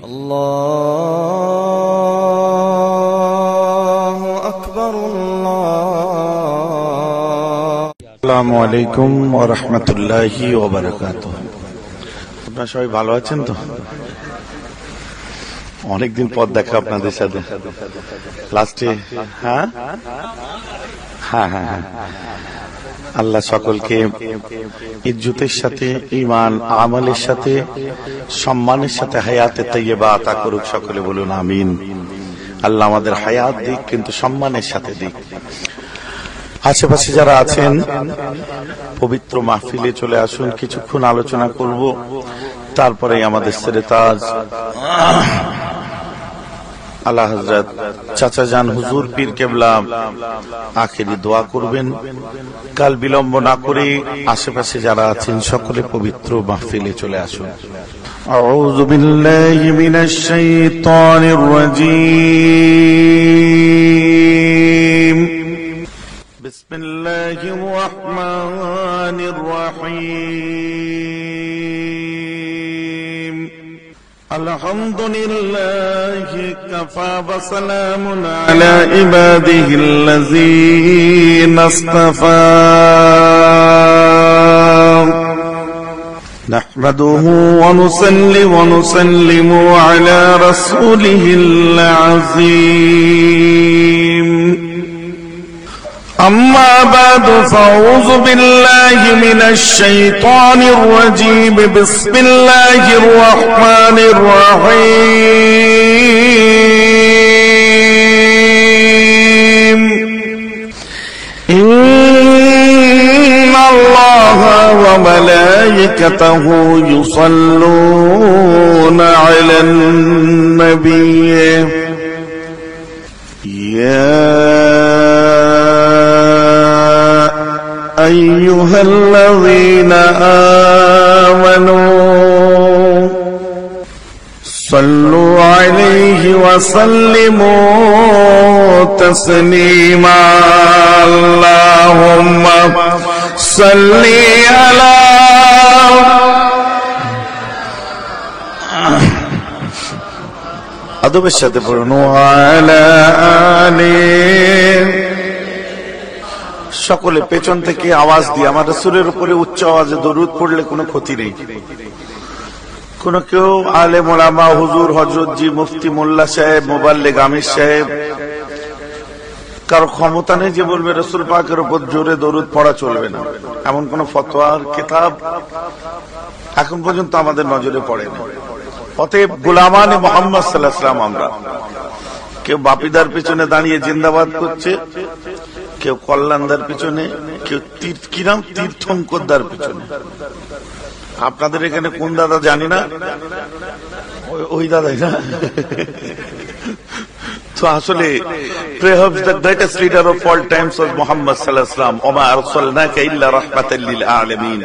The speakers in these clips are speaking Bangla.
আল্লাহু আকবার। আসসালামু আলাইকুম ওয়া রাহমাতুল্লাহি ওয়া বারাকাতুহু। আপনারা সবাই ভালো আছেন তো? অনেকদিন পর দেখা আপনাদের সাথে। লাস্টে হ্যাঁ হ্যাঁ হ্যাঁ হ্যাঁ আল্লাহ সকলকে ইজ্জতের সাথে, ঈমান আমলের সাথে, সম্মানের সাথে হায়াতে তাইয়্যিবা আতা করুক। সকলে বলুন আমিন। আল্লাহ আমাদের হায়াত দিক, কিন্তু সম্মানের সাথে দিক। আশেপাশে যারা আছেন পবিত্র মাহফিলে চলে আসুন, কিছুক্ষণ আলোচনা করব, তারপরে আমাদের সেরেতাজ আল্লাহ হযরত চাচা জান হুজুর পীর কেবলা আখেরি দোয়া করবেন। কাল বিলম্ব না করে আশেপাশে যারা আছেন সকলে পবিত্র মাহফিলে চলে আসুন। আউযু বিল্লাহি মিনাশ শাইতানির রাজীম। বিসমিল্লাহির রহমানির রহিম। আলহামদুলিল্লাহি কাফা ওয়া সালামুন আলা ইবাদিহিল্লাযীনা ইসতাফা। নাহমাদুহু ওয়া নুসাল্লি ওয়া নুসাল্লিমু আলা রাসূলিহিল আযীম। أما بعد فأعوذ بالله من الشيطان الرجيم. بسم الله الرحمن الرحيم. إن الله وملائكته يصلون على النبي يا أيها الذين آمنوا صلوا عليه وسلموا تسليما. اللهم صل على আদবের সাথে পড়ুন ওয়ালা আলিহি। সকলে পেছন থেকে আওয়াজ দিয়ে আমার রাসূলের উপরে উচ্চ আওয়াজে দরুদ পড়লে কোনো ক্ষতি নেই। কোন কেউ আলেম ওলামা, হুজুর, হযরত জি, মুফতি, মোল্লা সাহেব, মুবাল্লিগ, আমির সাহেব, কারো ক্ষমতা নেই যে বলবে রাসূল পাকের উপর জোরে দরুদ পড়া চলবে না, এমন কোন ফতোয়ার কিতাব এখন পর্যন্ত আমাদের নজরে পড়ে না। অতএব গোলামানে মুহাম্মদ সাল্লাল্লাহু আলাইহি ওয়াসাল্লাম আমরা। কেউ বাপিদার পিছনে দাঁড়িয়ে জিন্দাবাদ করছে, কেউ কল্যাণদার পিছনে, কেউ তীর্থঙ্করদার পিছনে। আপনাদের এখানে কোন দাদা জানি না, ওই দাদাই না? তো আসলে perhaps the greatest leader of all times was Muhammad sallallahu alaihi wasallam. ওমা আরসালনাকা ইল্লা রাহমাতাল লিল আলামিন।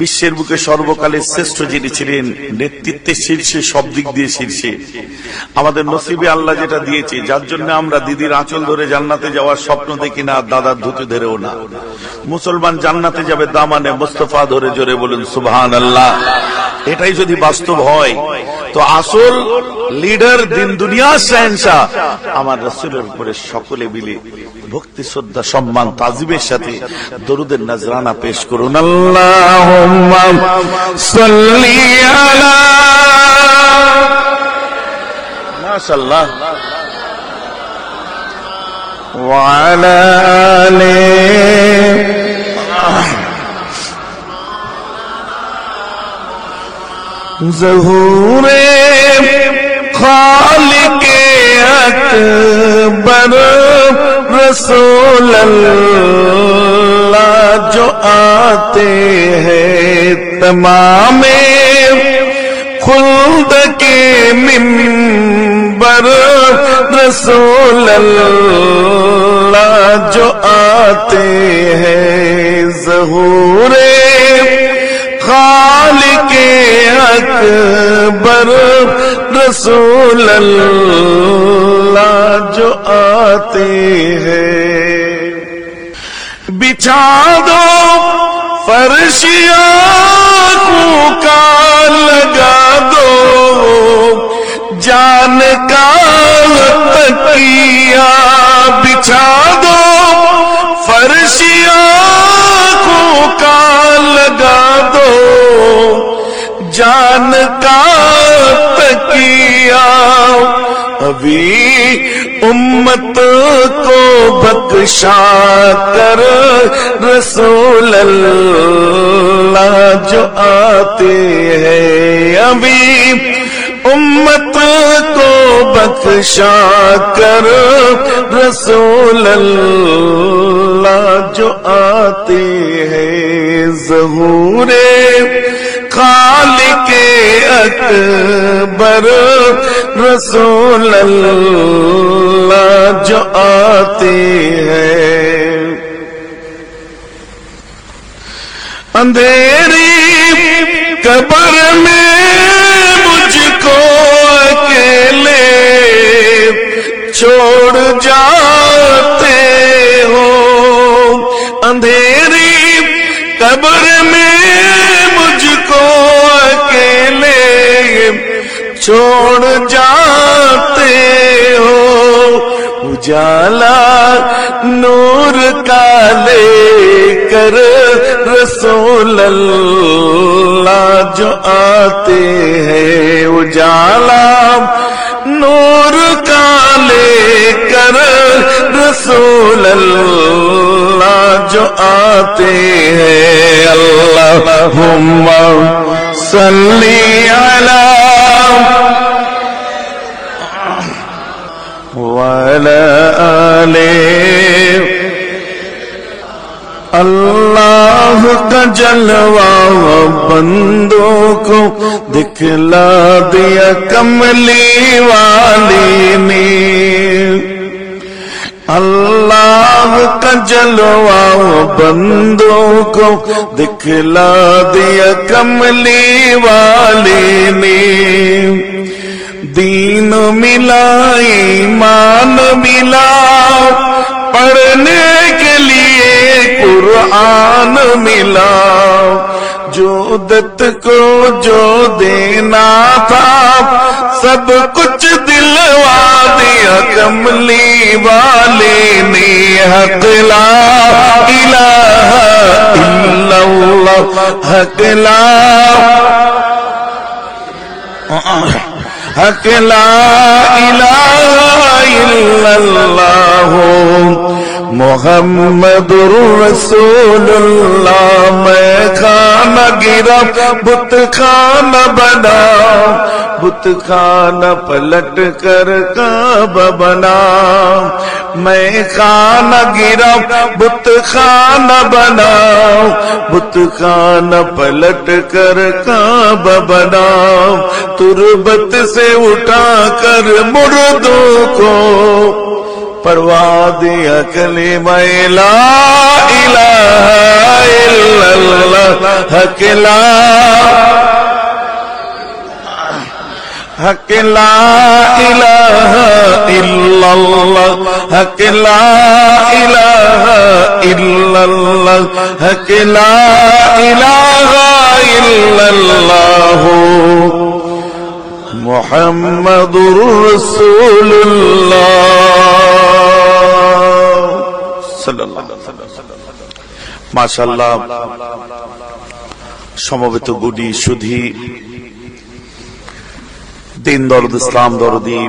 বিশ্বের বুকে সর্বকালের শ্রেষ্ঠ যিনি ছিলেন, নেতৃত্বের শীর্ষে, সব দিক দিয়ে শীর্ষে। আমাদের নসিবে আল্লাহ যেটা দিয়েছে, যার জন্য আমরা দিদির আঁচল ধরে জান্নাতে যাওয়ার স্বপ্ন দেখি না, দাদার ধুতি ধরেও না। মুসলমান জান্নাতে যাবে দামানে মুস্তাফা ধরে। জোরে বলুন সুবহানাল্লাহ। এটাই যদি বাস্তব হয় তো আসল লিডার, দিন দুনিয়ার শাহেনশাহ আমার রাসূলের উপরে সকলে মিলে ভক্তি, শ্রদ্ধা, সম্মান, তাজিমের সাথে দরুদের নজরানা পেশ করুন। আল্লাহুম্মা সাল্লি আলা মাশাআল্লাহ ওয়া আলা আলিহি ज़हूरे खालिके अकबर रसूल अल्लाह जो आते हैं तमामे खुल्द के मिंबर रसूल अल्लाह जो आते हैं ज़हूरे खालिके अकबर रसूल अल्लाह जो आते हैं। बिछा दो फर्शिया का लगा दो جان کا تکیہ بچھا دو، فرشیاں آنکھوں کا لگا دو، جان کا تکیہ ابھی امت کو بخشا کر رسول اللہ جو آتے ہیں، ابھی امت کو بخشا کر رسول اللہ جو آتے ہیں، ظہور خالق اکبر رسول اللہ جو آتے ہیں، اندھیری قبر میں مجھ کو اکیلے چھوڑ جاتے ہو، اندھیری قبر میں مجھ کو اکیلے چھوڑ جاتے ہو، اجالا نور کا لے کر رسول اللہ جو آتے ہیں، اجالا نور کا لے کر رسول اللہ جو آتے ہیں، اللہم صلی علی وعلی آلہ، اللہ کا جلوہ بندوں کو دکھلا دیا کملی والی نے، اللہ کا جلوہ بندوں کو دکھلا دیا کملی والی نے، دین ملا ایمان ملا پڑھنے کے لیے قرآن ملا، جو دت کو جو دینا تھا سب کچھ دلوا دیا کملی والے نے، حق لا الہ الا اللہ، حق لا حق لا الہ الا اللہ محمد رسول اللہ، میں کھانا گرا بت خانہ بنا، بت خانہ پلٹ کر کعبہ بنا، میں خانہ گرا بت خانہ بنا، بت خانہ پلٹ کر کعبہ بنا، تربت سے اٹھا کر مردوں کو پروا دیا کلمہ لا الہ الا اللہ، حق لا حق لا الہ الا اللہ، حق لا الہ الا اللہ، حق لا الہ الا اللہ محمد رسول اللہ صلی اللہ علیہ وسلم۔ মাশাআল্লাহ, সমবেত গুণী সুধী দিন দরদ ইসলাম দরদি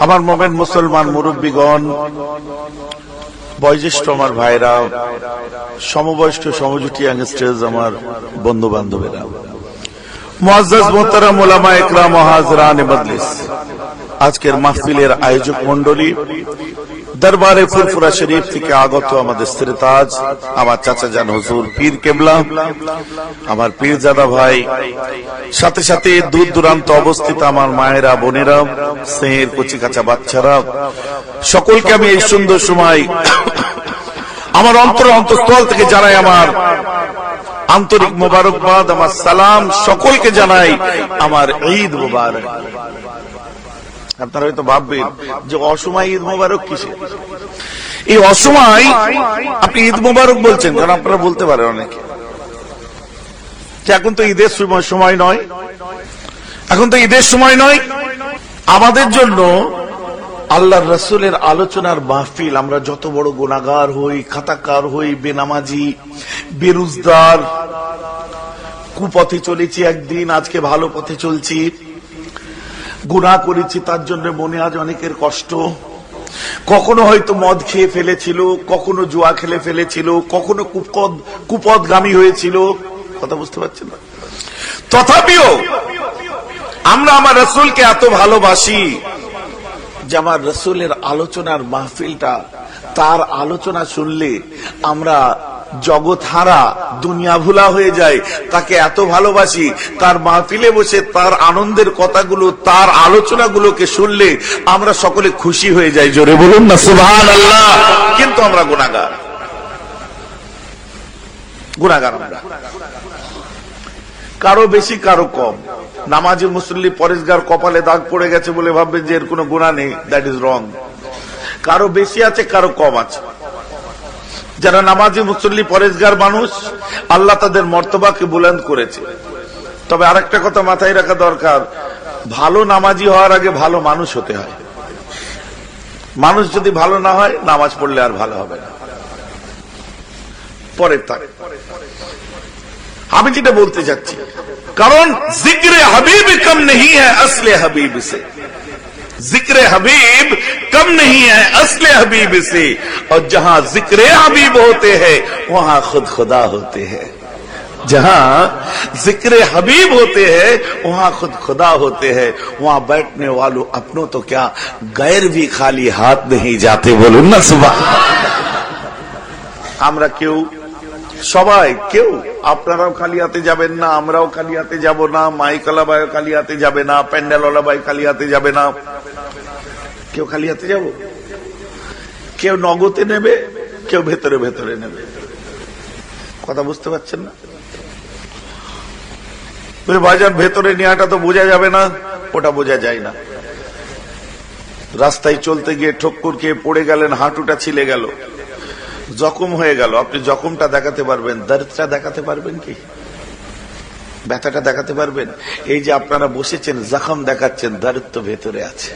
আমার মোমেন মুসলমান মুরব্বীগণ, বয়োজ্যেষ্ঠ আমার ভাইরা, সমবয়স্ক সমজুটি ইয়াংস্টার্স, আমার বন্ধু বান্ধবেরা, মুআজ্জাজ মোহতারাম উলামা ইকরাম ও হাজরান মজলিস, আজকের মাহফিলের আয়োজক মণ্ডলী, দরবারে ফুরফুরা শরীফ থেকে আগত আমাদের শ্রোতাজ, আমার চাচা জান হুজুর পীর কেবলা, আমার পীরজাদা ভাই, সাথে সাথে দূর দূরান্ত অবস্থিত আমার মায়েরা, বোনেরা, স্নেহের কচি কাঁচা বাচ্চারা, সকলকে আমি এই সুন্দর সময় আমার অন্তঃস্থল থেকে জানাই আমার আন্তরিক মোবারকবাদ, আমার সালাম, সকলকে জানাই আমার ঈদ মোবারক। আপনারা হয়তো ভাববেন যে অসময় ঈদ মোবারক কিসে? এই অসময় আপনি ঈদ মোবারক বলছেন, কারণ আপনারা বলতে পারেন অনেকে যে এখন তো ঈদের সময় নয়, এখন তো ঈদের সময় নয়, আমাদের জন্য আল্লাহর রাসূলের আলোচনার মাহফিল, আমরা যত বড় গুনাহগার হই, খাতাকার হই, বেনামাজি, বেরুজদার, কুপথে চলেছি একদিন, আজকে ভালো পথে চলছি, গুনাহ করেছি, তার জন্য মনে আজ অনেকের কষ্ট। কখনো হয়তো মদ খেয়ে ফেলেছিল, কখনো জুয়া খেলে ফেলেছিল, কখনো কুপথগামী হয়েছিল, কথা বুঝতে পারছেন না? তথাপিও আমরা আমার রাসূলকে এত ভালোবাসি যে আমার রাসূলের আলোচনার মাহফিলটা, তার আলোচনা শুনলে আমরা জগৎ হারা, দুনিয়া ভুলা হয়ে যায়। তাকে এত ভালোবাসি, তার মাহফিলে বসে তার আনন্দের কথাগুলো, তার আলোচনাগুলোকে শুনলে আমরা সকলে খুশি হয়ে যাই। জোরে বলুন না সুবহানাল্লাহ। কিন্তু আমরা গুনাহগার, গুনাহগার আমরা, কারো বেশি কারো কম। নামাজি মুসল্লি পরেশগার কপালে দাগ পড়ে গেছে বলে ভাববেন যে এর কোনো গুনাহ নেই, দ্যাট ইজ রং। কারো বেশি আছে, কারো কম আছে। যারা নামাজি মুসল্লি পরেশগার মানুষ, আল্লাহ তাদের মর্তবাকে বুলন্দ করেছে। তবে আরেকটা কথা মাথায় রাখা দরকার, ভালো নামাজি হওয়ার আগে ভালো মানুষ হতে হয়। মানুষ যদি ভালো না হয়, নামাজ পড়লে আর ভালো হবে না। পরের তাক আমি যেটা বলতে চাচ্ছি, কারণ জিক্রে হাবিব কম नहीं है असले हबीब से, जिक्र हबीब कम नहीं है असले हबीब से, और जहां जिक्र हबीब होते हैं वहां खुद खुदा होते हैं। जहां जिक्र हबीब होते हैं वहां खुद खुदा होते हैं। वहां बैठने वालों अपनों तो क्या, गैर भी खाली हाथ नहीं जाते। बोलून ना सुबह। আমরা কেউ, সবাই, কেউ, আপনারাও খালি হাতে যাবেন না, আমরাও খালি হাতে যাব না, মাইকালা ভাই খালি হাতে যাবে না, প্যান্ডেলওয়ালা ভাই খালি হাতে যাবে না। কেউ খালি হাতে যাব, কেউ নগদে নেবে, কেউ ভেতরে ভেতরে নেবে। কথা বুঝতে পারছেন না? ভাইজান, ভেতরে নেওয়াটা তো বোঝা যাবে না, ওটা বোঝা যায় না। রাস্তায় চলতে গিয়ে ঠক্কর খেয়ে পড়ে গেলেন, হাঁটুটা ছিলে গেল, জখম হয়ে গেল, আপনি জখমটা দেখাতে পারবেন, দর্দটা দেখাতে পারবেন কি? ব্যথাটা দেখাতে পারবেন? এই যে আপনারা বসেছেন, জখম দেখাচ্ছেন, দর্দ তো ভেতরে আছে।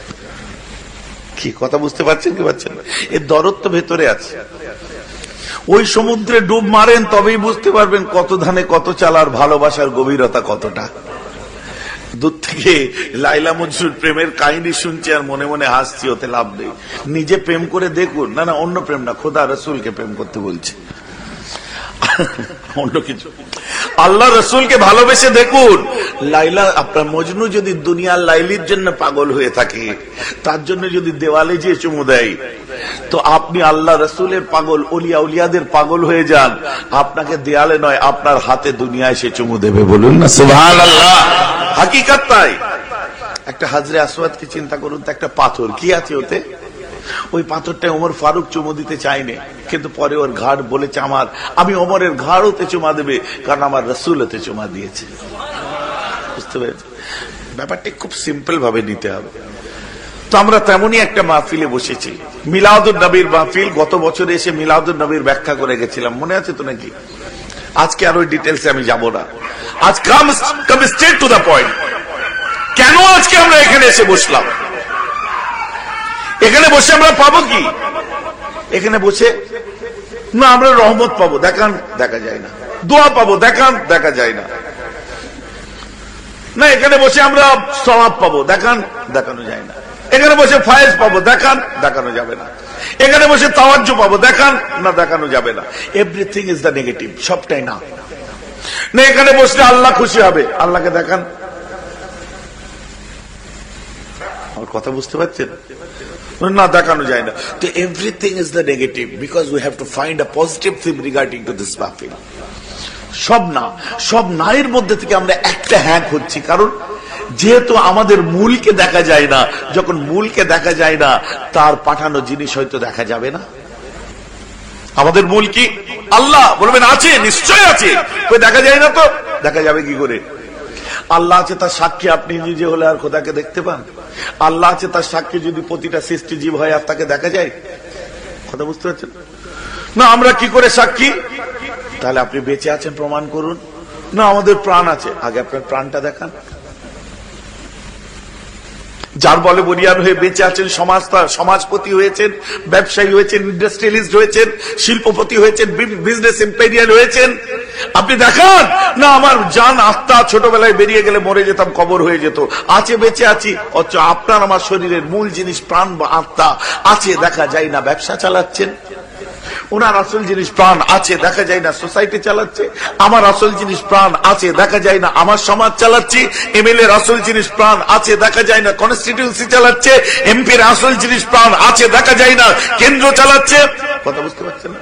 কি কথা বুঝতে পারছেন কি পারছেন? এই দরদ তো ভেতরে আছে। ওই সমুদ্রে ডুব মারেন, তবেই বুঝতে পারবেন কত ধানে কত চালার, ভালোবাসার গভীরতা কতটা। দূর থেকে লাইলা মজনুর প্রেমের কাহিনী শুনছি আর মনে মনে হাসছি, ওতে লাভ নেই। নিজে প্রেম করে দেখুন। না না, অন্য প্রেম না, খোদা রসুলকে প্রেম করতে বলছে, অন্য কিছু। আল্লাহ রসুলকে ভালোবেসে দেখুন। লাইলা, আপনার মজনু যদি দুনিয়ার লাইলির জন্য পাগল হয়ে থাকে, তার জন্য যদি দেওয়ালে যে চুমু দেয়, তো আপনি আল্লাহ রসুলের পাগল, ওলিয়া উলিয়াদের পাগল হয়ে যান। আপনাকে দেয়ালে নয়, আপনার হাতে দুনিয়ায় সে চুমু দেবে। বলুন না সুবহানাল্লাহ। হাকিকত তাই। একটা হাজরে আসওয়াদকে চিন্তা করুন তো, একটা পাথর, কি আছে ওতে? ওই পাথরটায় ওমর ফারুক চুমু দিতে চাইনি, কিন্তু পরে ওর ঘাড় বলেছে আমার, আমি ওমরের ঘাড় ওতে চুমা দেবে, কারণ আমার রসুল ওতে চুমা দিয়েছে। বুঝতে পেরেছি? ব্যাপারটা খুব সিম্পল ভাবে নিতে হবে। তো আমরা তেমনই একটা মাহফিলে বসেছি, মিলাদুন নবীর মাহফিল। গত বছরে এসে মিলাদুন নবীর ব্যাখ্যা করে গেছিলাম, মনে আছে তো নাকি? আজকে আর ওই ডিটেলসে আমি যাব না। আজ কাম স্ট্রেট টু দ্য পয়েন্ট। কেন আজকে আমরা এখানে এসে বসলাম? এখানে বসে আমরা পাবো কি? এখানে বসে না আমরা রহমত পাবো, দেখান, দেখা যায় না। দোয়া পাবো, দেখান, দেখা যায় না। না, এখানে বসে আমরা সওয়াব পাবো, দেখান, দেখানো যায় না। এখানে বসে ফায়েজ পাবো, দেখান, দেখানো যাবে না। এখানে বসে তাওয়াজ্জু পাবো, দেখান, না দেখানো যাবে না। এভরিথিং ইজ দ্য নেগেটিভ, সবটাই না। না, এখানে বসলে আল্লাহ খুশি হবে, আল্লাহকে দেখান। আমার কথা বুঝতে পারছেন? না, দেখানো যায় না। তো everything is the negative, because we have to find a positive thing regarding to this মাহফিল। সব না, সব নায়ের মধ্যে থেকে আমরা একটা হ্যাঁ করছি, কারণ যেহেতু আমাদের মূলকে দেখা যায় না। যখন মূলকে দেখা যায় না, তার পাঠানো জিনিস হয়তো দেখা যাবে না। আমাদের মূল কি? আল্লাহ। বলবেন আছে, নিশ্চয় আছে, দেখা যায় না তো দেখা যাবে কি করে? আল্লাহ আছে, তার সাক্ষী আপনি নিজে হলে আর খোদাকে দেখতে পান? আল্লাহ আছে, তার সাক্ষী যদি প্রতিটা সৃষ্টি জীব হয় আর তাকে দেখা যায়? কথা বুঝতে পারছেন না? আমরা কি করে সাক্ষী? তাহলে আপনি বেঁচে আছেন প্রমাণ করুন। না, আমাদের প্রাণ আছে, আগে আপনার প্রাণটা দেখান। যার বলে বলিয়ান হয়ে বেঁচে আছেন, সমাজপতি হয়েছেন, ব্যবসায়ী হয়েছেন, ইন্ডাস্ট্রিয়ালিস্ট হয়েছেন, শিল্পপতি হয়েছেন, বিজনেস এম্পেরিয়াল হয়েছেন, আপনি দেখান না আমার জান আত্মা ছোটবেলায় বেরিয়ে গেলে মরে যেতাম, কবর হয়ে যেত, আছে বেঁচে আছি, অথচ আপনার আমার শরীরের মূল জিনিস প্রাণ বা আত্মা আছে, দেখা যায় না ব্যবসা চালাচ্ছেন। ওনার আসল জিনিস প্রাণ আছে, দেখা যায় না সোসাইটি চালাচ্ছে। আমার আসল জিনিস প্রাণ আছে, দেখা যায় না আমার সমাজ চালাচ্ছি। এমএলএ আসল জিনিস প্রাণ আছে, দেখা যায় না কনস্টিটিউন্সি চালাচ্ছে। এমপির আসল জিনিস প্রাণ আছে, দেখা যায় না কেন্দ্র চালাচ্ছে। কথা বুঝতে পারছেন না?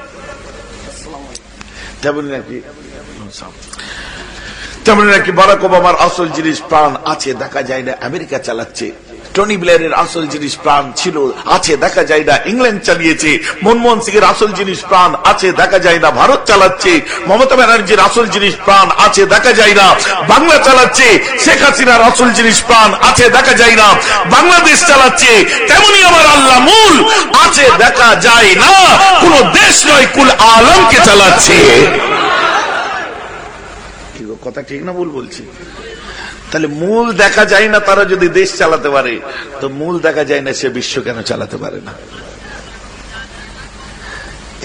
তেমনি নাকি বারাক ওবামার আসল জিনিস প্রাণ আছে, দেখা যায় না আমেরিকা চালাচ্ছে। টনি ব্লেয়ারের আসল জিনিস প্রাণ ছিল, আছে, দেখা যায় না ইংল্যান্ড চালিয়েছে। মনমোহন সিং এর আসল জিনিস প্রাণ আছে, দেখা যায় না ভারত চালাচ্ছে। মমতা ব্যানার্জির আসল জিনিস প্রাণ আছে, দেখা যায় না বাংলা চালাচ্ছে। শেখ হাসিনার আসল জিনিস প্রাণ আছে, দেখা যায় না বাংলাদেশ চালাচ্ছে। তেমনি আমার আল্লাহ মূল আছে, দেখা যায় না কোন দেশ নয়, কুল আলমকে চালাচ্ছে। কথা ঠিক না ভুল বলছি? তাহলে মূল দেখা যায় না, তারা যদি দেশ চালাতে পারে, তো মূল দেখা যায় না সে বিশ্ব কেন চালাতে পারে না?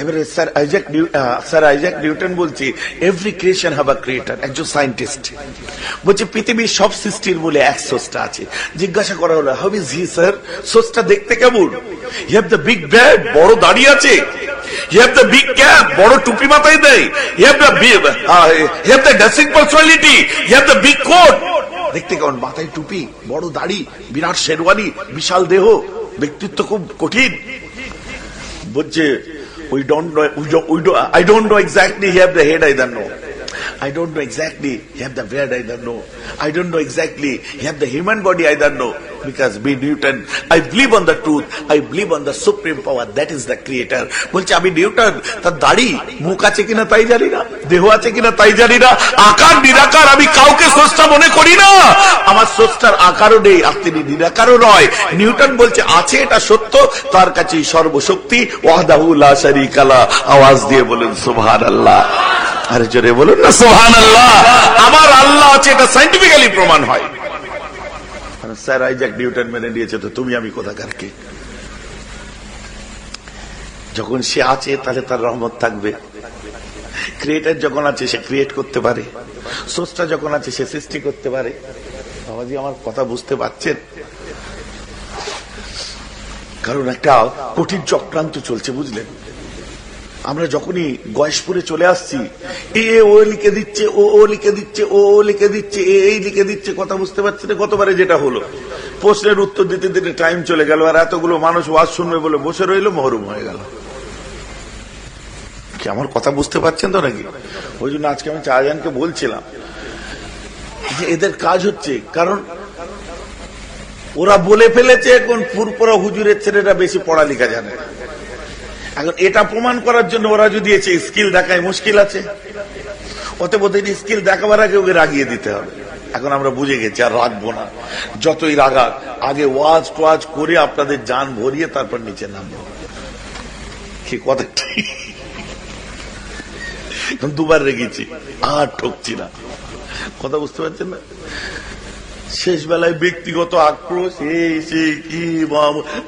এবারে স্যার আইজাক নিউটন বলছি every creation have a creator, একজন সায়েন্টিস্ট বলছে পৃথিবীর সব সৃষ্টির বলে এক স্রষ্টা আছে। জিজ্ঞাসা করা হলো হাউ ইজ হি স্যার? স্রষ্টা দেখতে কেমন? You have the big beard, বড় দাড়ি আছে। You have the big cap, বড় টুপি মাথায় দেয়। You have the dressing personality. You have the big coat. দেখতে কেমন? মাথায় টুপি, বড় দাড়ি, বিরাট শেরওয়ানি, বিশাল দেহ, ব্যক্তিত্ব খুব কঠিন। বলছে I don't know exactly. You have the head, I don't know. I don't know exactly. You have the beard, I don't know. I don't know exactly. You have the human body, I don't know. Because be Newton, I believe on the truth. I believe on the supreme power. That is the creator. বলছে আমি নিউটন, তার দাড়ি মুখ আছে কিনা তাই জানি না, দেহ আছে কিনা তাই জানি না, আকার নিরাকার আমি কাউকে স্রষ্টা মনে করি না। আমার স্রষ্টার আকারও নেই আর তিনি নিরাকারও নয়। নিউটন বলছে আছে, এটা সত্য, তার কাছে সর্বশক্তি, ওয়াহদাহু লা শারীকা লা। আওয়াজ দিয়ে বলেন সুবহানাল্লাহ। আরে জোরে বলুন না সুবহানাল্লাহ। আমার আল্লাহ আছে, এটা সায়েন্টিফিক্যালি প্রমাণ হয়। স্যার আইজাক নিউটন মেনে নিয়েছে, তো তুমি আমি কোথাকার কে? যখন সে আছে তাহলে তার রহমত থাকবে। ক্রিয়েটর যখন আছে সে ক্রিয়েট করতে পারে, স্রষ্টা যখন আছে সে সৃষ্টি করতে পারে। বাবাজি আমার কথা বুঝতে পারছেন? কারণ একটা কঠিন চক্রান্ত চলছে, বুঝলেন? আমরা যখনই গয়েশপুরে চলে আসছি, ও লিখে দিচ্ছে, ও লিখে দিচ্ছে, ও লিখে দিচ্ছে, এই লিখে দিচ্ছে, কথা বুঝতে পারছি না? গতবারে যেটা হলো, প্রশ্নের উত্তর দিতে দিতে টাইম চলে গেল, আর এতগুলো মানুষ ওয়াজ শুনবে বলে বসে রইল, মহরুম হয়ে গেল। কি আমার কথা বুঝতে পারছেন তো নাকি? ওই জন্য আজকে আমি শাহজাহানকে বলছিলাম যে এদের কাজ হচ্ছে, কারণ ওরা বলে ফেলেছে এখন ফুরপুরা হুজুরের ছেলেরা বেশি পড়ালেখা জানে। এখন এটা প্রমাণ করার জন্য ওরা যদি এসে স্কিল দেখায়, মুশকিল আছে। অতএব ওদের স্কিল দেখাবার আগে ওকে রাগিয়ে দিতে হবে। এখন আমরা বুঝে গেছি, আর রাখবো না। যতই রাগাক, আগে ওয়াজ টোয়াজ করে আপনাদের জান ভরিয়ে তারপর নিচে নামবো। কি কথা ঠিক? দুবার রেগেছি, আর ঠকছি না। কথা বুঝতে পারছেন না? শেষ বেলায় ব্যক্তিগত আক্রোশ, কি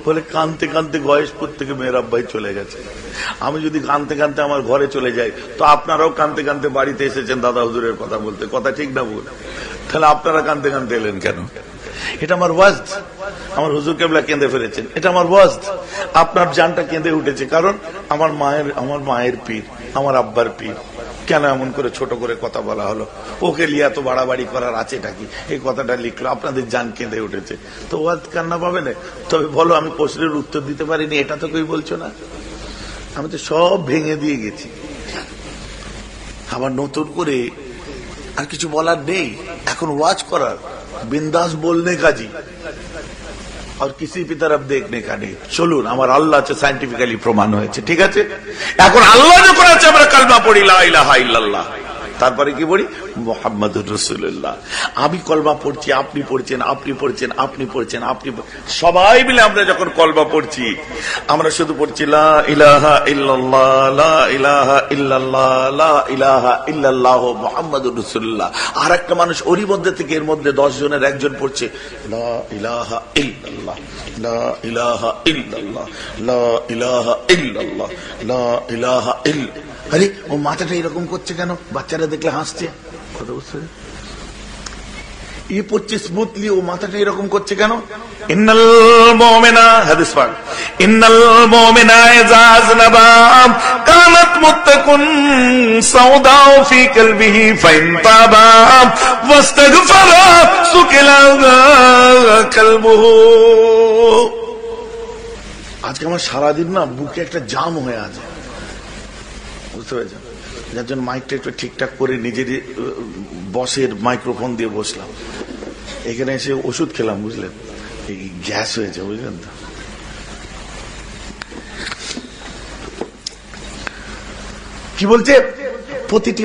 বলে কানতে কানতে গয়েশপুর থেকে মেহরাব চলে গেছে। আমি যদি কানতে কানতে আমার ঘরে চলে যাই, তো আপনারাও কানতে কানতে বাড়িতে এসেছেন দাদা হুজুরের কথা বলতে। কথা ঠিক না ভুল? তাহলে আপনারা কানতে কানতে এলেন কেন? এটা আমার ওয়াজ। আমার হুজুর কেবলা কেঁদে ফেলেছেন, এটা আমার ওয়াজ। আপনার জানটা কেঁদে উঠেছে, কারণ আমার মায়ের পীর, আমার আব্বার পীর। কেন এমন করে ছোট করে কথা বলা হলো? ওকে লিয়া তো বাড়াবাড়ি করার আছেটা কি? এই কথাটা লিখলো, আপনাদের জান কেঁদে উঠেছে, তো ওয়াজ কান্না পাবে না? তবে বলো আমি প্রশ্নের উত্তর দিতে পারিনি, এটা তো কেউ বলছো না। আমি তো সব ভেঙে দিয়ে গেছি, আবার নতুন করে আর কিছু বলার নেই। এখন ওয়াজ করার, বিন্দাস বলনে কাজী, আর কিসি কি তরফ দেখনে কা নেই। চলুন, আমার আল্লাহ আছে, সায়েন্টিফিক্যালি প্রমাণ হয়েছে, ঠিক আছে? এখন আল্লাহ যখন আছে আমরা কালমা পড়ি লা ইলাহা ইল্লাল্লাহ, তারপরে কি বলি মুহাম্মাদুর রাসূলুল্লাহ। আমি কলমা পড়ছি, আপনি পড়ছেন, আপনি পড়ছেন, আপনি পড়ছেন, আপনি সবাই মিলে আমরা যখন কলমা পড়ছি আমরা শুধু পড়ছি লা ইলাহা ইল্লাল্লাহ, লা ইলাহা ইল্লাল্লাহ, লা ইলাহা ইল্লাল্লাহ মুহাম্মাদুর রাসূলুল্লাহ। আর একটা মানুষ ওরই মধ্যে থেকে এর মধ্যে 10 জনের একজন পড়ছে লা ইলাহা ইল্লাল্লাহ, লা ইলাহা ইল্লাল্লাহ, লা ইলাহা ইল্লাল্লাহ, লা ইলাহা ইল্লাল্লাহ। আরে ও মাথাটা এরকম করছে কেন? বাচ্চারা দেখলে হাসছে, কথা বুঝছে? ই পড়ছে স্মুথলি, ও মাথাটা এরকম করছে কেন? ইন্নাল মুমিনা, হাদিস পাক, ইন্নাল মুমিনা ইযা আযনাবা কানাত মুত্তাকুন সাউদাউ ফি কলবিহি ফাইন তাবা ওয়াস্তাগফারা সুকিলা কলবুহু। আজকে আমার সারাদিন না বুকে একটা জাম হয়ে আছে, বুঝতে পেরেছেন? যার জন্য মাইকটা একটু ঠিকঠাক করে নিজের বসের মাইক্রোফোন দিয়ে বসলাম। এখানে এসে ওষুধ খেলাম, বুঝলেন, এই গ্যাস হয়েছে, বুঝলেন তো। কি বলছে? প্রতিটি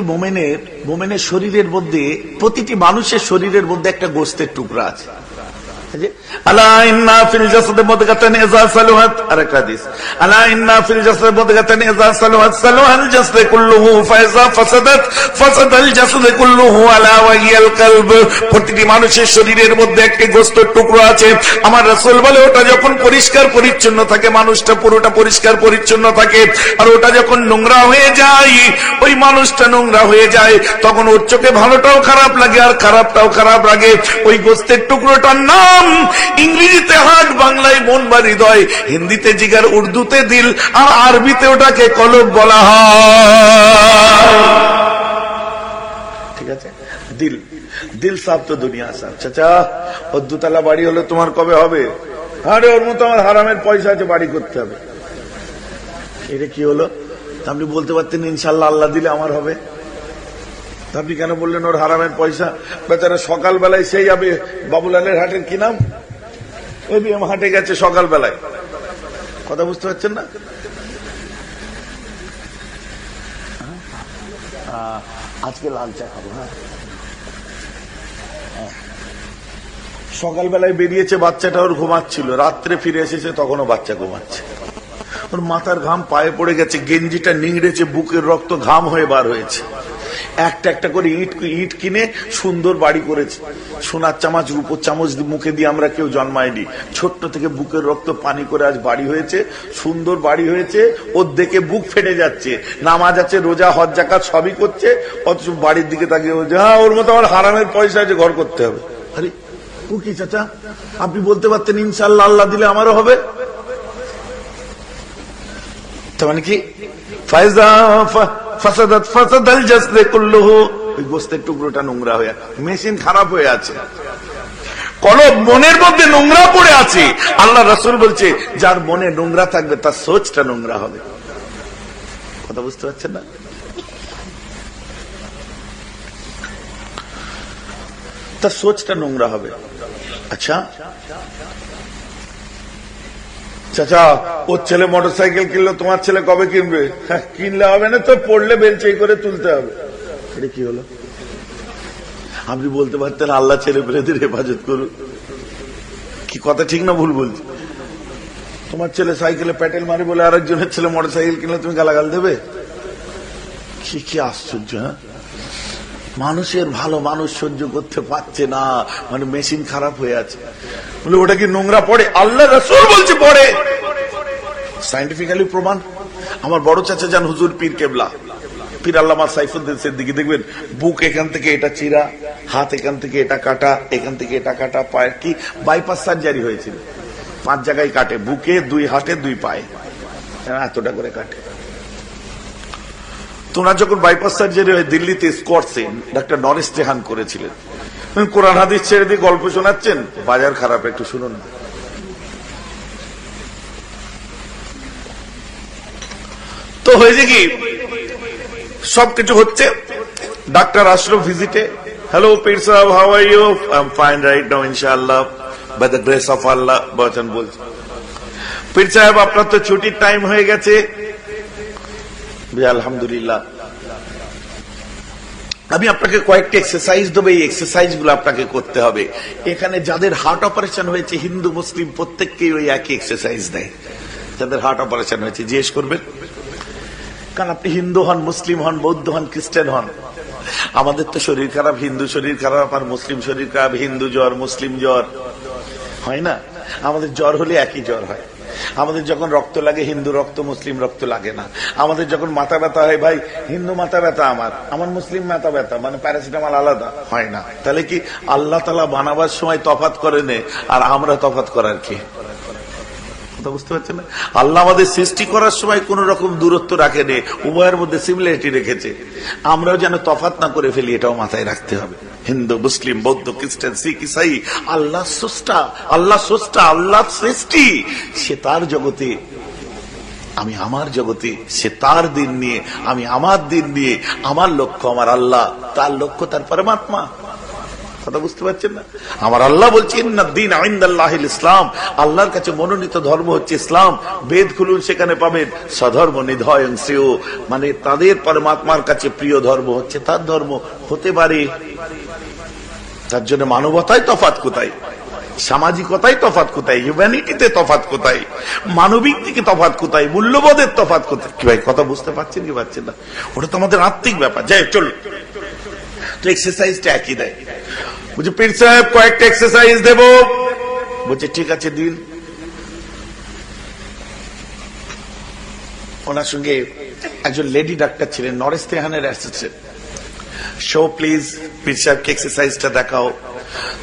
মোমেনের শরীরের মধ্যে, প্রতিটি মানুষের শরীরের মধ্যে একটা গোস্তের টুকরা আছে। আলা ইন্না ফিল জাসাদি মুদগাতান ইযা সালুহাত, আরেকটা হাদিস, আলা ইন্না ফিল জাসাদি মুদগাতান ইযা সালুহাত সালুহাল জাসদ কুল্লুহু ফাইযা ফাসাদাত ফাসাদাল জাসদ কুল্লুহু আলা ওয়াহিয়াল কলব। প্রতিটি মানুষের শরীরের মধ্যে একটি গোস্তের টুকরো আছে। আমার রাসূল বলে ওটা যখন পরিষ্কার পরিচ্ছন্ন থাকে, মানুষটা পুরোটা পরিষ্কার পরিচ্ছন্ন থাকে। আর ওটা যখন নোংরা হয়ে যায়, ওই মানুষটা নোংরা হয়ে যায়, তখন ওর চোখে ভালোটাও খারাপ লাগে আর খারাপটাও খারাপ লাগে। ওই গোস্তের টুকরোটার নাম ইংরেজিতে হার্ট, বাংলায় মন বা হৃদয়, হিন্দিতে জিগার, উর্দুতে দিল, আর আরবিতে ওটাকে কলব বলা হয়। ঠিক আছে, দিল। দিল সাফ তো দুনিয়া সাফ। চাচা, ও 2 তলা বাড়ি হলে তোমার কবে হবে? আরে ওর মতো আমার হারামের পয়সা আছে, বাড়ি করতে হবে। এটা কি হলো? আপনি বলতে পারতেন ইনশাল্লাহ আল্লাহ দিলে আমার হবে। আপনি কেন বললেন ওর হারামের পয়সা? বেচারা সকালবেলায় সেই যাবে বাবুলালের হাটের, কি নাম, এবিএম হাটে গেছে সকালবেলায়, কথা বুঝতে পারছেন না? আজকে লাল চা খাবো। হ্যাঁ, সকালবেলায় বেরিয়েছে, বাচ্চাটা ওর ঘুমাচ্ছিল, রাত্রে ফিরে এসেছে, তখনও বাচ্চা ঘুমাচ্ছে। ওর মাথার ঘাম পায়ে পড়ে গেছে, গেঞ্জিটা নিংড়েছে, বুকের রক্ত ঘাম হয়ে বার হয়েছে। একটা একটা করে ইট কিনে সুন্দর বাড়ি করেছে। সোনার চামচ, রূপোর চামচ মুখে দিয়ে আমরা কেউ জন্মায়নি। ছোট্ট থেকে বুকের রক্ত পানি করে আজ বাড়ি হয়েছে, সুন্দর বাড়ি হয়েছে। ওর দেখে বুক ফেটে যাচ্ছে। নামাজ আছে, রোজা, হজ, যাকাত সবই করছে, অথচ বাড়ির দিকে তাকিয়ে বলছে হ্যাঁ ওর মতো আমার হারামের পয়সা আছে, ঘর করতে হবে। আরে ও কি চাচা, আপনি বলতে পারতেন ইনশাল্লাহ আল্লাহ দিলে আমারও হবে। তার মানে কি? ফায়জা ফাসাদাত ফাসাদাল জাসদ কুল্লুহু, ওই গোস্তের টুকরোটা নোংরা হয়ে, মেশিন খারাপ হয়ে আছে, কলব মনের মধ্যে নোংরা পড়ে আছে। আল্লাহ রাসূল বলছে যার মনে নোংরা থাকবে তার সোচটা নোংরা হবে। কথা বুঝতে পারছেন না? তার সোচটা নোংরা হবে। আচ্ছা চাচা, ওর ছেলে মোটরসাইকেল কিনলো, তোমার ছেলে কবে কিনবে? কিনলে হবে না তো, পড়লে বেলচাই করে তুলতে হবে। এটা কি হলো? আপনি বলতে পারতেন আল্লাহ ছেলে পেলেদের হেফাজত করুন। কি কথা ঠিক না ভুল বলছি? তোমার ছেলে সাইকেলে প্যাটেল মারে বলে আরেকজনের ছেলে মোটরসাইকেল কিনলে তুমি গালাগাল দেবে? কি আশ্চর্য! হ্যাঁ, মানুষের ভালো মানুষ সহ্য করতে পারছে না, মানে মেশিন খারাপ হয়ে আছে। বলে ওটা কি নোংরা পড়ে? আল্লাহ রাসূল বলছে পড়ে, সায়েন্টিফিক্যালি প্রমাণ। আমার বড় চাচা যান হুজুর পীর কেবলা, পীর আল্লামা সাইফুদ্দিন সিদ্দিকী, দেখবেন বুক এখান থেকে এটা চিরা, হাত এখান থেকে এটা কাটা, এখান থেকে এটা কাটা, পায়ের কি বাইপাস সার্জারি হয়েছিল, 5 জায়গায় কাটে, বুকে, 2 হাতে, 2 পায়ে, এতটা করে কাটে। তোমরা যখন বাইপাস সার্জারি হয়ে দিল্লিতে স্কটসে ডাক্তার নরেশ ত্রেহান করেছিলেন, কোরআন হাদিস ছেড়ে দিয়ে গল্প শোনাচ্ছেন, বাজার খারাপ, একটু শুনুন। তো হয়েছে কি, সবকিছু হচ্ছে, ডাক্তার আসলো ভিজিটে, হ্যালো পীর সাহেব, how are you? I am fine right now ইনশাআল্লাহ, by the grace of Allah. বলছেন পীর সাহেব আপনার তো ছুটির টাইম হয়ে গেছে। আলহামদুলিল্লাহ। আমি আপনাকে কয়েকটি এক্সারসাইজ দেবো, এই এক্সারসাইজ গুলো আপনাকে করতে হবে। এখানে যাদের হার্ট অপারেশন হয়েছে হিন্দু মুসলিম প্রত্যেককেই ওই একই এক্সারসাইজ দেয়। যাদের হার্ট অপারেশন হয়েছে জিজ্ঞেস করবেন, কারণ আপনি হিন্দু হন, মুসলিম হন, বৌদ্ধ হন, খ্রিস্টান হন, আমাদের তো শরীর খারাপ, হিন্দু শরীর খারাপ আর মুসলিম শরীর খারাপ, হিন্দু জ্বর মুসলিম জ্বর হয় না। আমাদের জ্বর হলে একই জ্বর হয়। আমাদের যখন রক্ত লাগে হিন্দু রক্ত মুসলিম রক্ত লাগে না। আমাদের যখন মাথা ব্যথা হয় ভাই হিন্দু মাথা ব্যথা আমার মুসলিম মাথা ব্যথা, মানে প্যারাসিটামল আলাদা হয় না। তাহলে কি আল্লাহ তাআলা বানাবার সময় তফাৎ করেন আর আমরা তফাৎ করার কি? বুঝতে পারছেন না? আল্লাহ আমাদের সৃষ্টি করার সময় কোন রকম দূরত্ব রাখেনি, উভয়ের মধ্যে সিমিলারিটি রেখেছে। আমরাও যেন তফাৎ না করে ফেলি, এটাও মাথায় রাখতে হবে। হিন্দু মুসলিম বৌদ্ধ খ্রিস্টান শিখ ইসাই, আল্লাহ স্রষ্টা, আল্লাহ স্রষ্টা, আল্লাহ সৃষ্টি। সে তার জগতে, আমি আমার জগতে, সে তার দিন নিয়ে, আমি আমার দিন নিয়ে। আমার লক্ষ্য আমার আল্লাহ, তার লক্ষ্য তার পরমাত্মা। কথা বুঝতে পারছেন না? আমার আল্লাহ বলছে ইন্নাদ-দীন ইনদাল্লাহিল ইসলাম, আল্লাহর কাছে মনোনীত ধর্ম হচ্ছে ইসলাম। বেদ খুলুন, সেখানে পাবেন সধর্ম নিধয়ং শ্রেয়, মানে তাদের পরমাত্মার কাছে প্রিয় ধর্ম হচ্ছে তার ধর্ম। হতে পারে তার জন্য মানবতায় তফাৎ কোথায়, সামাজিকতায় তফাৎ কোথায়, হিউম্যানিটিতে তফাৎ কোথায়, মানবিক দিকে তফাৎ কোথায়, মূল্যবোধের তফাৎ কোথায়? কি ভাই কথা বুঝতে পারছেন কি পারছেন না? ওটা তো আমাদের আত্মিক ব্যাপার। যাই চলুন, তো এক্সারসাইজটা একই দেয়। বলছে পীর সাহেব কয়েকটা এক্সারসাইজ দেব। বলছে ঠিক আছে দিন। ওনার সঙ্গে একজন লেডি ডাক্তার ছিলেন, নরেশ তেহানের অ্যাসিস্ট্যান্ট। শো প্লিজ পীর সাহেবকে এক্সারসাইজটা দেখাও।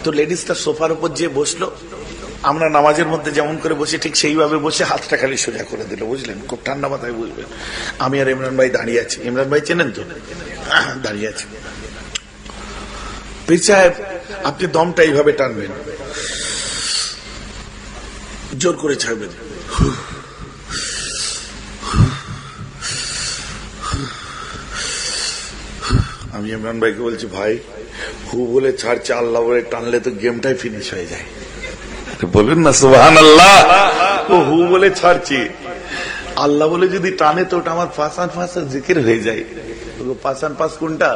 তো লেডিসটা সোফার উপর যে বসলো, আমরা নামাজের মধ্যে যেমন করে বসে ঠিক সেইভাবে বসে হাতটা খালি সোজা করে দিল, বুঝলেন? খুব ঠান্ডা মাথায় বুঝবেন। আমি আর ইমরান ভাই দাঁড়িয়ে আছি। ইমরান ভাই চেনেন তো? দাঁড়িয়ে আছি। পীর সাহেব আপনি দমটা এইভাবে টানবেন, জোর করে ছাড়বেন। আমি ইমরান ভাইকে বলছি ভাই হু বলে ছাড়ছে, আল্লাহ বলে টানলে তো গেমটাই ফিনিশ হয়ে যায়। বলুন না সুবহানাল্লাহ। ও হু বলে ছাড়ছি, আল্লাহ বলে যদি টানে তো ওটা আমার ফাঁসান ফাঁসা জিকির হয়ে যায়। পাসান পাস কোনটা?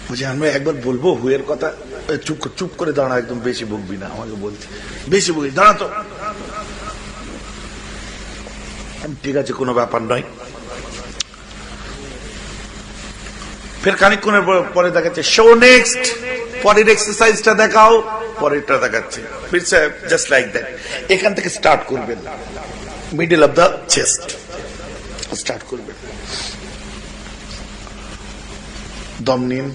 বুঝে আমি একবার বলবো হুয়ের কথা, চুপ করে দাঁড়া, একদম বেশি বকবি না। আমাকে বলছে বেশি বকবি, দাঁড়া তো। ঠিক আছে কোনো ব্যাপার নয়। ফের খানিকক্ষণের পরে দেখাচ্ছে শো নেক্সট, পরের এক্সারসাইজটা দেখাও। পরেরটা দেখাচ্ছে পীর সাহেব জাস্ট লাইক দ্যাট। এখান থেকে স্টার্ট করবেন, middle of the chest start করবেন। দম নিন,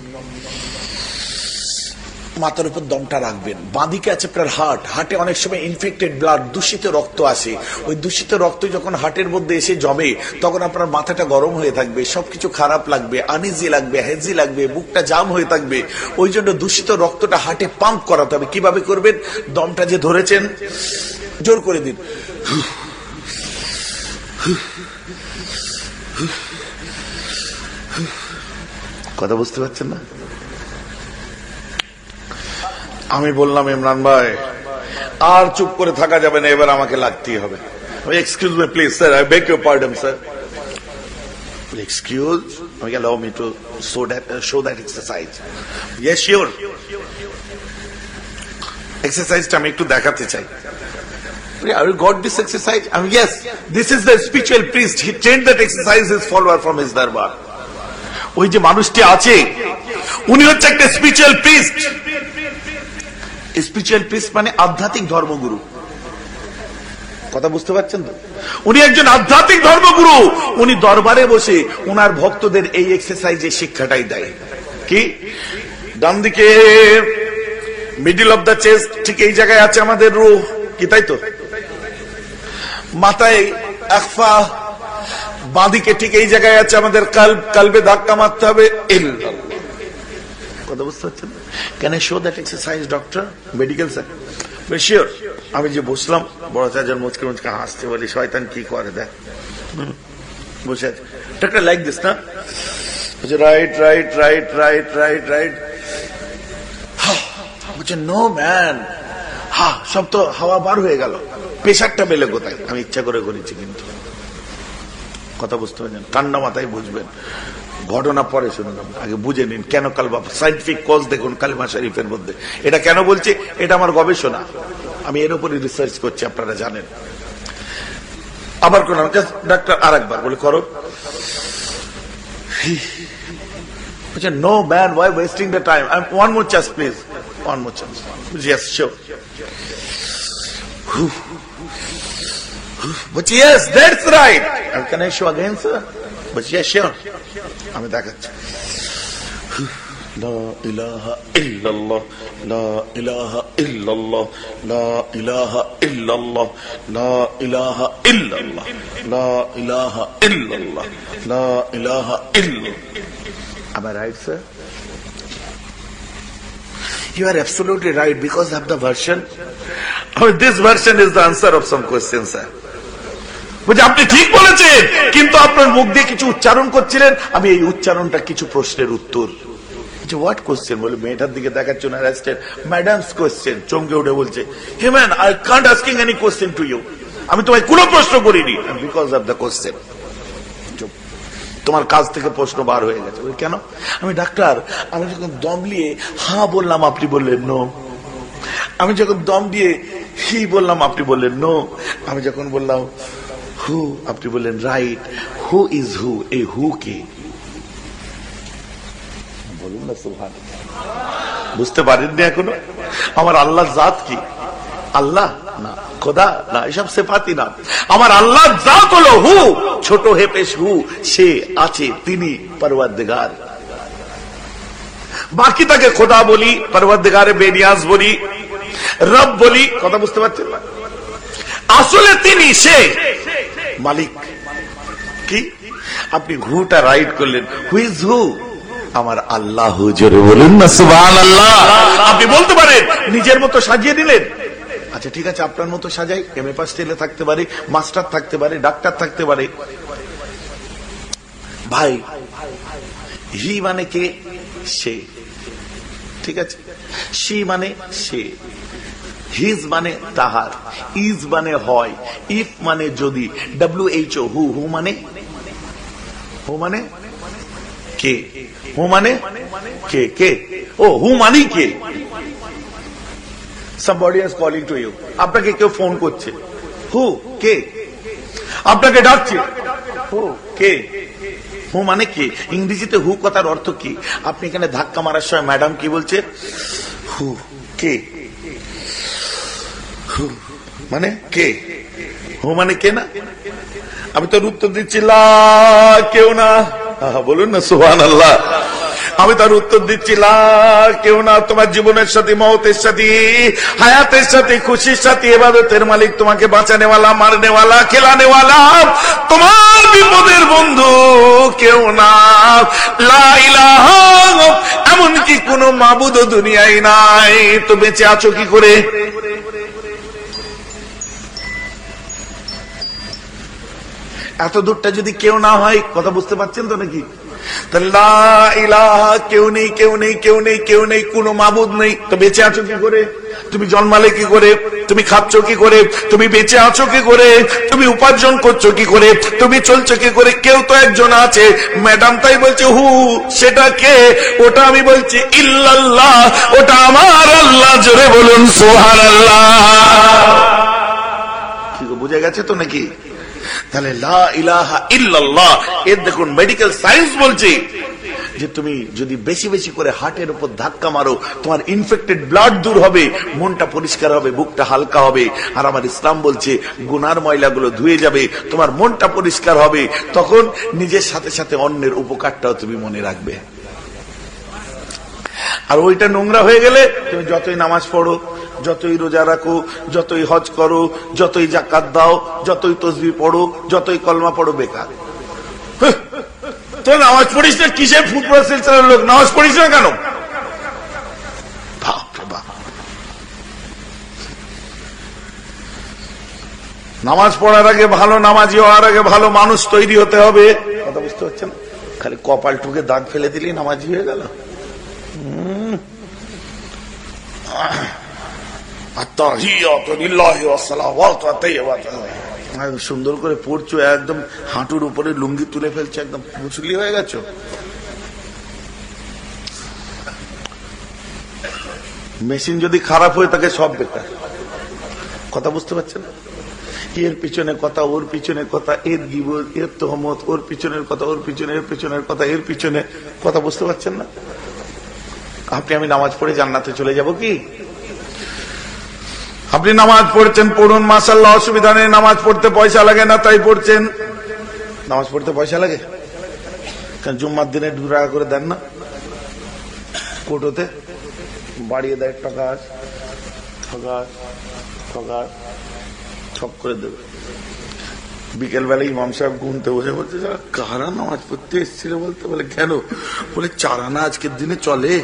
মাথার উপর দমটা রাখবেন। বাঁদিকে আছে আপনার হার্ট। হার্টে অনেক সময় ইনফেক্টেড ব্লাড, দূষিত রক্ত আসে। ওই দূষিত রক্ত যখন হার্টের মধ্যে এসে জমে তখন আপনার মাথাটা গরম হয়ে থাকবে, সবকিছু খারাপ লাগবে, আনইজি লাগবে, হেজি লাগবে, বুকটা জাম হয়ে থাকবে। ওই জন্য দূষিত রক্তটা হার্টে পাম্প করাতে হবে। কিভাবে করবেন? দমটা যে ধরেছেন জোর করে দিন। কথা বুঝতে পারছেন না? আমি বললাম ইমরান ভাই আর চুপ করে থাকা যাবে না, এবার আমাকে লাগতেই হবে। Excuse me please sir, I beg your pardon sir. Excuse, allow me to show that exercise. Yes, sure. এক্সারসাইজটা আমি একটু দেখাতে চাই। Have you got this exercise? Yes, this is the spiritual priest. He trained that exercise his follower from his darbar. ওই যে মানুষটি আছে উনি হচ্ছে একটা স্পিরিচুয়াল প্রিস্ট। স্পিরিচুয়াল প্রিস্ট মানে আধ্যাত্মিক ধর্মগুরু। কথা বুঝতে পারছেন তো? উনি একজন আধ্যাত্মিক ধর্মগুরু। উনি দরবারে বসে উনার ভক্তদের এই এক্সারসাইজের শিক্ষাটাই দেয়। কি? ডান দিকে মিডল অফ দ্য চেস্ট, ঠিক এই জায়গায় আছে আমাদের রূহ, কি তাই তো? মাথায় আকফা, বাঁদিকে ঠিক এই জায়গায় আছে আমাদের কালব, কালবে ধাক্কা মারতে হবে ইল্লাল্লাহ। কথা বুঝতে পারছেন? Can I show that exercise doctor, medical sir? Sure. আমি যে বসলাম, বড় চার্জার মুচকে মুচকে হাসতে বলি শয়তান কি করে দেখ। বসে আছে ডাক্তার লাইক দিস না, right right right right right right. বলছে নো ম্যান, সব তো হাওয়া বার হয়ে গেল, প্রেশারটা পেলে কোথায়? আমি ইচ্ছা করে করেছি কিন্তু কথা বুঝতে পারছেন? ঠান্ডা মাথায় বুঝবেন, ঘটনা পরে শুনলাম, আগে বুঝে নিন কেন কালমা। সাইন্টিফিক কজ দেখুন কালিমা শরীফের মধ্যে। এটা কেন বলছি? এটা আমার গবেষণা, আমি এর উপরে রিসার্চ করছি, আপনারা জানেন। আবার কোন ডাক্তার আর একবার বলে করো, no man, why wasting the time, one more chance please, one more chance, yes sure, but yes, that's right. Can I show again, sir? But yes, sure. আমি দেখাচ্ছি। লা ইলাহা ইল্লাল্লাহ, লা ইলাহা ইল্লাল্লাহ, লা ইলাহা ইল্লাল্লাহ, লা ইলাহা ইল্লাল্লাহ, লা ইলাহা ইল্লাল্লাহ, লা ইলাহা ইল্লাল্লাহ। Am I right, sir? You are absolutely right because of the version. This version is the answer of some questions, sir. বুঝে আপনি ঠিক বলেছেন, কিন্তু আপনার মুখ দিয়ে কিছু উচ্চারণ করছিলেন, আমি এই উচ্চারণটা কিছু প্রশ্নের উত্তর। হোয়াট কোশ্চেন বলে মেয়েটার দিকে দেখাচ্ছেন, ম্যাডামস কোশ্চেন। চমকে উঠে বলছে, hey man, I can't asking any question to you, আমি তোমায় কোনো প্রশ্ন করিনি, বিকজ অফ দ্য কোশ্চেন। তোমার কাছ থেকে প্রশ্ন বার হয়ে গেছে। কেন? আমি ডাক্তার, আমি যখন দম নিয়ে হা বললাম আপনি বললেন নো, আমি যখন দম দিয়ে হি বললাম আপনি বললেন নো, আমি যখন বললাম হু আপনি বললেন রাইট। Who is who? এই হু কে? বলুন না সুবহানাল্লাহ। বুঝতে পারেননি এখনো? আমার আল্লাহর জাত কি? আল্লাহ না, খোদা না, এসব সিফাতি না। আমার আল্লাহর জাত হলো হু, ছোট হে পেশ হু, সে আছে, তিনি পরওয়ারদিগার। বাকি তাকে খোদা বলি, পরওয়ারদিগারে বেনিয়াজ বলি, রব বলি, কথা বুঝতে পারছেন না? আসলে তিনি সে মালিক। কি আপনি হুটা রাইট করলেন, হু ইজ হু? আমার আল্লাহ। জোরে বলুন না সুবহানাল্লাহ। আপনি বলতে পারেন নিজের মতো সাজিয়ে দিলেন। আচ্ছা ঠিক আছে, আপনার মতো সাজাই, এমএ পাস ছেলে থাকতে পারে, মাস্টার থাকতে পারে, ডাক্তার থাকতে পারে। ভাই হি মানে কে? সে। ঠিক আছে, সি মানে সে, হিজ মানে তাহার, ইজ মানে হয়, ইফ মানে যদি, WHO হু, হু মানে হু মানে কে, হু মানে কে, কে ও হু মানে কে? somebody is calling to you, আপনাকে কেউ ফোন করছে, হু কে? আপনাকে ডাকছে, হু কে? হু মানে কে? ইংরেজিতে হু কথার অর্থ কি? আপনি এখানে ধাক্কা মারার সময় ম্যাডাম কি বলছে? হু কে? মানে কে? হু মানে কে না? আমি তোর উত্তর দিচ্ছি লা কেউ না। বলুন না সুবহানাল্লাহ। আমি তার উত্তর দিচ্ছি লা কেউ না। তোমার জীবনের সাথে, মওতের সাথে, হায়াতের সাথে, খুশির সাথে, ইবাদতের মালিক, তোমাকে বাঁচানেওয়ালা, মারনেওয়ালা, খেলানেওয়ালা, তোমার বিপদের বন্ধু কেউ না। লা ইলাহা, এমনকি কোন মাবুদ দুনিয়ায় নাই। তো বেঁচে আছো কি করে? এত দূরটা যদি কেউ না হয়, কথা বুঝতে পারছেন তো নাকি? লা ইলাহা, কেউ নেই, কেউ নেই, কেউ নেই, কেউ নেই, কোনো মাবুদ নেই। তো বেঁচে আছো কি করে? তুমি জন্মালে কি করে? তুমি খাচ্ছ কি করে? তুমি বেঁচে আছো কি করে? তুমি উপার্জন করছো কি করে? তুমি চলছো কি করে? কেউ তো একজন আছে। ম্যাডাম তাই বলছে হু, সেটা কে? ওটা আমি বলছি ইল্লাল্লাহ, ওটা আমার আল্লাহ। জোরে বলুন সুবহানাল্লাহ। কি বুঝে গেছে তো নাকি? তাহলে লা ইলাহা ইল্লাল্লাহ, এর দেখুন মেডিকেল সায়েন্স বলছে যে তুমি যদি বেশি বেশি করে হার্টের উপর ধাক্কা মারো, তোমার ইনফেক্টেড ব্লাড দূর হবে, মনটা পরিষ্কার হবে, বুকটা হালকা হবে। আর আমার ইসলাম বলছে গুনার ময়লাগুলো ধুয়ে যাবে, তোমার মনটা পরিষ্কার হবে। তখন নিজের সাথে সাথে অন্যের উপকারটাও তুমি মনে রাখবে। আর ওইটা নোংরা হয়ে গেলে তুমি যতই নামাজ পড়ো, যতই রোজা রাখো, যতই হজ করো, যতই জাকাত দাও, যতই তসবিহ পড়ো, যতই কলমা পড়ো, বেকার। তো নামাজ পড়িস না কিসের? ফুড প্রসেসরের লোক নামাজ পড়িস না কেন? নামাজ পড়ার আগে ভালো নামাজি হওয়ার আগে ভালো মানুষ তৈরি হতে হবে। কথা বুঝতে পারছেন? খালি কপাল টুকে দাগ ফেলে দিলেই নামাজি হয়ে গেল। সুন্দর করে পড়ছো, একদম হাঁটুর উপরে লুঙ্গি তুলে ফেলছো, একদম মুসলি হয়ে গেছো। মেশিন যদি খারাপ হয়ে থাকে সব বেকার। কথা বুঝতে পারছেন? এর পিছনে কথা, ওর পিছনে কথা, এর গিবত, এর তহমত, ওর পিছনের কথা, ওর পিছনে, এর পিছনের কথা, এর পিছনে কথা। বুঝতে পারছেন না? আপনি আমি নামাজ পড়ে জান্নাতে চলে যাব কি? আপনি নামাজ পড়ছেন, পড়ুন, মাশাআল্লাহ, অসুবিধা নেই। নামাজ পড়তে পয়সা লাগে না তাই পড়ছেন। নামাজ পড়তে পয়সা লাগে? কারণ জুম্মার দিনে 2 টাকা করে দেন না কোটোতে? বাড়িয়ে দেয়, ঠকাস ঠকাস ঠকাস সব করে দেবে। বিকেল বেলা ইমাম সাহেব গুনতে বসে বলছে, কারা নামাজ পড়তে এসেছিল বলতে? বলে কেন? বলে 4 আনা আজকের দিনে চলে।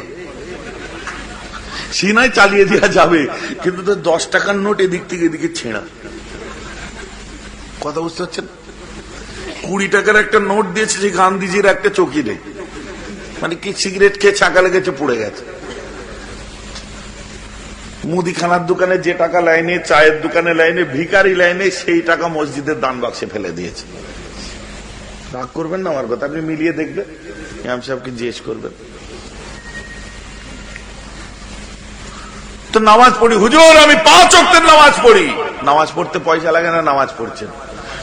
সিনাই চালিয়ে দেওয়া যাবে, কিন্তু তো 10 টাকার নোট এদিক থেকে এদিকে ছেঁড়া। কথা বুঝতে পারছেন? 20 টাকার একটা নোট দিয়েছে, যে গান্ধীজির একটা চৌকি নেই, মানে কি সিগারেট খেয়ে ছাকা লেগেছে, পড়ে গেছে। মুদিখানার দোকানে যে টাকা লাইনে, চায়ের দোকানে লাইনে, ভিখারি লাইনে, সেই টাকা মসজিদের দান বাক্সে ফেলে দিয়েছে। রাগ করবেন না আমার কথা, আপনি মিলিয়ে দেখবেন, ইমাম সাহেবকে জিজ্ঞেস করবেন। তো নামাজ পড়ি, হুজুর আমি 5 ওয়াক্তের নামাজ পড়ি। নামাজ পড়তে পয়সা লাগে না, নামাজ পড়ছেন।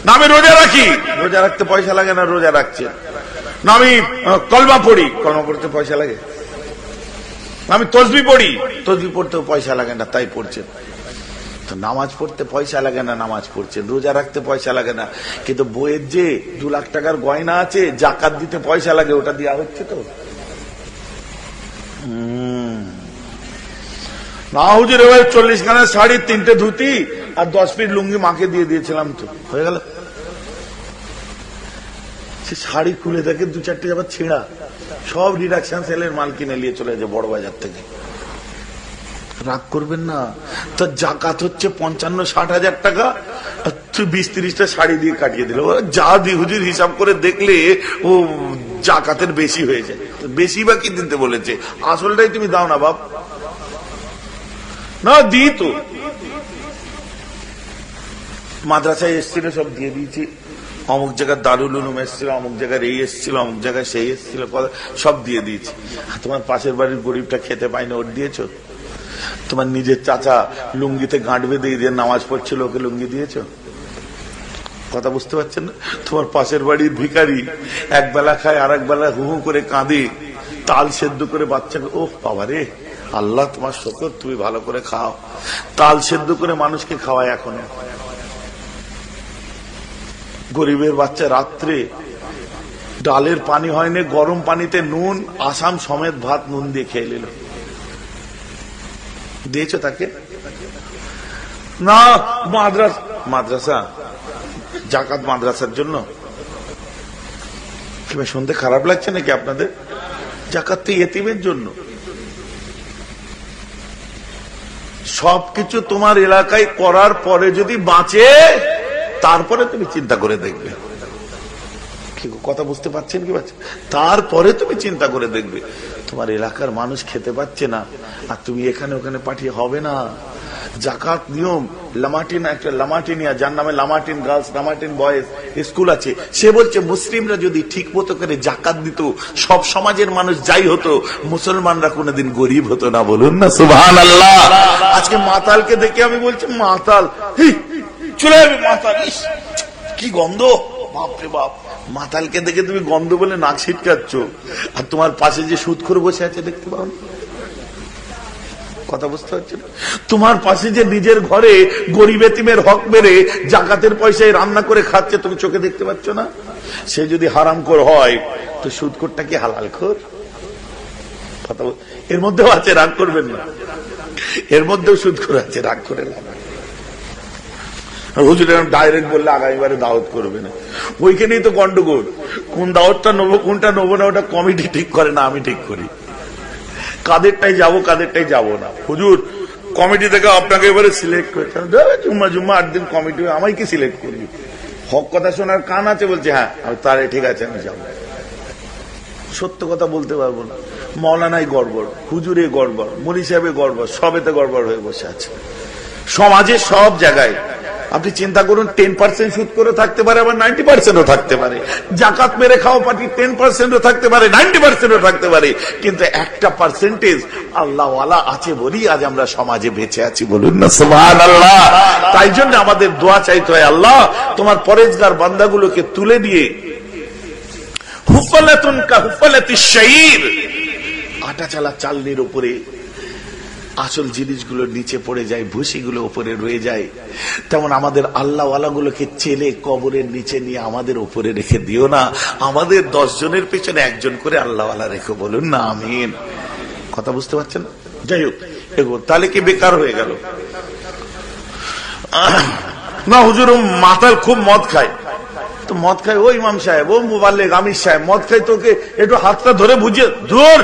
না আমি রোজা রাখি, রোজা রাখতে পয়সা লাগে না, রোজা রাখছেন। না আমি কলমা পড়ি, কলমা পড়তে পয়সা লাগে। আমি তসবিহ পড়ি, তসবিহ পড়তেও পয়সা লাগে না, তাই পড়ছেন। তো নামাজ পড়তে পয়সা লাগে না, নামাজ পড়ছেন। রোজা রাখতে পয়সা লাগে না, কিন্তু বইয়ের যে 2 লাখ টাকার গয়না আছে, জাকাত দিতে পয়সা লাগে, ওটা দেওয়া হচ্ছে তো? না হুজুর এবার 40 খানা শাড়ি, 3টে ধুতি আর 10 ফিট লুঙ্গি মাকে দিয়ে দিয়েছিলাম, তো হয়ে গেল। সে শাড়ি খুলে দেখে 2-4টে যাবার ছেঁড়া, সব রিডাকশন সেলের মাল কিনে নিয়ে চলে যায় বড় বাজার থেকে। রাগ করবেন না। তো জাকাত হচ্ছে 55-60 হাজার টাকা, আর তুই 20-30টা শাড়ি দিয়ে কাটিয়ে দিল। যা দি হুজুর হিসাব করে দেখলে ও জাকাতের বেশি হয়ে যায়। বেশি বা কি দিতে বলেছে? আসলটাই তুমি দাও না বাপ। না দি তো, মাদ্রাসায় এসছিল সব দিয়ে দিয়েছি, অমুক জায়গায় দারুল উলুম এসছিল, অমুক জায়গায় এই এসছিল, অমুক জায়গায় সেই এসছিল, সব দিয়ে দিয়েছি। তোমার পাশের বাড়ির গরিবটা খেতে পায়নি, ওর দিয়েছো? তোমার নিজের চাচা লুঙ্গিতে গাঁট বেঁধে দিয়ে নামাজ পড়ছিল, ওকে লুঙ্গি দিয়েছো? কথা বুঝতে পারছেন না? তোমার পাশের বাড়ির ভিখারি একবেলা খায়, আর একবেলা হু হু করে কাঁদে, তাল সেদ্ধ করে বাচ্চাকে, ও বাবারে আল্লাহ তোমার শকর, তুমি ভালো করে খাও। তাল সেদ্ধ করে মানুষকে খাওয়ায় এখনো। গরিবের বাচ্চা রাত্রে ডালের পানি হয়নি, গরম পানিতে নুন, আসাম সমেত ভাত নুন দিয়ে খেয়ে নিল। দিয়েছ তাকে? না মাদ্রাসা, জাকাত মাদ্রাসার জন্য। শুনতে খারাপ লাগছে নাকি আপনাদের? জাকাত তো ইয়েতিমের জন্য। সবকিছু তোমার এলাকায় করার পরে যদি বাঁচে, তারপরে তুমি চিন্তা করে দেখবে। কথা বুঝতে পারছেন কি? পাচ্ছেন? তারপরে তুমি চিন্তা করে দেখবে তোমার এলাকার মানুষ খেতে পাচ্ছে না, আর তুমি এখানে ওখানে পাঠিয়ে হবে না। জাকাত নিয়ম, লামাটিন, একটা লামাটিনিয়া, যার নামে লামাটিন গার্লস, লামাটিন বয়েজ স্কুল আছে, সে বলছে মুসলিমরা যদি ঠিক মতো করে জাকাত দিত, সব সমাজের মানুষ যাই হতো, মুসলমানরা কোনোদিন গরিব হতো না। বলুন না সুবহানাল্লাহ। আজকে মাতালকে দেখে আমি বলছি, মাতাল চলে যাবে, মাতাল, কি গন্ধ, বাপরে বাপ। মাতালকে দেখে তুমি গন্ধ বলে নাক ছিটকাচ্ছ, আর তোমার পাশে যে সুদখোর বসে আছে দেখতে পাও না? কথা বুঝতে পারছো? তোমার পাশে যে নিজের ঘরে গরিব এতিমের হক মেরে জাকাতের পয়সায় রান্না করে খাচ্ছে, তুমি চোখে দেখতে পাচ্ছ না? সে যদি হারামখোর হয়, তো সুদখোরটা কি হালালখোর? এর মধ্যেও আছে, রাগ করবেন না, এর মধ্যেও সুদখোর আছে, রাগ করে লাভ। হুজুর ডাইরেক্ট বললে আগামীবারে দাওয়াত করবে না, ওইখানেই তো গন্ডগোল। কোন দাওয়াতটা নেবো, কোনটা নেবো না, ওটা কমিটি ঠিক করে না, আমি ঠিক করি। কাদেরটাই যাবো, কাদেরটাই যাবো না। হুজুর কমিটি থেকে আপনাকে এবারে সিলেক্ট করতে, জুম্মা 8 দিন কমিটি, আমায় কি সিলেক্ট করবি? হক কথা শোনার কান আছে, বলছে হ্যাঁ, তারে ঠিক আছে আমি যাবো। সত্য কথা বলতে পারবো না। মৌলানাই গড়বড়, হুজুরে গড়বড়, মুলি সাহেবে গড়বড়, সবেতে গড়বড় হয়ে বসে আছে। সমাজে সব জায়গায় আপনি চিন্তা করুন, 10% সুদ করে থাকতে পারে, আবার 90%ও থাকতে পারে। জাকাত মেরে খাওয়া পার্টি 10%ও থাকতে পারে, 90%ও থাকতে পারে, কিন্তু একটা পার্সেন্টেজ আল্লাহওয়ালা আছে বলি আজ আমরা সমাজে বেঁচে আছি। বলুন না সুবহানাল্লাহ। তাই জন্য আমাদের দোয়া চাইতে হয়, আল্লাহ তোমার পরেজগার বান্দাগুলোকে তুলে দিয়ে হুফলাতুন কা হুফলাতিশ শাইর, আটা চালা চালনির উপরে আসল জিনিসগুলো নিচে পড়ে যায়, ভুসিগুলো উপরে রয়ে যায়, তেমন আমাদের আল্লাহওয়ালাগুলোকে চেলে কবরের নিচে নিয়ে আমাদের উপরে রেখে দিও না। আমাদের 10 জনের পেছনে একজন করে আল্লাহওয়ালা রেখো। বলুন না আমিন। কথা বুঝতে পারছেন? যাই হোক, এগো তাহলে কি বেকার হয়ে গেল? না হুজুর মাতাল খুব মদ খায়, তো মদ খায় ও ইমাম সাহেব, ও মুবাল্লিগ আমির সাহেব মদ খায়, তোকে একটু হাতটা ধরে বুঝিয়ে দূর,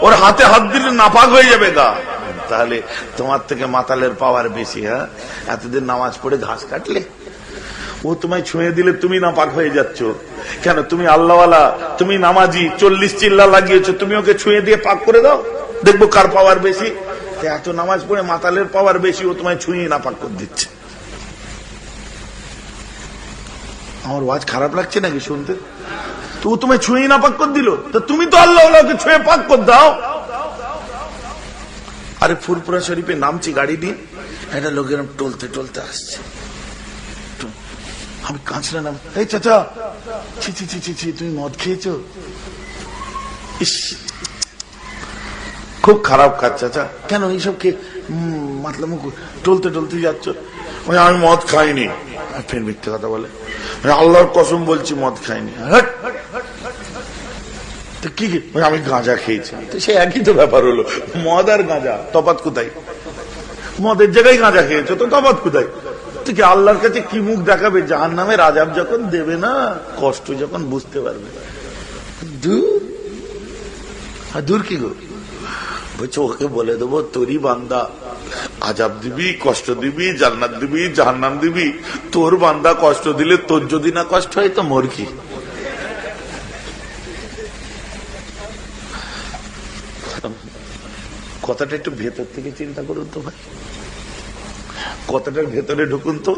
ওর হাতে হাত দিলে নাপাক হয়ে যাবে গা। তাহলে তোমার থেকে মাতালের পাওয়ার বেশি। হ্যাঁ, এতদিন নামাজ পড়ে ঘাস কাটলে, ও তোমায় ছুঁয়ে দিলে তুমি নাপাক হয়ে যাচ্ছ কেন? তুমি আল্লাহওয়ালা, তুমি নামাজি, 40 চিল্লা লাগিয়েছো, তুমি ওকে ছুঁয়ে দিয়ে পাক করে দাও, দেখবো কার পাওয়ার বেশি। এত নামাজ পড়ে মাতালের পাওয়ার বেশি, ও তোমায় ছুঁয়ে নাপাক করে দিচ্ছে। আমার ওয়াজ খারাপ লাগছে নাকি শুনতে? তো তোমায় ছুঁয়ে নাপাক করে দিল, তো তুমি তো আল্লাহওয়ালাকে ছুঁয়ে পাক করে দাও। আরে ফুরপুরা শরীফে নামছি গাড়ি দিয়ে, একটা লোকের টলতে টলতে আসছে, আমি কাঁচরা নাম, এই চাচা ছি ছি ছি ছি ছি, তুমি মদ খেয়েছো? খুব খারাপ কাজ চাচা। কেন এইসব কে মাতলাম টলতে টলতে যাচ্ছ? আমি মদ খাইনি। ফের মিথ্যে কথা বলে, আল্লাহর কসম বলছি মদ খাইনি। কি আমি গাঁজা খেয়েছি। তো সে একই তো ব্যাপার হলো, মদ আর গাঁজা তফাৎ কোথায়? মদের জায়গায় গাঁজা খেয়েছো তো তফাৎ কোথায়? তুই আল্লাহর কাছে কি মুখ দেখাবে? জাহান্নামের আযাব যখন দেবে না, কষ্ট যখন বুঝতে পারবে। দূর কি গো বলছো, ওকে বলে দেবো তোরই বান্দা, আযাব দিবি, কষ্ট দিবি, জান্নাত দিবি, জাহান্নাম দিবি। তোর বান্দা কষ্ট দিলে তোর যদি না কষ্ট হয় তো মোর কি? কথাটা একটু ভেতর থেকে চিন্তা করুন তো ভাই, কথাটার ভেতরে ঢুকুন তো।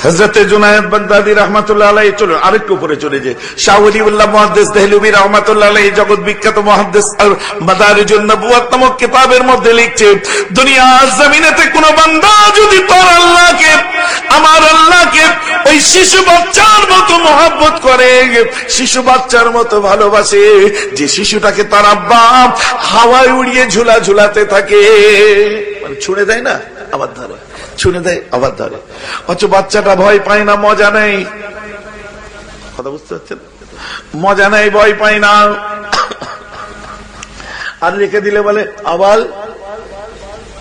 হযরতে জুনায়েদ বাগদাদী রাহমাতুল্লাহ আলাইহি, চলো আরেকটু উপরে চলে যাই। শাহ ওলিউল্লাহ মুহাদ্দিস দেহলভী রাহমাতুল্লাহ আলাইহি জগৎ বিখ্যাত মুহাদ্দিস মাদারিজুন নবুওয়াত নামক কিতাবের মধ্যে লিখছে, দুনিয়ার জমিনেতে কোন বান্দা যদি তোর আল্লাহকে, আমার আল্লাহকে ওই শিশু বাচ্চার মতো মহব্বত করে, শিশু বাচ্চার মতো ভালোবাসে, যে শিশুটাকে তার আব্বা হাওয়ায় উড়িয়ে ঝুলা ঝুলাতে থাকে, মানে ছুঁড়ে দেয় না আবার ধরে, ছুঁড়ে দেয় আবার ধরে, অথচ বাচ্চাটা ভয় পায় না, মজা নেই। কথা বুঝতে পারছেন? মজা নেই, ভয় পায় না। আর রেখে দিলে বলে আবার,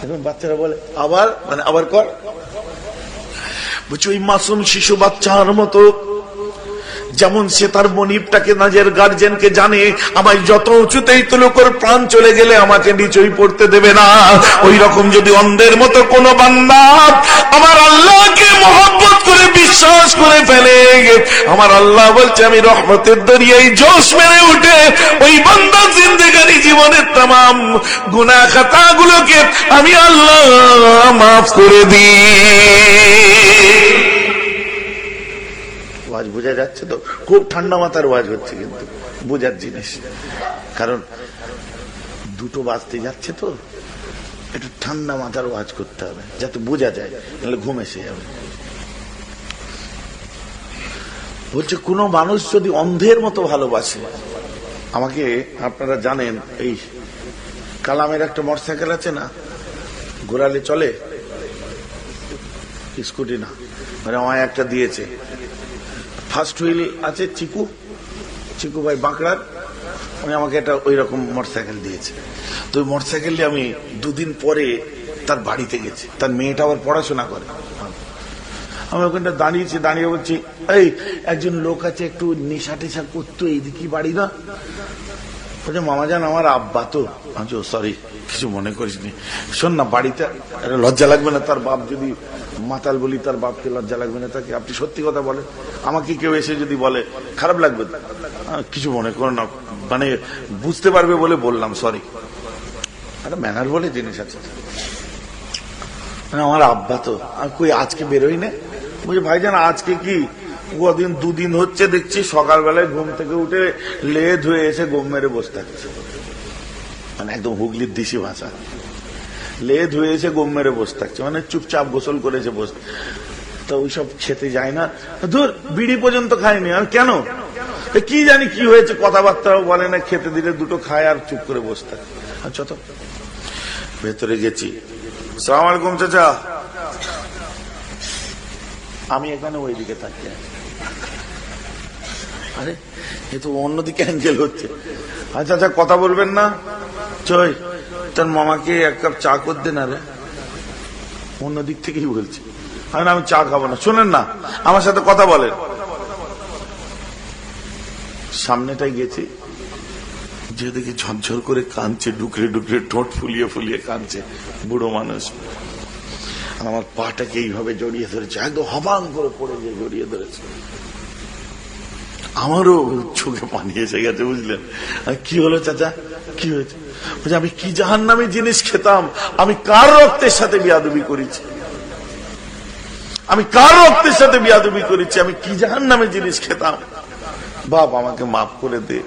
এখন বাচ্চারা বলে আবার, মানে আবার কর। বুঝছো, ওই মাসুম শিশু বাচ্চার মতো যেমন সে তার মনিবটাকে, নিজের গার্জেনকে জানে আমায় যত উঁচুতেই তুলুক ওর প্রাণ চলে গেলে আমাকে নিচেই পড়তে দেবে না, ওই রকম যদি অন্ধের মতো কোন বান্দা আমার আল্লাহকে মহব্বত করে বিশ্বাস করে ফেলে, আমার আল্লাহ বলছে আমি রহমতের দরিয়ায় জোশ মেরে উঠে ওই বান্দা জিন্দেগানি জীবনের तमाम গুনাহ খাতাগুলোকে আমি আল্লাহ মাফ করে দিই। ওয়াজ বোঝা যাচ্ছে তো? খুব ঠান্ডা মাথার ওয়াজ হচ্ছে, কিন্তু বোঝার জিনিস, কারণ দুটো বাজতে যাচ্ছে তো, একটু ঠান্ডা মাথার ওয়াজ করতে হবে যাতে বোঝা যায়, নাহলে ঘুম এসে যাবে। বলছে কোন মানুষ যদি অন্ধের মতো ভালোবাসে আমাকে, আপনারা জানেন এই কালামের একটা মোটরসাইকেল আছে না, ঘোরালে চলে, স্কুটি না, মানে আমায় একটা দিয়েছে, ফার্স্ট হুইল আছে, চিকু চিকু ভাই বাঁকড়ার, উনি আমাকে একটা ওই রকম মোটরসাইকেল দিয়েছে। তো ওই মোটরসাইকেল নিয়ে আমি 2 দিন পরে তার বাড়িতে গেছি, তার মেয়েটা আবার পড়াশোনা করে। আমি ওখানটা দাঁড়িয়েছি, দাঁড়িয়ে বলছি এই একজন লোক আছে একটু নেশা টেশা করতো, এইদিকে বাড়ি না? বলছে মামা জান আমার আব্বা তো। আমি সরি, কিছু মনে করিসনি, শোন না বাড়িতে লজ্জা লাগবে না? তার বাপ যদি মাতাল বলি, তার বাপকে লজ্জা লাগবে না তাকে? আপনি সত্যি কথা বলেন, আমাকে কেউ এসে যদি বলে খারাপ লাগবে? কিছু মনে করো না, মানে বুঝতে পারবে বলে বললাম, সরি। একটা ম্যানার বলে জিনিস আছে, মানে আমার আব্বা তো। আমি কই আজকে বেরোই না, বলছি ভাইজান আজকে কি কদিন দুদিন হচ্ছে দেখছি সকালবেলায় ঘুম থেকে উঠে লেদ হয়ে এসে গম মেরে বসে থাকছে, মানে একদম হুগলির দেশি ভাষা, লেদ হয়ে এসে গম মেরে বসে থাকছে, মানে চুপচাপ গোসল করেছে বসে। তো ওইসব খেতে যায় না, ধুর বিড়ি পর্যন্ত খায়নি। আর কেন কি জানি কি হয়েছে, কথাবার্তাও বলে না, খেতে দিলে দুটো খায় আর চুপ করে বসে থাকে। আচ্ছা তো ভেতরে গেছি, সালাম আলাইকুম চাচা, আমি এখানে ওইদিকে থাকি। আরে এ তো অন্যদিকে অ্যাঙ্গেল হচ্ছে। আচ্ছা আচ্ছা কথা বলবেন না, চই তোর মামাকে এক কাপ চা করে দে না রে, অন্যদিক থেকেই বলছি। আমি চা খাবো না, শোনেন না আমার সাথে কথা বলেন। সামনেটাই গেছি, যে দেখি ঝরঝর করে কাঁদছে, ডুকরে ডুকরে ঠোঁট ফুলিয়ে ফুলিয়ে কাঁদছে বুড়ো মানুষ। আমার পাটাকে এইভাবে জড়িয়ে ধরেছে, একদম হবাং করে পড়ে গিয়ে জড়িয়ে ধরেছে। আমারও চোখে পানি এসে গেছে, বুঝলেন। কি হলো চাচা, কি হয়েছে? আমি কি জাহান্নামী জিনিস খেতাম, আমি কার রক্তের সাথে বিয়াদবি করেছি, আমি কার রক্তের সাথে বিয়াদবি করেছি, আমি কি জাহান্নামী জিনিস খেতাম। বাপ আমাকে মাফ করে দে,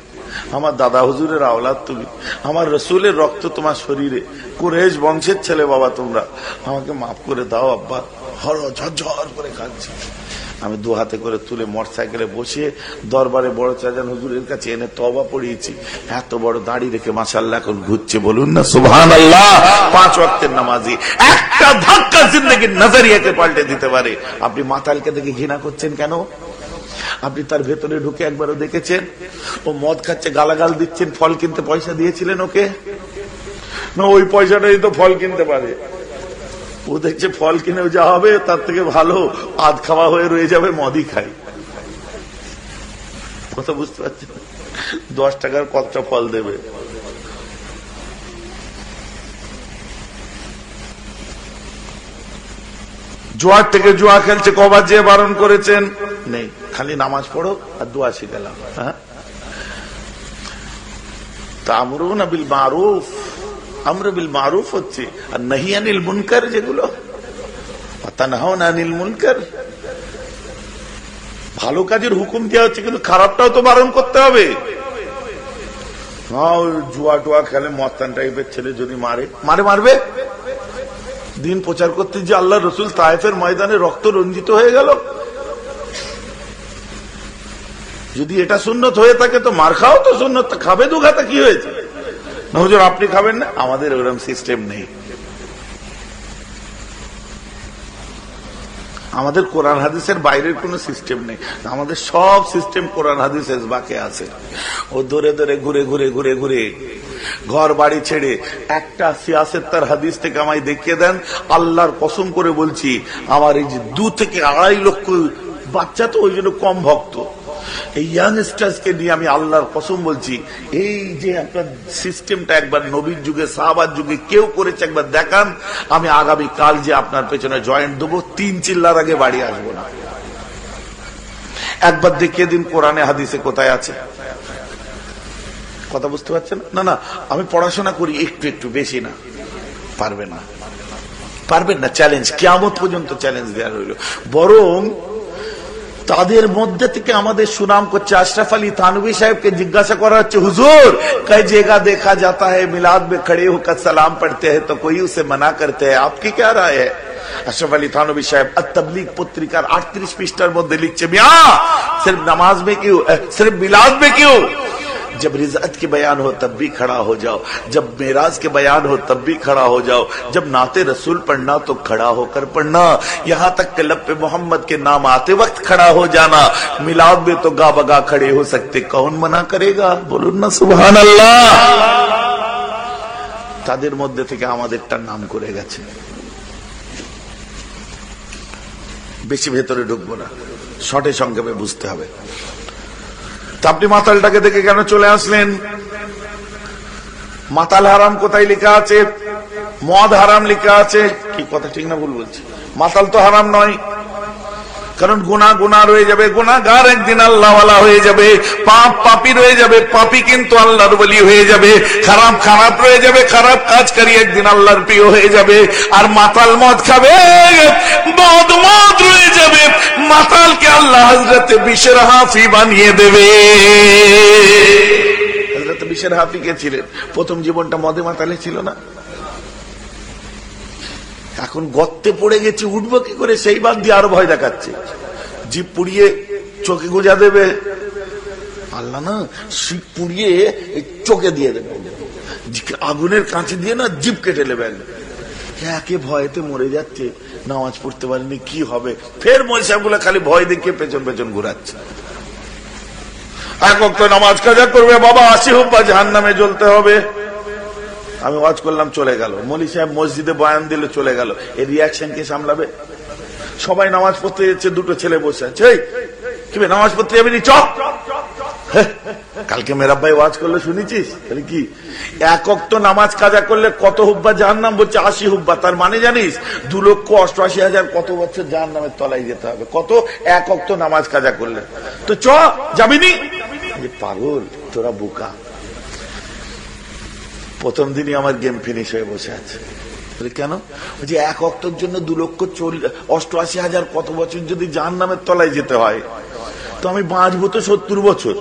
আমার দাদা হুজুরের আওলাদ তুমি, আমার রসুলের রক্ত তোমার শরীরে, কুরাইশ বংশের ছেলে বাবা তোমরা, আমাকে মাফ করে দাও আব্বা। ঝরঝর করে কাঁদছি। আমি দু হাতে করে তুলে মোটরসাইকেলে বসিয়ে দরবারে বড় চাচান হুজুরের কাছে এনে তওবা পড়িয়েছি। এত বড় দাড়ি রেখে মাশাআল্লাহ এখন ঘুরছে, বলুন না সুবহানাল্লাহ। 5 ওয়াক্তের নামাজি, একটা ধাক্কা জিন্দেগির নজরিয়াকে পাল্টে দিতে পারে। আপনি মাতালকে দেখে ঘৃণা করছেন কেন? আপনি তার ভেতরে ঢুকে একবারও দেখেছেন? ও মদ খাচ্ছে, গালাগাল দিচ্ছেন, ফল কিনতে পয়সা দিয়েছিলেন ওকে না? ওই পয়সাটাই তো ফল কিনতে পারে। ও দেখছে ফল কিনেও যা হবে তার থেকে ভালো আধ খাওয়া হয়ে রয়ে যাবে, মদই খাই। কথা বুঝতে পারছেন? 10 টাকার কতটা ফল দেবে। জোয়ার থেকে জুয়া খেলছে, কবার যে বারণ করেছেন? নেই, খালি নামাজ পড়ো আর দোয়া শিখালাম। হ্যাঁ, তা'মুরুনা বিল মারুফ, আমর বিল মারুফ হচ্ছে, আর নাহি আনিল মুনকার, যেগুলো তানহাউনা আনিল মুনকার। ভালো কাজের হুকুম দেওয়া হচ্ছে, কিন্তু খারাপটাও তো বারণ করতে হবে। জুয়া টুয়া খেলে মস্তান টাইপের ছেলে যদি মারবে। দিন প্রচার করতে যে আল্লাহ রসুল তায়েফের ময়দানে রক্ত রঞ্জিত হয়ে গেল। যদি এটা সুন্নত হয়ে থাকে তো মার খাও তো সুন্নত, খাবে দুঘাতা কি হয়েছে? না হুজুর আপনি খাবেন না, আমাদের ওরকম সিস্টেম নেই। আমাদের কোরআন হাদিসের বাইরের কোন সিস্টেম নেই, আমাদের সব সিস্টেম কোরআন হাদিস এসবাকে আছে। ও ধরে ধরে ঘুরে ঘুরে ঘুরে ঘুরে ঘর বাড়ি ছেড়ে একটা সিয়াসেত্তার হাদিস থেকে আমায় দেখিয়ে দেন। আল্লাহর কসম করে বলছি, আমার এই যে 2 থেকে 2.5 লক্ষ বাচ্চা, তো ওই জন্য কম ভক্ত, এই ইয়াংস্টার্সকে নিয়ে আমি আল্লাহর কসম বলছি, এই যে আপনার সিস্টেমটা একবার নবীর যুগে সাহাবার যুগে কেউ করেছে একবার দেখান, আমি আগামী কাল যে আপনার পেছনে জয়েন্ট দেবো, 3 চিল্লার আগে বাড়ি আসবো না। একবার দেখিয়ে দিন কোরআনে হাদিসে কোথায় আছে। কথা বুঝতে পারছেন? না আমি পড়াশোনা করি একটু একটু, বেশি না। পারবেন না, চ্যালেঞ্জ কিয়ামত পর্যন্ত চ্যালেঞ্জ দেওয়া রইল। বরং তাদের মধ্যে থেকে আমাদের সুনাম করছে আশরাফ আলী থানভী সাহেবকে জিজ্ঞাসা করা হচ্ছে, হুজুর কई जगह देखा जाता है मिलाद में खड़े होकर सलाम पढ़ते हैं तो कोई उसे मना करते हैं, आपकी क्या राय है? আশরাফ আলী থানভী সাহেব আত-তাবলীগ পত্রিকার 38 পৃষ্ঠার মধ্যে লিখছে, মিয়া सिर्फ नमाज में क्यों, सिर्फ मिलाद में क्यों? जब रिज़अत के बयान हो तब भी खड़ा हो जाओ, जब मेराज के बयान हो तब भी खड़ा हो जाओ, जब नाते रसूल पढ़ना तो खड़ा होकर पढ़ना, यहाँ तक कि लब पे मोहम्मद के नाम आते वक्त खड़ा हो जाना। मिलाद में तो गा बगा खड़े हो सकते, कौन मना करेगा? बोलुन ना सुभान अल्लाह। তাদের মধ্যে থেকে আমাদেরটা নাম করে গেছে। বেশি ভেতরে ঢুকবো না, শর্টে সংক্ষেপে বুঝতে হবে। আপনি মাতালটাকে দেখে কেন চলে আসলেন? মাতাল হারাম কোথায় লেখা আছে? মদ হারাম লেখা আছে কি? কথা ঠিক না ভুল বলছি? মাতাল তো হারাম নয়, কারণ গুনাহ গুনাহ রয়ে যাবে, গুনাহগার একদিন আল্লাহওয়ালা হয়ে যাবে, পাপ পাপী রয়ে যাবে, পাপী কিন্তু আল্লাহর ওলি হয়ে যাবে, খারাপ খারাপ রয়ে যাবে, খারাপ কাজকারী একদিন আল্লাহর প্রিয় হয়ে যাবে। আর মাতাল মদ খাবে, মদ রয়ে যাবে, মাতালকে আল্লাহ হযরতে বিশর হাফি বানিয়ে দেবে। হযরতে বিশর হাফি কে ছিলেন? প্রথম জীবনটা মদে মাতালে ছিল না। এখন গর্তে পড়ে গেছে, উঠবো কি করে সেই বাদ দিয়ে আরো ভয় দেখাচ্ছে। জিভ পুড়িয়ে চোখে গুজা দেবে, আল্লাহ না শিখ পুড়িয়ে চোখে দিয়ে দেবে, আগুনের কাঁচি দিয়ে না জিভ কেটে নেবেন। একে ভয়েতে মরে যাচ্ছে, নামাজ পড়তে পারেনি, কি হবে? ফের মহিষাগুলো খালি ভয় দেখিয়ে পেছন পেছন ঘুরাচ্ছে। এক ওয়াক্ত নামাজ কাজা করবে, বাবা 80 হুব্বা জাহান্নামে জ্বলতে হবে। আমি ওয়াজ করলাম, চলে গেল। মৌলী সাহেব মসজিদে বয়ান দিলে, চলে গেল। এই রিয়াকশন কে সামলাবে? সবাই নামাজ পড়তে যাচ্ছে, দুটো ছেলে বসে আছে, কি নামাজ পড়তে যাবি নি? চ। কালকে মেরা ভাই ওয়াজ করলে শুনেছিস? তাহলে কি এক ওয়াক্ত নামাজ কাজা করলে কত হুব্বা জাহান্নাম? বলছে 80 হুব্বা। তার মানে জানিস 2,88,000 কত বছর জাহান্নামের তলায় যেতে হবে। কত? এক ওয়াক্ত নামাজ কাজা করলে। তো চ, যাবিনি? পাগল, তোরা বোকা। প্রথম দিনই আমার গেম ফিনিশ হয়ে বসে আছে। কেন? যে এক ওয়াক্তের জন্য 2,88,000 কত বছর যদি জাহান্নামের তলায় যেতে হয়, তো আমি বাঁচবো তো 70 বছর।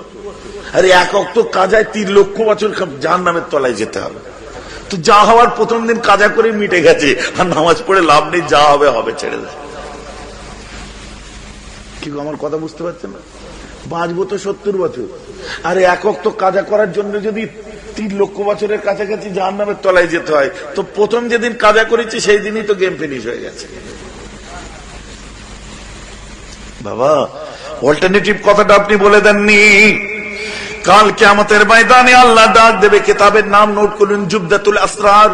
আর এক ওয়াক্ত কাজায় 3 লক্ষ বছর জাহান্নামের তলায় যেতে হবে। তো যা হওয়ার প্রথম দিন কাজা করে মিটে গেছে, আর নামাজ পড়ে লাভ নেই, যা হবে হবে, ছেড়ে দেয়। কি আমার কথা বুঝতে পারছেন না? বাঁচবো তো 70 বছর, আর এক ওয়াক্ত কাজা করার জন্য যদি 3 লক্ষ বছরের কাছাকাছি জাহান্নামের তলায় যেতে হয়, তো প্রথম যেদিন কাজা করেছি সেই দিনই তো গেম ফিনিশ হয়ে গেছে। বাবা, অল্টারনেটিভ কথাটা আপনি বলে দেননি। কাল কিয়ামতের ময়দানে আল্লাহ ডাক দেবে, কিতাবের নাম নোট করুন, জুবদাতুল আসরার।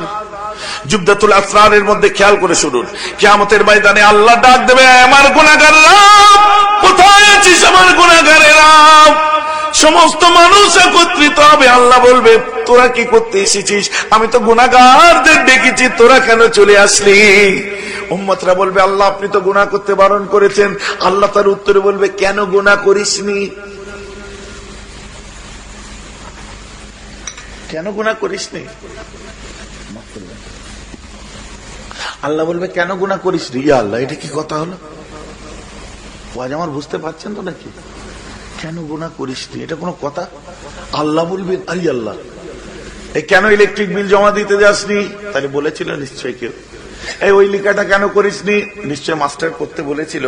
জুবদাতুল আসরারের মধ্যে খেয়াল করে শুনুন। কিয়ামতের ময়দানে আল্লাহ ডাক দেবে, আমার গুনাহগাররা কোথায় আছিস? আমার গুনাহগারেরা। সমস্ত মানুষ একত্রিত হবে। আল্লাহ বলবে, তোরা কি করতে এসেছিস? আমি তো গুনাহগারদের ডেকেছি, তোরা কেন চলে আসলি? উম্মতরা বলবে, আল্লাহ আপনি তো গুনাহ করতে বারণ করেছেন। আল্লাহ তার উত্তরে বলবে, কেন গুনাহ করিসনি? কেন গুনাহ করিসনি? আল্লাহ বলবে, কেন গুনাহ করিসনি? ইয়া আল্লাহ, এটা কি কথা হলো? আজ আমার বুঝতে পারছেন তো নাকি? কেন গুনাহ করিসনি, এটা কোনো কথা? আল্লাহ বলবেন, আরে আল্লাহ, এই কেন ইলেকট্রিক বিল জমা দিতে যাসনি? তাহলে বলেছিল নিশ্চয়ই কেউ। এই ওই লেখাটা কেন করিসনি? নিশ্চয় মাস্টার করতে বলেছিল।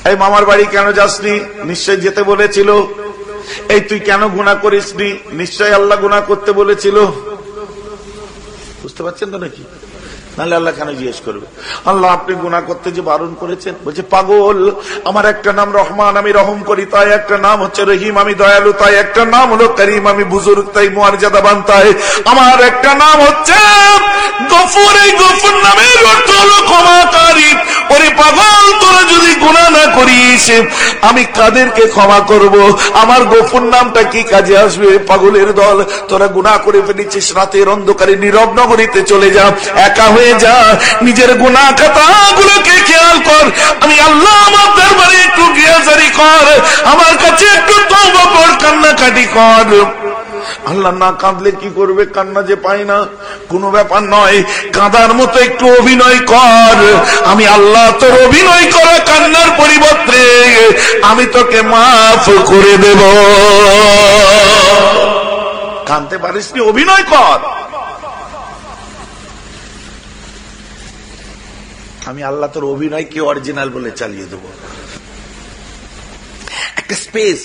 এই মামার বাড়ি কেন যাসনি? নিশ্চয় যেতে বলেছিল। এই তুই কেন গুনাহ করিসনি? নিশ্চয় আল্লাহ গুনাহ করতে বলেছিল। বুঝতে পারছেন তো নাকি? নাহলে আল্লাহ কেন জিজ্ঞেস করবে? আল্লাহ আপনি গুনাহ করতে যে বারণ করেছেন। বলছে, পাগল, আমার একটা নাম রহমান, আমি রহম করি, তাই একটা নাম হচ্ছে রহিম, আমি দয়ালু, তাই একটা নাম হলো করিম, আমি বুজুর্গ, তাই মুআরজাদাবান, তাই আমার একটা নাম হচ্ছে গফুর। এই গফুর নামের অর্থ হলো ক্ষমাকারী। ওরে পাগল, তোরা যদি গুনাহ না করিস, আমি কাদেরকে ক্ষমা করব? আমার গফুর নামটা কি কাজে আসবে? পাগলের দল, তোরা গুনাহ করে ফেলেছিস, রাতের অন্ধকারে নীরব নগরীতে চলে যা, একা হয়ে যা, নিজের গুনাহ খাতাগুলোকে খেয়াল কর। আমি আল্লাহ আমার দরবারে একটু গিয়াজারি কর, আমার কাছে একটু তওবা কর, কান্নাকাটি কর। আল্লাহ না কাঁদলে কি করবে? কান্না যে পাই না, কোনো ব্যাপার নয়, কাঁদার মতো একটু অভিনয় কর। আমি আল্লাহ তোর অভিনয় করা কান্নার পরিবর্তে আমি তোকে মাফ করে দেব। কাঁদতে পারিস নি, অভিনয় কর। আমি আল্লাহ তোর অভিনয়কে অরিজিনাল বলে চালিয়ে দেব। একটা স্পেস,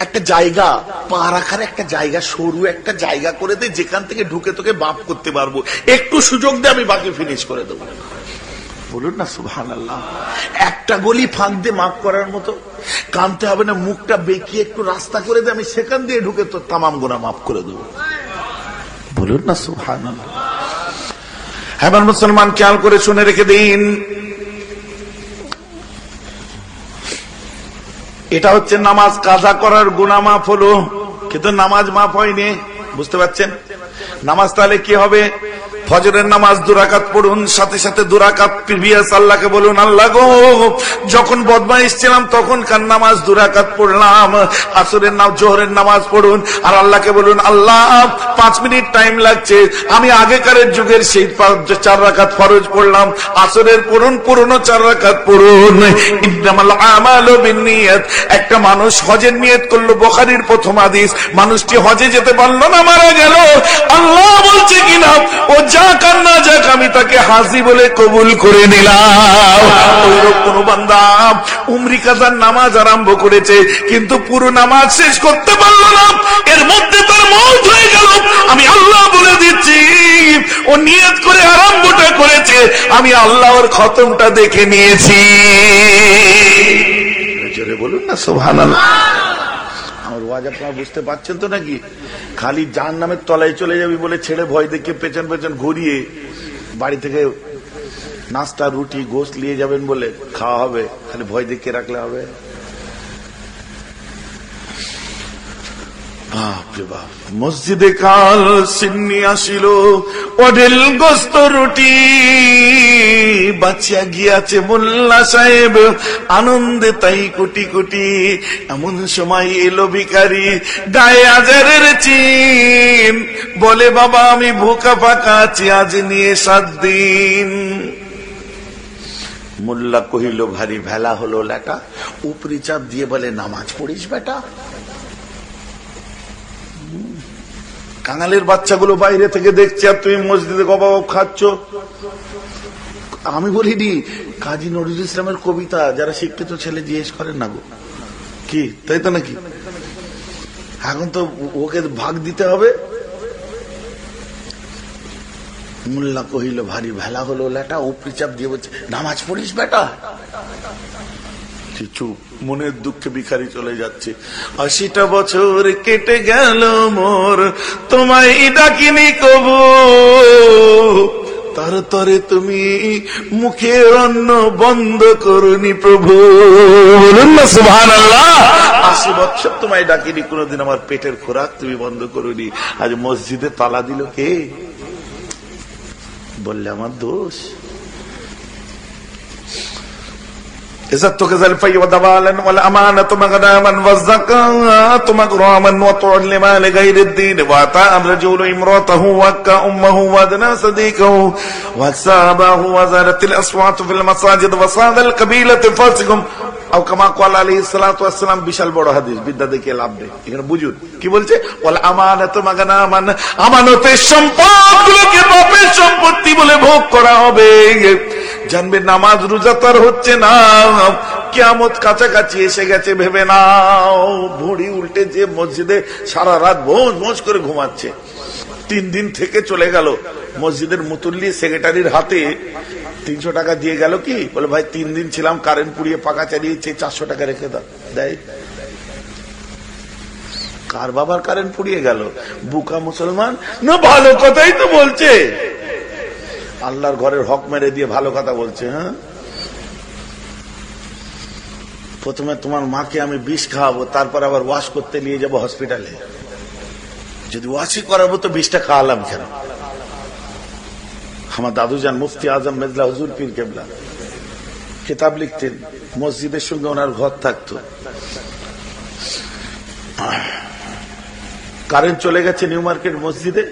একটা জায়গা, পা রাখার একটা জায়গা, সরু একটা জায়গা করে দে, যেখান থেকে ঢুকে তোকে মাফ করতে পারবো। একটু সুযোগ দে, আমি বাকি ফিনিশ করে দেবো। বলুন না সুবহানাল্লাহ। একটা গলি ফাঁক দিয়ে মাফ করার মতো। কানতে হবে না, মুখটা বেঁকিয়ে একটু রাস্তা করে দে, আমি সেখান দিয়ে ঢুকে তোর তামাম গুনাহ মাফ করে দেবো। বলুন না সুবহানাল্লাহ। হ্যাঁ মুসলমান, খেয়াল করে শুনে রেখে দিন, এটা হচ্ছে নামাজ কাজা করার গুনাহ মাফ হলো, কিন্তু নামাজ মাফ হয়নি। বুঝতে পারছেন? নামাজ তাহলে কি হবে? ফজরের নামাজ 2 রাকাত পড়ুন, সাথে সাথে 2 রাকাত প্রিভিয়াস আল্লাহকে বলুন, আল্লাহ গো যখন বদমাইশ ছিলাম তখন কার নামাজ 2 রাকাত পড়লাম। আসরের জোহরের নামাজ পড়ুন আর আল্লাহকে বলুন, আল্লাহ 5 মিনিট টাইম লাগছে, আমি আগেকারের যুগের সেই 4 রাকাত ফরজ পড়লাম, আসরের পড়ুন, পুরনো 4 রাকাত পড়ুন। ইন্নামাল আমালু বিন্নিয়াত। একটা মানুষ হজের নিয়ত করলো, বুখারীর প্রথম হাদিস, মানুষটি হজে যেতে পারলো না, মারা গেল। আল্লাহ বলছে কিনা, ও যাক আর না যাক আমি তাকে হাজি বলে কবুল করে নিলাম। ওইরকম কোন বান্দা উমরি কাজার নামাজ আরম্ভ করেছে কিন্তু পুরো নামাজ শেষ করতে পারলো না, এর মধ্যে তার মওত হয়ে গেল, আমি আল্লাহ বলে দিচ্ছি ও নিয়ত করে আরম্ভটা করেছে, আমি আল্লাহর খতমটা দেখে নিয়েছি। জোরে বলুন না সুবহানাল্লাহ। আমার ওয়াজ আপনারা বুঝতে পারছেন তো নাকি? খালি জাহান্নামের তলায় চলে যাবি বলে ছেড়ে ভয় দেখে পেছন পেছন ঘুরিয়ে বাড়ি থেকে নাস্তা রুটি গোশত নিয়ে যাবেন বলে খাওয়া হবে, খালি ভয় দেখে রাখলে হবে? বাপরে বাপ। মসজিদে কাল সিন্নি আসিল, অডেল গোস্ত রুটি বাঁচিয়া গিয়াছে মোল্লা সাহেব, আনন্দে তাই কোটি কোটি। এমন সময় এলো ভিখারি, গায়ে আজারের চিন, বলে বাবা আমি ভুকা ফাঁকা আছি, আজ নিয়ে 7 দিন। মোল্লা কহিল ভারী ভেলা হলো লেটা, উপরি চাপ দিয়ে বলে নামাজ পড়িস বেটা। কাঙালের বাচ্চাগুলো বাইরে থেকে দেখছে আর তুমি মসজিদে কবাব খাচ্ছ। আমি বলিনি, কাজী নজরুল ইসলামের কবিতা যারা শিক্ষিত ছেলে জিজ্ঞেস করেন না গো, কি তাই তো নাকি? এখন তো ওকে ভাগ দিতে হবে। মোল্লা কহিল ভারী ভেলা হলো লেটা, উপরি চাপ দিয়ে বলছে নামাজ পড়িস বেটা। চুপ, মনের দুঃখে ভিখারি চলে যাচ্ছে। 80টা বছর কেটে গেল মোর, তোমায় ডাকিনি কবু, তার তরে তুমি মুখের অন্ন বন্ধ করুনি প্রভু। বলুন না সুবহানাল্লাহ। 80 বছর তোমায় ডাকিনি, কোনদিন আমার পেটের খোরাক তুমি বন্ধ করুনি, আজ মসজিদে তালা দিল কে? বললে আমার দোষ। عزتك الفي ودوالا والأمانة مغناما والزكاة مغراما وتعلما لغير الدين وأتى الرجل امرأته وكى أمه وأدنى صديقه وأكسى أباه وزارت الأصوات في المساجد وصاد القبيلة فاسقهم أو كما قال عليه الصلاة والسلام। বিশাল বড় হাদিস, বিদ্যা দেখে লাভ নেই, এখানে বুঝুন কি বলছে। ওয়াল আমানাতু মাগনামান, আমানতের সম্পদগুলোকে বাপের সম্পত্তি বলে ভোগ করা হবে। জানবে নামাজ রোজা তার হচ্ছে না, কিয়ামত কাছাকাছি এসে গেছে ভেবে নাও। ভুঁড়ি উল্টে যে মসজিদে সারা রাত ভোঁজ ভোঁজ করে ঘুমাচ্ছে, 3 দিন থেকে চলে গেল। মসজিদের মুতুল্লি সেক্রেটারির হাতে 300 টাকা দিয়ে গেল, কি বলে ভাই 3 দিন ছিলাম, কারেন্ট পুড়িয়ে পাকা চালিয়েছে, 400 টাকা রেখে দাও। দেয় কার বাবার কারেন্ট পুড়িয়ে গেল? বুকা মুসলমান না, ভালো কথাই তো বলছে, আল্লাহর ঘরের হক মেরে দিয়ে ভালো কথা বলছে। হ্যাঁ, প্রথমে তোমার মাকে আমি বিষ খাওয়াবো, তারপর আবার ওয়াশ করতে নিয়ে যাবো হসপিটালে। যদি ওয়াশই করাবো তো বিষটা খাওয়ালাম কেন? আমার দাদু যান মুফতি আজম মেজলা হুজুর পীর কেবলা কিতাব লিখতেন, মসজিদের সঙ্গে ওনার ঘর থাকতো। কারেন্ট চলে গেছে নিউ মার্কেট মসজিদে,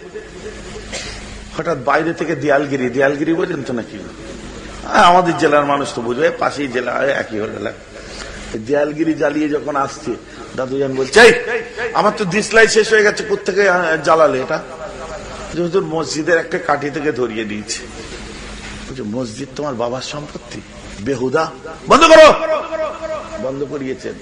হঠাৎ বাইরে থেকে দেয়ালগিরি বোঝেন তো নাকি? আমাদের জেলার মানুষ তো বুঝবে, পাশেই জেলা, একই এলাকা। দেয়ালগিরি জ্বালিয়ে যখন আসছে, দাদুজান বলছে আমার তো দিসলাই শেষ হয়ে গেছে, কোত্থেকে জ্বালালে এটা? যেহেতু মসজিদের একটা কাঠি থেকে ধরিয়ে দিয়েছে। মসজিদ তোমার বাবার সম্পত্তি, বেহুদা, বন্ধ করো। বন্ধ করিয়েছেন,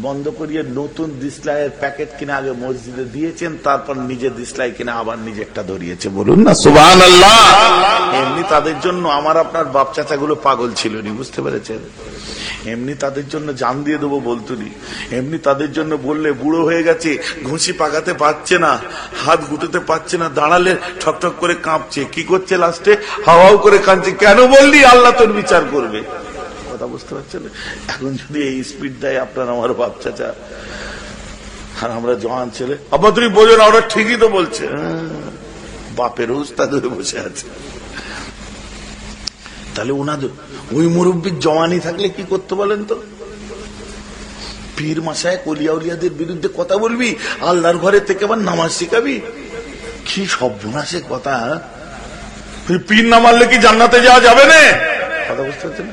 বন্ধ করিয়ে নতুন দিসলাইয়ের প্যাকেট কিনে আগে মসজিদে দিয়েছেন, তারপর নিজে দিসলাই কিনে আবার নিজে একটা ধরিয়েছে। বলুন না সুবহানাল্লাহ। এমনি তাদের জন্য আমার আপনার বাপ চাচাগুলো পাগল ছিল নি, বুঝতে পেরেছেন? এমনি তাদের জন্য জান দিয়ে দেবো বলতো নি, এমনি তাদের জন্য বললে বুড়ো হয়ে গেছে, ঘুষি পাকাতে পারছে না, হাত গুটাতে পারছে না, দাঁড়ালে ঠকঠক করে কাঁপছে, কি করছে লাস্টে হাওয়াও করে কাঁদছে। কেন বললি? আল্লাহ তোর বিচার করবে। কথা বুঝতে পারছেন? এখন যদি এই স্পিড দেয় আপনার আমার বাপ চাচা, আর আমরা জওয়ান ছেলে, আবার তুমি বোঝো না, ওরা ঠিকই তো বলছে। বাপের উস্তাদ হয়ে বসে আছে। তাহলে ওনাদের ওই মুরব্বীর জওয়ানি থাকলে কি করতে বলেন তো? পীর মাসায় কলিয়া উলিয়াদের বিরুদ্ধে কথা বলবি, আল্লাহর ঘরে থেকে আবার নামাজ শিখাবি? কি সর্বনাশের কথা! পীর না মারলে কি জান্নাতে যাওয়া যাবে না? কথা বুঝতে পারছেন?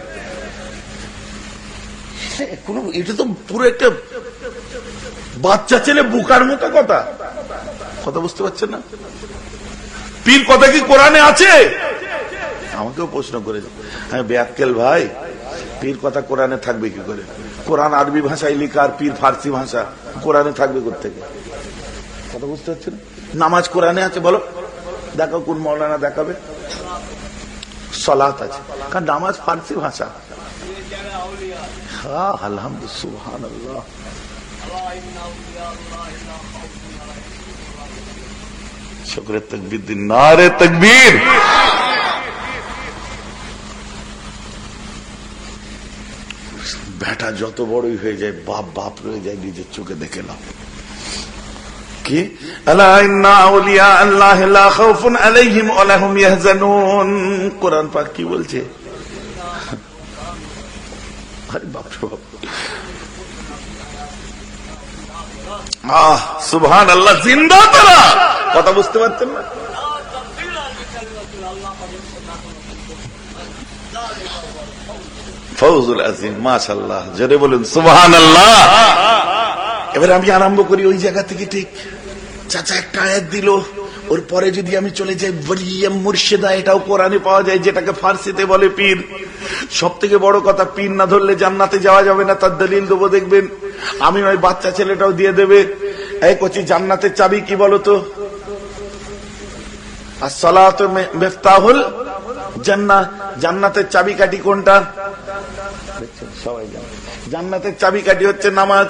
এটা তো পুরো একটা বাচ্চা ছেলে বুকার মতো কথা। কথা বুঝতে পারছেন না? পীর কথা কি কোরআনে আছে? আমাকেও প্রশ্ন করেছে, হ্যাঁ বেয়াক্কেল ভাই, পীর কথা কোরআনে থাকবে কি করে? কোরআন আরবি ভাষায় লেখা, আর পীর ফার্সি ভাষা, কোরআনে থাকবে কোথেকে? কথা বুঝতে পারছেন? নামাজ কোরআনে আছে, বলো দেখাও, কোন মৌলানা দেখাবে? সালাত আছে, কারণ নামাজ ফার্সি ভাষা। হ্যাঁ, আলহামদুলিল্লাহ, সুবহানাল্লাহ। শুকরে তাকবীর দিন, নারে তাকবীর। বেটা যত বড়ই হয়ে যায়, বাপ বাপ রয়ে যায়, নিজের চোখে দেখে নাও। কি আলা ইন্না আউলিয়া আল্লাহ লা খাউফুন আলাইহিম ওয়া লা হুম ইয়াহজানুন, কোরআন পাক কি বলছে? আরে বাপ রে বাপ, সুবহানাল্লাহ, জিন্দা তারা। কথা বুঝতে পারছেন না? ফৌজুল আজিম, মাশাআল্লাহ, জোরে বলুন সুবহানাল্লাহ। এবার আমি আরম্ভ করি ওই জায়গা থেকে। ঠিক চাচা একটা আয়াত দিল, ওর পরে যদি আমি চলে যাই বরিয়াম মুর্শিদা, এটাও কোরআনে পাওয়া যায়, যেটাকে ফার্সিতে বলে পীর। সব থেকে বড় কথা, পীর না ধরলে জান্নাতে যাওয়া যাবে না, তার দলিল দেবো, দেখবেন। আমি ওই বাচ্চা ছেলেটাও দিয়ে দেবে। এই কচি, জান্নাতের চাবি কি বলতো? আসসালাতু মিফতাহুল জান্নাহ, জান্নাতের চাবিকাঠি কোনটা? সবাই জানে, জান্নাতের চাবিকাঠি হচ্ছে নামাজ।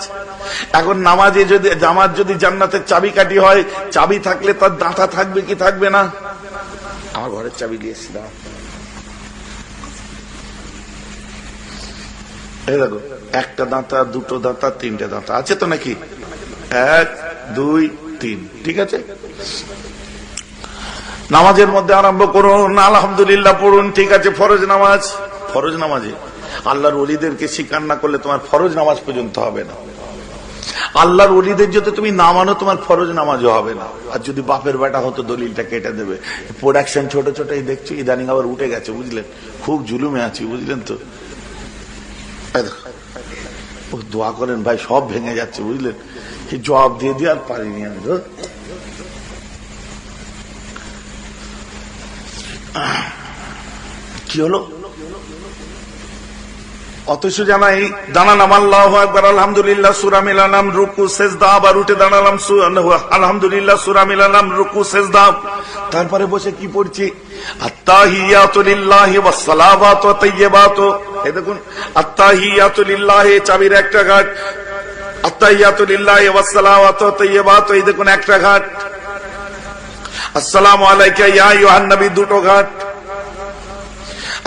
এখন নামাজে যদি জামাত যদি জান্নাতের চাবিকাঠি হয়, চাবি থাকলে তার দাঁতা থাকবে কি থাকবে না? আমার ঘরের চাবি দিয়েছিলাম, এই দেখো, একটা দাঁতা, দুটো দাঁতা, তিনটে দাঁতা আছে তো নাকি? 1 2 3, ঠিক আছে। নামাজের মধ্যে আরম্ভ করুন, আলহামদুলিল্লাহ পড়ুন, ঠিক আছে। ফরজ নামাজ, ফরজ নামাজে আল্লাহর ওলিদেরকে স্বীকার না করলে তোমার ফরজ নামাজ পর্যন্ত হবে না। আল্লাহর ওলিদের যদি তুমি না মানো, তোমার ফরজ নামাজও হবে না। আর যদি বাপের বেটা হতো, দলিলটা কেটে দেবে। প্রোডাকশন ছোট ছোট দেখছি, ইদানিং আবার উঠে গেছে, বুঝলেন? খুব জুলুমে আছি, বুঝলেন তো? দোয়া করেন ভাই, সব ভেঙে যাচ্ছে, বুঝলেন? জবাব দিয়ে দিয়ে আর পারিনি আমি। কি হলো? অথচ জানাই দাঁড়ালাম, আল্লাহু আকবার, আলহামদুলিল্লাহ, সূরা মিলালাম, রুকু সেজদা, আবার উঠে দাঁড়ালাম, আলহামদুলিল্লাহ, সূরা মিলালাম, রুকু সেজদা। তারপরে বসে কি পড়ছি? আত্তাহিয়াতু লিল্লাহি ওয়াস সালাওয়াতু ওয়াত তাইয়্যিবাতু। এই দেখুন, আত্তাহিয়াতু লিল্লাহি চাবির একটা ঘাট, আত্তাহিয়াতু লিল্লাহি ওয়াস সালাওয়াতু ওয়াত তাইয়্যিবাতু, এই দেখুন একটা ঘাট। আসসালামু আলাইকা ইয়া আইয়ুহান নবী, দুটো ঘাট।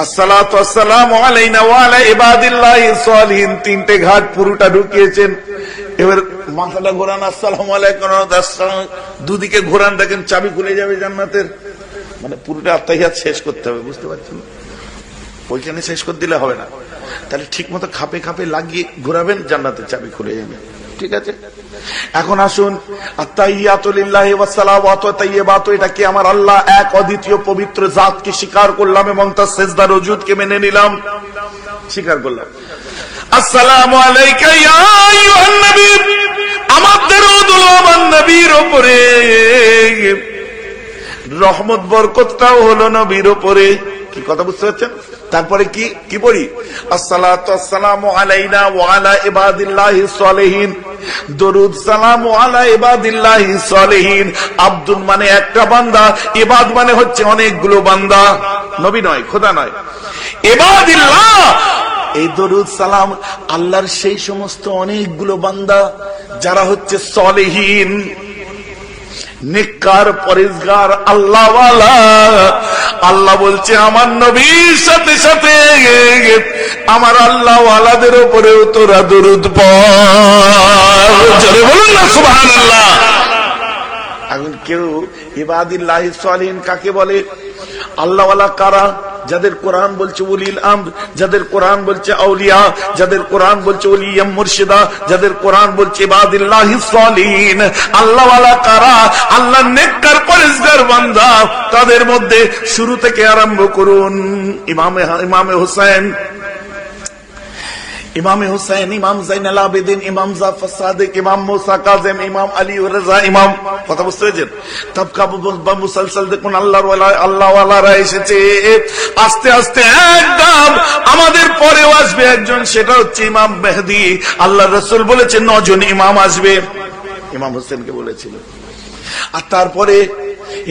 আসসালাতু ওয়াসসালামু আলাইনা ওয়া আলা ইবাদিল্লাহিস সালিহিন, তিনটে ঘাট পুরোটা ঢুকিয়েছেন। এবার মাথাটা ঘোরান, আসসালামু আলাইকুম, দুদিকে ঘোরান, দেখেন চাবি খুলে যাবে জান্নাতের। মানে পুরোটা আত্তাহিয়াত শেষ করতে হবে, বুঝতে পারছেন? ওইখানে শেষ করে দিলে হবে না, তাহলে ঠিক মতো খাপে খাপে লাগিয়ে ঘোরাবেন, জান্নাতের চাবি খুলে যাবে, ঠিক আছে? এখন আসুন, আত্তাহিয়াতু লিল্লাহি ওয়াস সালাওয়াতু ওয়াত তাইয়্যিবাতু, এটা কি আমার আল্লাহ এক অদ্বিতীয় পবিত্র জাতকে স্বীকার করলাম এবং তার সিজদার ওজুদকে মেনে নিলাম, স্বীকার করলাম। আসসালামু আলাইকা ইয়া আইয়ুহান নবী, আমার দরুদ আমার নবীর উপরে, রহমত বরকতটাও হলো নবীর উপরে। কি কথা বুঝতে পারছেন? তারপরে কি কি পড়ি? আসসালাতু ওয়াসসালামু আলাইনা ওয়া আলা ইবাদিল্লাহিস সালিহিন, দরুদ সালাম আলা ইবাদিল্লাহিস সালিহিন। আব্দুল মানে একটা বান্দা, ইবাদ মানে হচ্ছে অনেকগুলো বান্দা, নবী নয়, খোদা নয়, ইবাদিল্লাহ। এই দরুদ সালাম আল্লাহর সেই সমস্ত অনেকগুলো বান্দা যারা হচ্ছে সালিহিন, নেককার, পরেজগার, আল্লাহওয়ালা। আল্লাহ বলছে আমার নবীর সাথে সাথে আমার আল্লাহওয়ালাদের উপরেও তোরা দরুদ পড়, জোরে বলুন না সুবহানাল্লাহ। এখন কেউ ইবাদিল্লাহিস সালিহিন কাকে বলে? আল্লাহওয়ালা কারা? যাদের কোরআন বলছে উলিল আমর, যাদের কোরআন বলছে আউলিয়া, যাদের কোরআন বলছে উলিয়া মুর্শিদা, যাদের কোরআন বলছে ইবাদিল্লাহিস সালিহিন। আল্লাহওয়ালা কারা? আল্লাহর নেককার পরেজগার বান্দা। তাদের মধ্যে শুরু থেকে আরম্ভ করুন ইমামে হুসাইন, ইমাম জাইনুল আবেদিন, ইমাম জাফর সাদিক, ইমাম মুসা কাযিম, ইমাম আলী রাজা, ইমাম, কথা বুঝতে পেরেছেন? তবকা মুসলসল দেখুন আল্লাহওয়ালারা এসেছে। আস্তে আস্তে একদম আমাদের পরেও আসবে একজন, সেটা হচ্ছে ইমাম মেহদি। আল্লাহ রাসূল বলেছেন 9 জন ইমাম আসবে, ইমাম হোসেনকে বলেছিল। আর তারপরে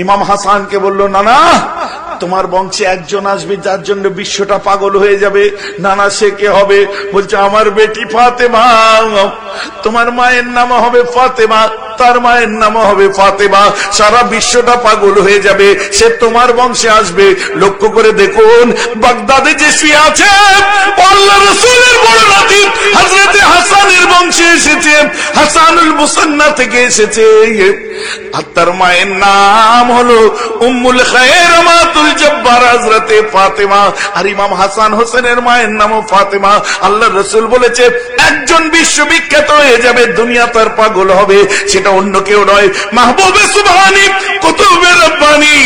ইমাম হাসানকে বললো, না তোমার বংশে একজন আসবে যার জন্য বিশ্বটা পাগল হয়ে যাবে। নানা সে কে হবে? বলছে আমার বেটি ফাতেমা। তোমার মায়ের নাম হবে ফাতেমা, তার মায়ের নাম হবে ফাতেমা। সারা বিশ্বটা পাগল হয়ে যাবে, সে তোমার বংশে আসবে। লক্ষ্য করে দেখুন, বাগদাদে যে শুয়ে আছে আল্লাহ রাসূলের বড় নাতি হযরত হাসানের বংশে এসেছে, হাসানুল মুসান্না থেকে এসেছে। আর তার মায়ের নাম হলো উম্মুল খায়র আমাতুল জব্বার হযরত ফাতেমা। আর ইমাম হাসান হোসেনের মায়ের নামও ফাতেমা। আল্লাহ রাসূল বলেছে একজন বিশ্ববিখ্যাত হয়ে যাবে, দুনিয়া তার পাগল হবে, সেটা অন্য কেউ নয়, মাহবুবে সুবহানী কুতুবে রব্বানী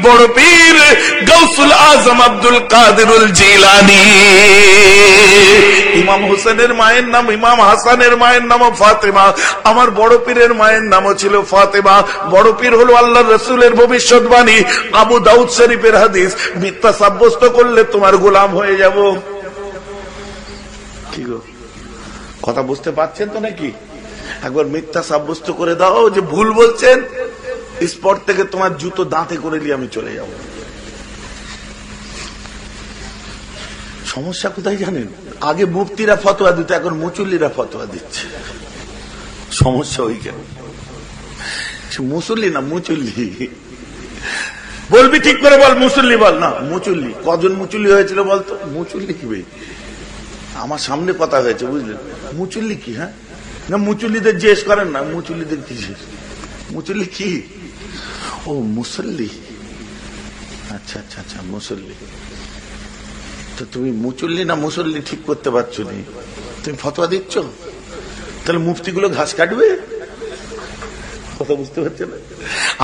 বড় পীর গাউসুল আজম আব্দুল কাদিরুল জিলানী। ইমাম হোসেনের মায়ের নাম, ইমাম হাসানের মায়ের নামও ফাতেমা। আমার বড় পীরের মায়ের নামও ছিল ফাতেমা। বড় পীর হলো আল্লাহর রাসূলের ভবিষ্যৎবাণী, আবু দাউদ শরীফের হাদিস। মিথ্যা সাব্যস্ত করলে তোমার গোলাম হয়ে যাব। কি গো, কথা বুঝতে পারছেন তো নাকি? একবার মিথ্যা সাব্যস্ত করে দাও যে ভুল বলছেন, স্পট থেকে তোমার জুতো দাঁতে করে নিয়ে আমি চলে যাব। সমস্যা কোথায় জানেন? আগে মুফতিরা ফতোয়া দিত, এখন মুচুল্লিরা ফতোয়া দিচ্ছে। সমস্যা ওই কেন? মুসল্লি না মুচুল্লি বলবি, ঠিক করে বল, মুসল্লি বল না মুচুল্লি। কজন মুচুল্লি হয়েছিল বলতো? মুচুল্লি কি ভাই? আমার সামনে কথা হয়েছে, বুঝলেন? মুচুল্লি কি? হ্যাঁ না, মুচুল্লিদের জিজ্ঞেস করেন না, মুচুল্লিদের কি? মুচুল্লি কি? ও মুসল্লি, আচ্ছা আচ্ছা আচ্ছা, মুসল্লি। তো তুমি মুচুল্লি না মুসল্লি ঠিক করতে পারছো নি, তুমি ফতোয়া দিচ্ছ, তাহলে মুফতিগুলো ঘাস কাটবে। কথা বুঝতে পারছে না?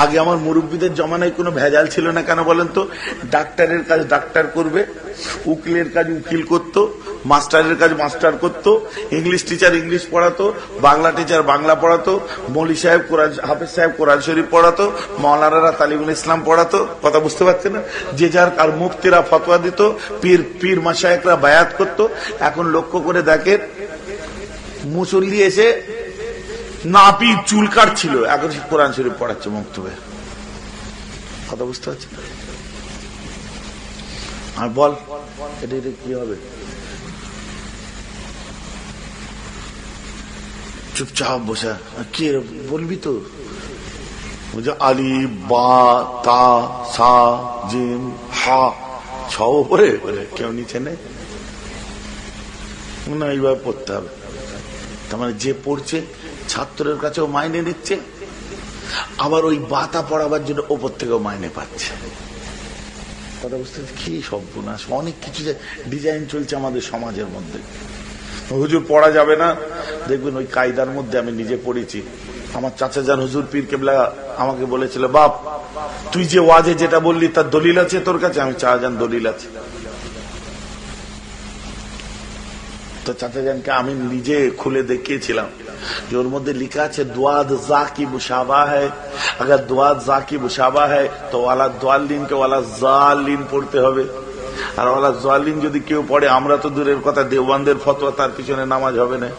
আগে আমার মুরব্বীদের জমানায় কোনো ভেজাল ছিল না, কেন বলেন তো? ডাক্তারের কাজ ডাক্তার করবে, উকিলের কাজ উকিল করতো, মাস্টারের কাজ মাস্টার করতো, ইংলিশ টিচার ইংলিশ পড়াতো, বাংলা টিচার বাংলা পড়াতো, মৌলী সাহেব কোরআন, হাফেজ সাহেব কোরআন শরীফ পড়াতো, মৌলানারা তালিমুল ইসলাম পড়াতো। কথা বুঝতে পারছে না? যে যার, আর মুফতিরা ফতোয়া দিত, পীর মাশায়েখরা বায়াত করতো। এখন লক্ষ্য করে দেখেন, মুসল্লি এসে নাপি চুল কাটছিল, এখন কোরআন শরীফ পড়াচ্ছে মক্তবে। কথা বুঝতে পারছি না? আর বল এটা কি হবে? চুপচাপ বসে কি বলবি তো? আলিফ বা তা সা জিম হা ছ উপরে কেউ নিচে নেই না, এইভাবে পড়তে হবে। তার মানে যে পড়ছে ছাত্রের কাছেও মাইনে নিচ্ছে, আবার ওই বাতা পড়াবার জন্য ওপর থেকেও মাইনে পাচ্ছে। কথা বুঝতে, কি সর্বনাশ! অনেক কিছু ডিজাইন চলছে আমাদের সমাজের মধ্যে। হুজুর পড়া যাবে না, দেখবেন ওই কায়দার মধ্যে আমি নিজে পড়েছি। আমার চাচা যান হুজুর পীর কেবলা আমাকে বলেছিল, বাপ তুই যে ওয়াজে যেটা বললি তার দলিল আছে তোর কাছে? আমি চাচা যান দলিল আছে। তো চাচা জানকে আমি নিজে খুলে দেখিয়েছিলাম যে ওর মধ্যে লিখা আছে দুয়াদ জা কি মুশাবা হ্যায়, अगर দুয়াদ জা কি মুশাবা হ্যায় তো ওয়ালা দাল্লিন কে ওয়ালা জালিন পড়তে হবে। আর ওয়ালা জালিন যদি কেউ পড়ে, আমরা তো দূরের কথা, দেওবন্দের ফতোয়া, তার পিছনে নামাজ হবে না।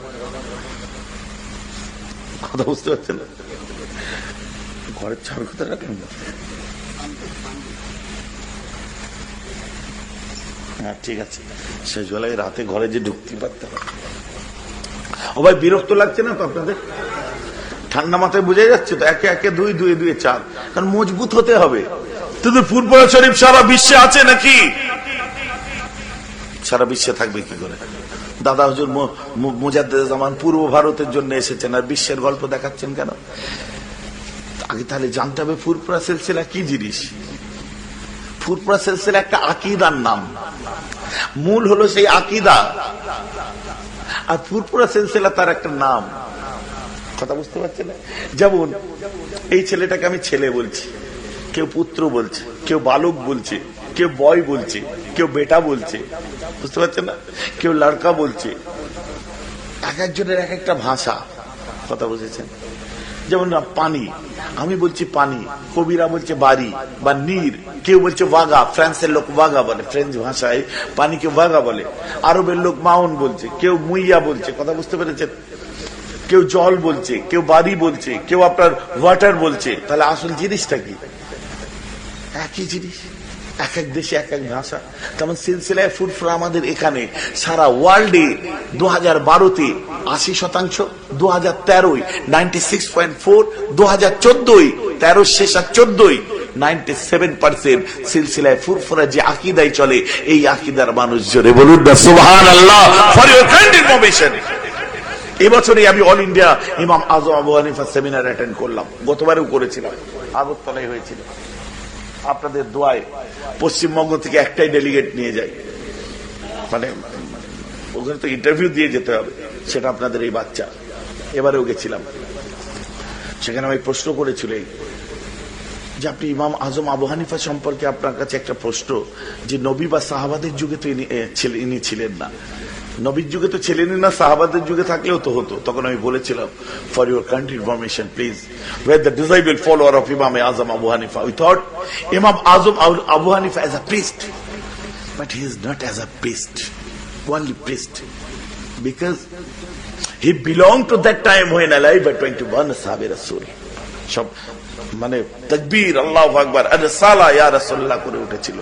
কথা বুঝতে পারছেন? ঘরের ছাড় কথা রাখেন। হ্যাঁ ঠিক আছে, শেষ বেলায় রাতে ঘরে যে ঢুকতে পারতাম। ও ভাই বিরক্ত লাগছে না তো আপনাদের? ঠান্ডা মাথায় বুঝে যাচ্ছে তো? একে একে 2 2 2 4, কারণ মজবুত হতে হবে। কিন্তু ফুরফুরা শরীফ সারা বিশ্বে আছে নাকি? সারা বিশ্বে থাকবে কি করে? দাদা হুজুর মুজাদ্দেদ জামান পূর্ব ভারতের জন্য এসেছেন, আর বিশ্বের গল্প দেখাচ্ছেন কেন? আগে তাহলে জানতে হবে ফুরফুরা সিলসিলা কি জিনিস। ফুরফুরা সিলসিলা একটা আকীদার নাম, মূল হলো সেই আকীদা, আর ফুরফুরা সিলসিলা তার একটা নাম। কথা বুঝতে পারছেন না? যেমন এই ছেলেটাকে আমি ছেলে বলছি, কেউ পুত্র বলছে, কেউ বালক বলছে, কেউ বয় বলছে, কেউ বেটা বলছে, বুঝতে পারছেন না? কেউ লড়কা বলছে, এক একজনের এক একটা ভাষা। কথা বুঝেছেন? যেমন পানি, আমি বলছি পানি, কবিরা বলছে বাড়ি বা নীর, কেউ বলছে ওয়াগা, ফ্রান্সের লোক ওয়াগা বলে, ফ্রেঞ্চ ভাষায় পানিকে ওয়াগা বলে, আরবের লোক মাউন বলছে, কেউ মুইয়া বলছে। কথা বুঝতে পেরেছেন? কেউ জল বলছে, কেউ বাড়ি বলছে, কেউ আপনার ওয়াটার বলছে। তাহলে আসল জিনিসটা কি? একই জিনিস, এক এক দেশে এক এক ভাষা। তেমন সিলসিলায় ফুরফুরা আমাদের এখানে সারা ওয়ার্ল্ডে 2012-তে 80%, 2013-য় 96.4, 2014-য় 13 শেষ আর 14-য় 97% সিলসিলায় ফুরফুরা যে আকীদায় চলে, এই আকীদার মানুষ জোরে বলুন না সুবহানাল্লাহ ফর ইওর কাইন্ড ইনফরমেশন। এবছরে আমি অল ইন্ডিয়া ইমাম Azam Abu Hanifa seminar attend করলাম, গতবারেও করেছিলাম, আগরতলায় হয়েছিল। আপনাদের দোয়ায় পশ্চিমবঙ্গ থেকে একটাই ডেলিগেট নিয়ে যায়, মানে ওখানে তো ইন্টারভিউ দিয়ে যেতে হবে, সেটা আপনাদের এই বাচ্চা। এবারেও গেছিলাম, সেখানে আমি প্রশ্ন করেছিল যে আপনি ইমাম আজম আবু হানিফা সম্পর্কে আপনার কাছে একটা প্রশ্ন, যে নবী বা সাহাবাদের যুগে তো ইনি ছিলেন না, নবীর যুগে তো ছিলেনই না, সাহাবাদের যুগে থাকলেও তো হতো। তখন আমি বলেছিলাম, for your kind information please, were the disable follower of Imam Azam Abu Hanifa, we thought Imam Azam Abu Hanifa as a priest, but he is not as a priest, only priest, because he belonged to that time when alive by 21 সাহাবে রাসূল সব মানে তাকবীর আল্লাহু আকবার আর সালা ইয়া রাসূলুল্লাহ করে উঠেছিল।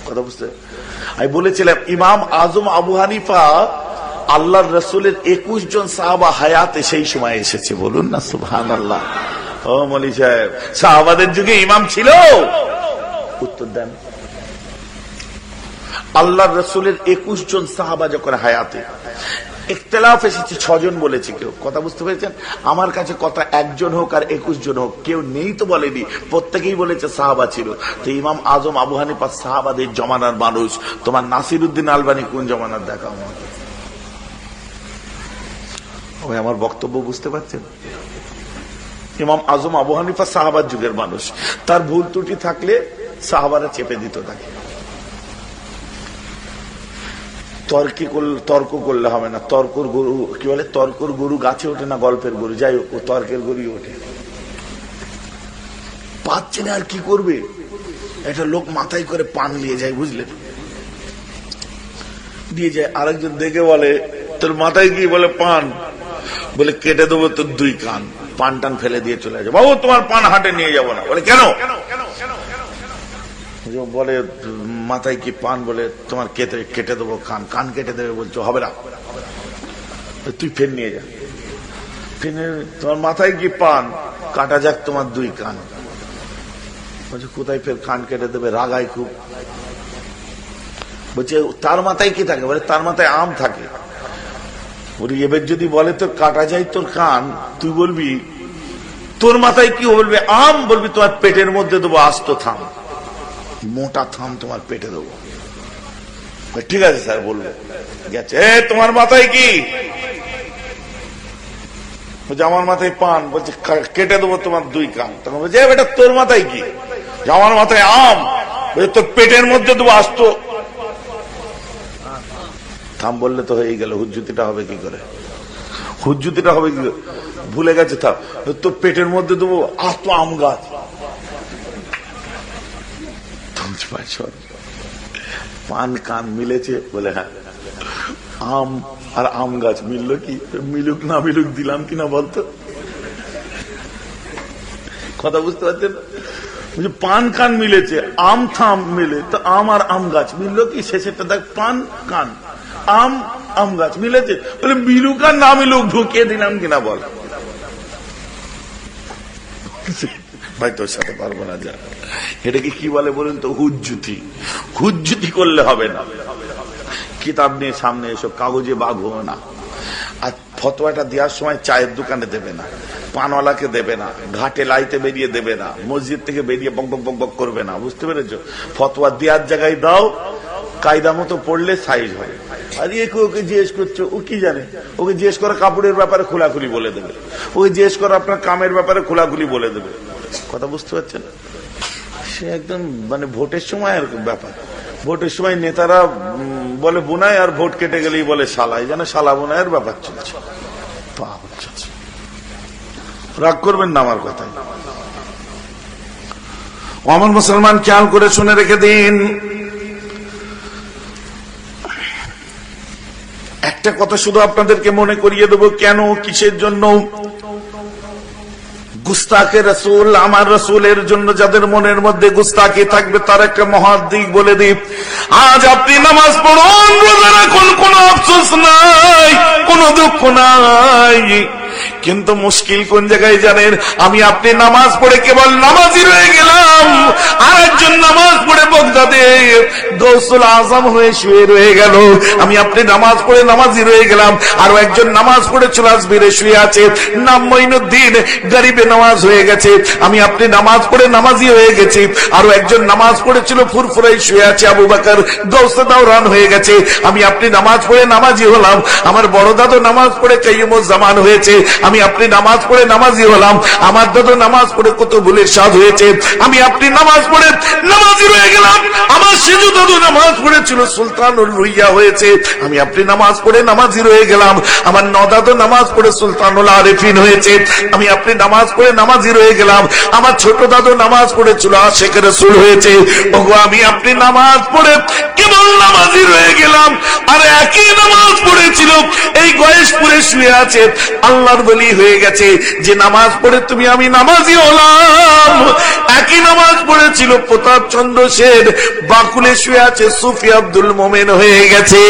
কথা বুঝতে? আমি বলেছিলাম ইমাম আজম আবু হানিফা আল্লাহর রাসূলের 21 জন সাহাবা হায়াতে সেই সময় এসেছে, বলুন না সুবহানাল্লাহ। ও মলি সাহেব, সাহাবাদের যুগে ইমাম ছিল? উত্তর দেন। আল্লাহর রাসূলের 21 জন সাহাবা যখন হায়াতে, ইখতিলাফ এসেছে 6 জন বলেছে কেউ। কথা বুঝতে পেরেছেন? আমার কাছে কথা 1 জন হোক আর 21 জন হোক, কেউ নেই তো বলেনি, প্রত্যেকেই বলেছে সাহাবা ছিল। তো ইমাম আজম আবু হানিফা সাহাবাদের জমানার মানুষ। তোমার নাসিরউদ্দিন আলবানী কোন জমানার দেখা আমাকে? ওই আমার বক্তব্য বুঝতে পারছেন? ইমাম আজম আবু হানিফা সাহাবার যুগের মানুষ, তার ভুল ত্রুটি থাকলে সাহাবারা চেপে দিত তাকে। তর্ক করলে হবে না, তর্কর গরু কি বলে, তর্কর গরু গাছে ওঠে না গল্পের গরু, যাই হোক ও তর্কের গরুই ওঠে। পাচ্ছে না আর কি করবে, একটা লোক মাথায় করে পান নিয়ে যায়, বুঝলেন, দিয়ে যায়, আরেকজন দেখে বলে তোর মাথায় কি? বলে পান। বলে কেটে দেবো তোর 2 কান। পান টান ফেলে দিয়ে চলে যায়। বাবু তোমার পান হাটে নিয়ে যাবো না। বলে কেন? বলে মাথায় কি পান? বলে তোমার কেটে দেবো কান। কান কেটে দেবে? বলছো হবে না, তুই ফের নিয়ে যা। ফেনে তোমার মাথায় কি পান? কাটা যাক তোমার 2 কান। বলছে কোথায় ফের কান কেটে দেবে? রাগায় খুব। বলছে তার মাথায় কি থাকে? বলে তার মাথায় আম থাকে। বলি এবার যদি বলে তোর কাটা যায় তোর কান, তুই বলবি তোর মাথায় কি? বলবে আম। বলবি তোমার পেটের মধ্যে দেবো, আস্ত থাম, মোটা থাম, তোমার পেটে দেবো। ঠিক আছে স্যার, বলবে গেছে। তোমার মাথায় কি? বলছে আমার মাথায় পান। বলছে কেটে দেবো তোমার 2 কান। তখন বলছে বেটা তোর মাথায় কি? আমার মাথায় আম। বলছে তোর পেটের মধ্যে দেবো, আস্ত থাম। বললে তো হয়ে গেল, হুজ্জুতিটা হবে কি করে? হুজ্জুতিটা হবে কি করে? ভুলে গেছে, থাম, তোর পেটের মধ্যে দেবো আস্ত আম গাছ। পান কান মিলেছে? বলে হ্যাঁ। আম আর আম গাছ মিলল কি? মিলুক না মিলুক দিলাম কিনা বলতো? কথা বুঝতে পারছেন? পান কান মিলেছে, আম থাম মিলে, তো আম আর আম গাছ মিলল কি? শেষেরটা দেখ, পান কান আম আম গাছ মিলেছে। বলে মিলুক আর না মিলুক ঢুকিয়ে দিলাম কিনা বল? ভাই তোর সাথে পারবো না, যা। এটাকে কি বলে বলুন তো? হুজ্জুতি। হুজ্জুতি করলে হবে না। কিতাব নিয়ে সামনে এসব কাগজে বাঘ না। আর ফতোয়াটা দেওয়ার সময় চায়ের দোকানে দেবে না, পানওয়ালাকে দেবে না, ঘাটে লাইতে বেরিয়ে দেবে না, মসজিদ থেকে বেরিয়ে বক বক বক বক করবে না। বুঝতে পেরেছো? ফতোয়া দেওয়ার জায়গায় দাও, কায়দা মতো পড়লে সাইজ হয়। আর ওকে জিজ্ঞেস করছো, ও কি জানে? ওকে জিজ্ঞেস করা কাপড়ের ব্যাপারে খোলাখুলি বলে দেবে, ওকে জিজ্ঞেস করা আপনার কামের ব্যাপারে খোলাখুলি বলে দেবে। কথা বুঝতে পারছেন? সে একদম মানে ভোটের সময় আর ব্যাপার। ভোটের সময় নেতারা বলে বোনায়, আর ভোট কেটে গেলেই বলে শালা। এই যেন শালা বোনায়ের ব্যাপার চলছে। রাগ করবেন না আমার কথায়। আমার মুসলমান খেয়াল করে শুনে রেখে দিন, একটা কথা শুধু আপনাদেরকে মনে করিয়ে দেব, কেন কিসের জন্য গুস্তাকে রসুল, আমার রসুলের জন্য যাদের মনের মধ্যে গুস্তাকি থাকবে তার একটা মহৎ দিক বলে দিই। আজ আপনি নামাজ পড়ুন, রোজা রাখুন, কোনো আফসোস নাই, কোনো দুঃখ নাই, কিন্তু মুশকিল কোন জায়গায় জানেন? আমি আপনি নামাজ পড়ে কেবল নামাজি রয়ে গেলাম, আর একজন নামাজ পড়ে বগদাদে গৌসুল আজম হয়ে শুয়ে রয়ে গেল। আমি আপনি নামাজ পড়ে নামাজি রয়ে গেলাম, আর একজন নামাজ পড়ে চুলাসবিরে শুয়ে আছে, নাম মঈনুদ্দিন, গরিবে নামাজ হয়ে গেছে। আমি আপনি নামাজ পড়ে নামাজি হয়ে গেছি, আরো একজন নামাজ পড়েছিল ফুরফুরাই শুয়ে আছে, আবু বকর গৌসে দাওরান হয়ে গেছে। আমি আপনি নামাজ পড়ে নামাজি হলাম, আমার বড় দাদু নামাজ পড়ে কাইয়ুমুজ জামান হয়েছে। আমি আপনি নামাজ পড়ে নামাজি হলাম, আমার দাদু নামাজ পড়ে কত ভুলের স্বাদ হয়েছে। আমি আপনি নামাজ পড়ে নামাজি রয়ে গেলাম, আমার সেজু দাদু নামাজ পড়েছিল সুলতানুল রুইয়া হয়েছে। আমি আপনি নামাজ পড়ে নামাজি রয়ে গেলাম, আমার নদাদু নামাজ পড়ে সুলতানুল আরিফিন হয়েছে। আমি আপনি নামাজ পড়ে নামাজি রয়ে গেলাম, আমার ছোট দাদু নামাজ পড়েছিল আশিক রাসূল হয়েছে। ওগো আমি আপনি নামাজ পড়ে কেবল নামাজি রয়ে গেলাম, আর একই নামাজ পড়েছিল এই গয়েশপুরে শুয়ে আছে, আল্লাহর ওলি হয়ে গেছে। যে নামাজ পড়ে তুমি আমি নামাজি হলাম, একই নামাজ পড়েছিল প্রতাপ চন্দ্র সেন, বাকুলে শুয়ে আছে, সুফি আব্দুল মোমেন হয়ে গেছে।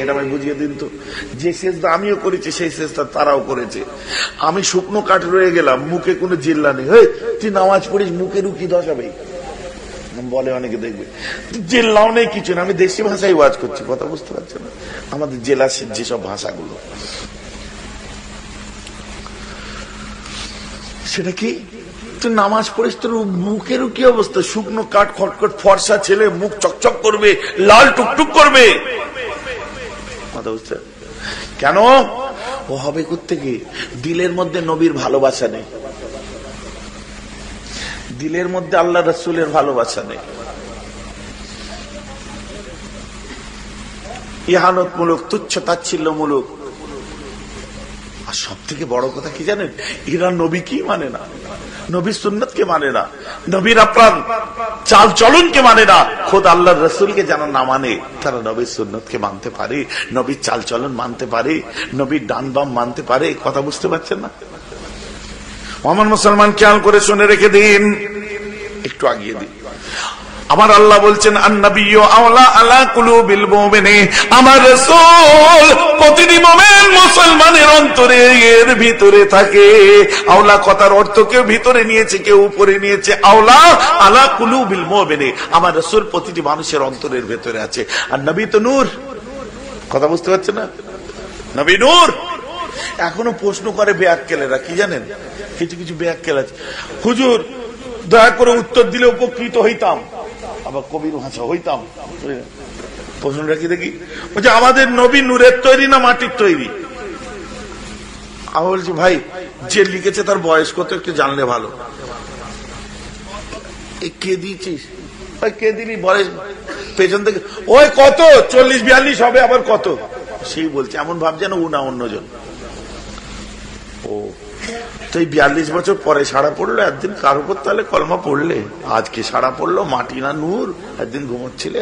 এটা আমি বুঝিয়ে দিন তো, যে সেজদা আমিও করেছি সেই সেজদা তারাও করেছে। আমি শুকনো কাঠ রয়ে গেলাম, মুখে কোনো জিল্লা নেই। তুই নামাজ পড়িস, মুখের কি দশাবে বলে অনেকে, দেখবে জেলাও নেই, কিছু না, আমি দেশি ভাষায় ওয়াজ করছি। কথা বুঝতে পারছো না? আমাদের জেলার যেসব ভাষাগুলো, সেটা কি? তুই নামাজ পড়িস, তোর মুখেরও কি অবস্থা? শুকনো কাঠ, খটখট ফর্সা ছেলে, মুখ চকচক করবে, লাল টুকটুক করবে। কথা বুঝতে কেন? ও হবে কোত্থেকে? দিলের মধ্যে নবীর ভালোবাসা নেই, দিলের মধ্যে আল্লাহ রাসূলের ভালোবাসা নেই। ইহানতমূলক, তুচ্ছ তাচ্ছিল্যমূলক। আর সব থেকে বড় কথা কি জানেন? এরা নবী কি মানে না, নবীর সুন্নতকে মানে না, নবীর আপনার চাল চলনকে মানে না। খোদ আল্লাহর রাসূলকে যারা না মানে তারা নবীর সুন্নতকে মানতে পারে, নবীর চাল চলন মানতে পারে, নবীর ডান বাম মানতে পারে। কথা বুঝতে পারছেন না? আমার মুসলমান খেয়াল করে শুনে রেখে দিন, একটু আগিয়ে দিন। আমার আল্লাহ বলছেন আন-নাবিয়্যু আওলা আলা কুলুবিল মুমিনিন, আমার রাসূল প্রতিটি মুমিন মুসলমানের অন্তরে এর ভিতরে থাকে। আওলা কথার অর্থ কেউ ভিতরে নিয়েছে, কেউ উপরে নিয়েছে। আওলা আলা কুলুবিল মুমিনিন, আমার রাসূল প্রতিটি মানুষের অন্তরের ভিতরে আছে। আর নবী তো নূর। কথা বুঝতে পারছেন না? নবী নূর। এখনো প্রশ্ন করে বেয়াক্কেলেরা, কি জানেন? কিছু কিছু বেয়াক্কেল আছে, হুজুর দয়া করে উত্তর দিলে উপকৃত হইতাম, আবার কবির ভাষা হইতাম। প্রশ্নটা কি দেখি? বলছে আমাদের নবী নূরের তৈরি না মাটির তৈরি? আমি বলছি ভাই, যে লিখেছে তার বয়স কত একটু জানলে ভালো। কে দিয়েছিস? কে দিলি? বয়স পেছন থেকে ওই কত 40-42 হবে, আবার কত সেই বলছে, এমন ভাব যেন ও না অন্যজন। ও তো এই 42 বছর পরে সাড়া পড়লো, একদিন কার উপর তাহলে কলমা পড়লে? আজকে সাড়া পড়লো, মাটি না নূর? একদিন ঘুমোচ্ছিলে।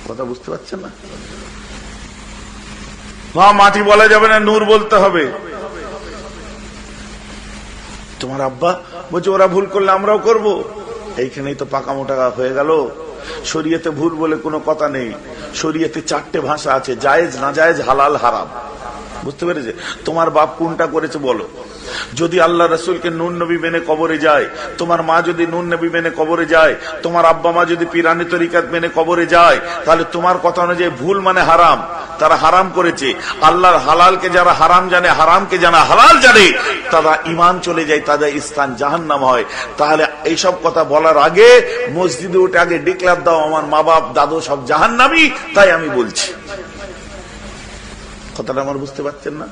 কথা বুঝতে পারছেন না? মাটি বলা যাবে না, নূর বলতে হবে। তোমার আব্বা বলছে ওরা ভুল করলে আমরাও করব। এইখানেই তো পাকা মোটা হয়ে গেল। শরীয়তে ভুল বলে কোনো কথা নেই। শরীয়তে 4টে ভাষা আছে, জায়েজ, নাজায়েজ, হালাল, হারাম। বুঝতে পেরেছে? তোমার বাপ কোনটা করেছে বলো, যদি আল্লাহ রসুলকে নূর নবী মেনে কবরে যায়, তোমার মা যদি নূর নবী মেনে কবরে যায়, তোমার আব্বা মা যদি পীরানি তরিকাত মেনে কবরে যায়, তাহলে তোমার কথা অনুযায়ী ভুল মানে হারাম, তারা হারাম করেছে। আল্লাহর হালালকে যারা হারাম জানে, হারামকে যারা হালাল জানে, তারা ঈমান চলে যায়, তাদের স্থান জাহান্নাম হয়। তাহলে এইসব কথা বলার আগে মসজিদে উঠে আগে ডিক্লার দাও আমার মা বাপ দাদু সব জাহান্নামী, তাই আমি বলছি। কথাটা আমার বুঝতে পারছেন না?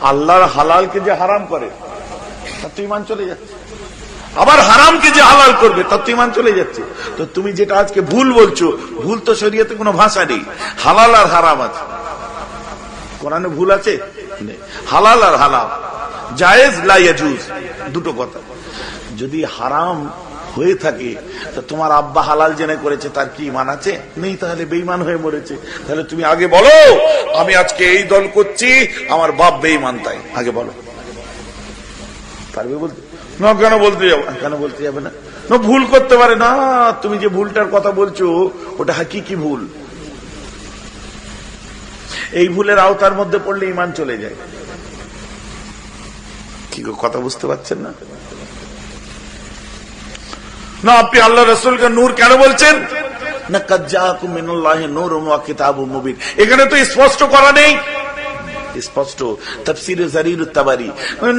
আল্লাহর হালালকে যে হারাম করে তার তো ঈমান চলে যাচ্ছে, আবার হারামকে যে হালাল করবে তার তো ঈমান চলে যাচ্ছে। তো তুমি যেটা আজকে ভুল বলছো, ভুল তো শরীয়তে কোনো ভাষা নেই। হালাল আর হারাম আছে, কোরআনে ভুল আছে? হালাল আর হারাম, জায়েজ লা ইয়াজুজ, দুটো কথা। যদি হারাম হয়ে থাকে তো তোমার আব্বা হালাল জেনে করেছে, তার কি ঈমান আছে? নেই, তাহলে বেঈমান হয়ে মরেছে। তাহলে তুমি আগে বলো আমি আজকে এই দল করছি, আমার বাপ বেঈমান, তাই আগে বলো। পারবে বলতে? না, কেন বলতে যাবো? কেন বলতে যাবে না? ভুল করতে পারে না। তুমি যে ভুলটার কথা বলছো ওটা হাকিকি ভুল, এই ভুলের আওতার মধ্যে পড়লে ঈমান চলে যায়। কি কথা বুঝতে পারছেন না? না, আপনি আল্লাহ রাসূলকে নূর কেন বলছেন? না, কাদ জাআকুম মিনাল্লাহি নূরুন ওয়া কিতাবুম মুবিন, এখানে তো স্পষ্ট করা নেই। স্পষ্ট তাফসীরে জারিরুত তাবারি।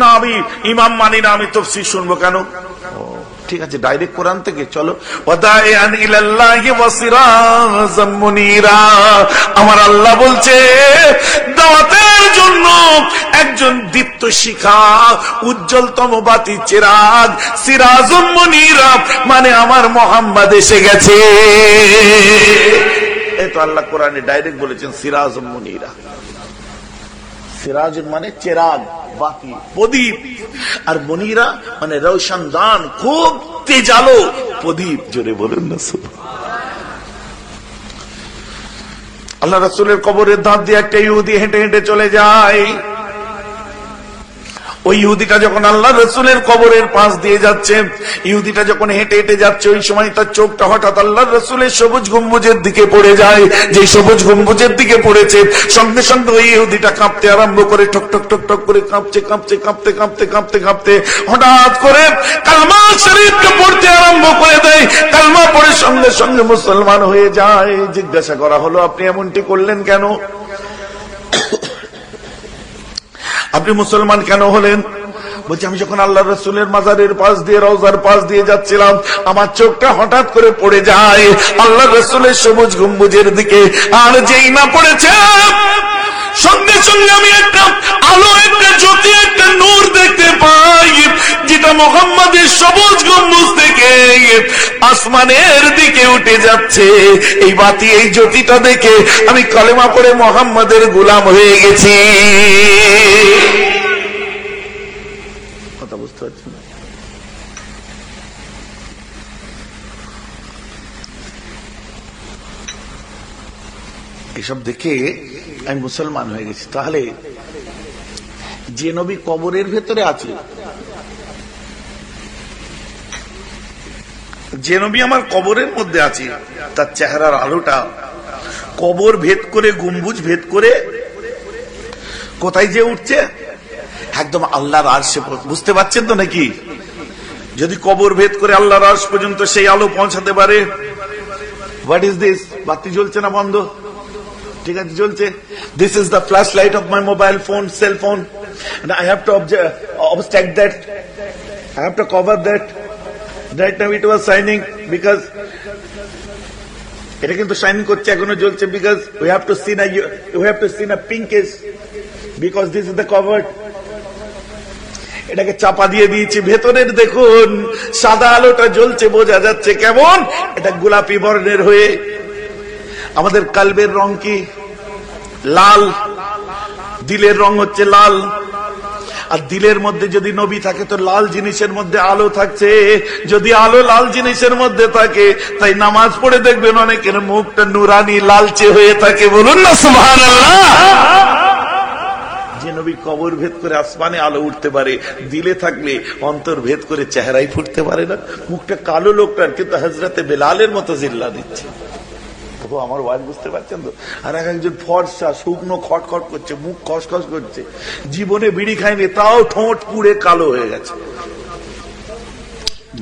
না, আমি ইমাম মানি না, আমি তাফসীর শুনবো কেন? ঠিক আছে, ডাইরেক্ট কোরআন থেকে চলো। ওয়াদাইআন ইলাল্লাহি ওয়া সিরাজাম মুনীরা, আমার আল্লাহ বলছে দাওয়াতের জন্য একজন দীপ্ত শিখা, উজ্জ্বলতম বাতি চিরাগ, সিরাজুম মুনীরা, মানে আমার মুহাম্মদ এসে গেছে। এই তো আল্লাহ কোরআনে ডাইরেক্ট বলেছেন সিরাজুম মুনীরা। সিরাজুন মানে চিরাগ, বাতি, প্রদীপ, আর মুনীরা মানে রৌশনদান, খুব তেজালো প্রদীপ। জোরে বলুন না। আল্লাহ রাসূলের কবরের ধার দিয়ে একটা ইহুদি হেঁটে হেঁটে চলে যায়। ওই ইহুদিটা যখন আল্লাহ রাসূলের কবরের পাশ দিয়ে যাচ্ছে, ইহুদিটা যখন হেঁটে হেঁটে যাচ্ছে, ওই সময় তার চোখটা হঠাৎ আল্লাহ রাসূলের সবুজ গম্বুজের দিকে পড়ে যায়। যে সবুজ গম্বুজের দিকে পড়েছে, সঙ্গে সঙ্গে ওই ইহুদিটা কাঁপতে আরম্ভ করে, ঠক ঠক ঠক ঠক করে কাঁপছে, কাঁপছে, কাঁপতে কাঁপতে কাঁপতে কাঁপতে হঠাৎ করে কালমা শরীফকে পড়তে আরম্ভ করে দেয়। কালমা পড়ে সঙ্গে সঙ্গে মুসলমান হয়ে যায়। জিজ্ঞাসা করা হলো, আপনি এমনটি করলেন কেন? আপনি মুসলমান কেন হলেন? বলছি, আমি যখন আল্লাহ রাসূলের মাজারের পাশ দিয়ে, রওজার পাশ দিয়ে যাচ্ছিলাম, আমার চোখটা হঠাৎ করে পড়ে যায় আল্লাহ রাসূলের সবুজ গম্বুজের দিকে। আর যেই না পড়েছে, সঙ্গে সঙ্গে আমি একটা আলো, একটা জ্যোতি, একটা নূর দেখতে পাই, যেটা মুহাম্মাদের সবুজ গম্বুজ থেকে আসমানের দিকে উঠে যাচ্ছে। এই বাতি, এই জ্যোতিটা দেখে আমি কালেমা পড়ে মুহাম্মাদের গোলাম হয়ে গেছি। কথা বুঝতে পারছেন? এসব দেখে আমি মুসলমান হয়ে গেছি। তাহলে যে নবী কবরের ভেতরে আছে, যে নবী আমার কবরের মধ্যে আছে, তার চেহারার আলোটা কবর ভেদ করে, গম্বুজ ভেদ করে কোথায় যে উঠছে? একদম আল্লাহর আরশে। বুঝতে পারছেন তো নাকি? যদি কবর ভেদ করে আল্লাহর আরশ পর্যন্ত সেই আলো পৌঁছাতে পারে। What is this? বাতি জ্বলছে না বন্ধ? ঠিক আছে, জ্বলছে। This is the flash light of my mobile phone, cell phone, and I have to obstruct that, I have to cover that. Right now it was shining because এটা কিন্তু শাইন করছে, এখনো জ্বলছে, because we have to see a pinkish, because this is the covered. এটাকে চাপা দিয়ে দিয়েছি। ভেতরের দেখুন সাদা আলোটা জ্বলছে, বোঝা যাচ্ছে কেমন? এটা গোলাপি বর্ণের হয়ে। আমাদের কালবের রং কি? লাল। দিলের রং হচ্ছে লাল। আর দিলের মধ্যে যদি নবী থাকে তো লাল জিনিসের মধ্যে আলো থাকছে। যদি আলো লাল জিনিসের মধ্যে থাকে, তাই নামাজ পড়ে দেখবেন অনেকের মুখটা নুরানি, লালচে হয়ে থাকে। বলুন না সুবহানাল্লাহ। যে নবী কবর ভেদ করে আসমানে আলো উঠতে পারে, দিলে থাকলে অন্তর ভেদ করে চেহারাই ফুটতে পারে না। মুখটা কালো লোকটার, কিন্তু হযরতে বেলালের মতো জিল্লা দিচ্ছে। ও আমার ওয়াজ বুঝতে পারছেন তো? আর একজন ফর্সা শুকনো খটখট করছে, মুখ খসখস করছে, জীবনে বিড়ি খায়নি, তাও ঠোঁট পুড়ে কালো হয়ে গেছে।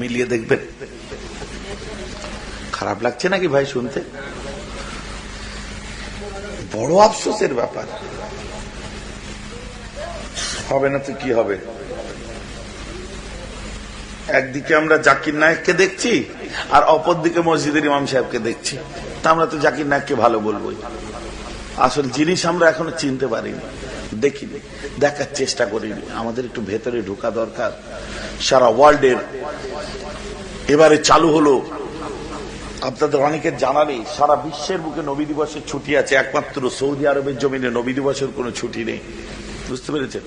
মিলিয়ে দেখবেন। খারাপ লাগছে নাকি ভাই শুনতে? বড় আফসোসের ব্যাপার। হবে না তো কি হবে? একদিকে আমরা জাকির নায়েককে দেখছি, আর অপরদিকে মসজিদের ইমাম সাহেবকে দেখছি। তা আমরা তো জাকির নায়েককে ভালো বলবোই। আসল জিনিস আমরা এখনো চিনতে পারিনি, দেখিনি, দেখার চেষ্টা করিনি। আমাদের একটু ভেতরে ঢোকা দরকার। সারা ওয়ার্ল্ডের এবারে চালু হলো, আপনাদের অনেকের জানা নেই, সারা বিশ্বের বুকে নবী দিবসের ছুটি আছে, একমাত্র সৌদি আরবের জমিনে নবী দিবসের কোনো ছুটি নেই। বুঝতে পেরেছেন?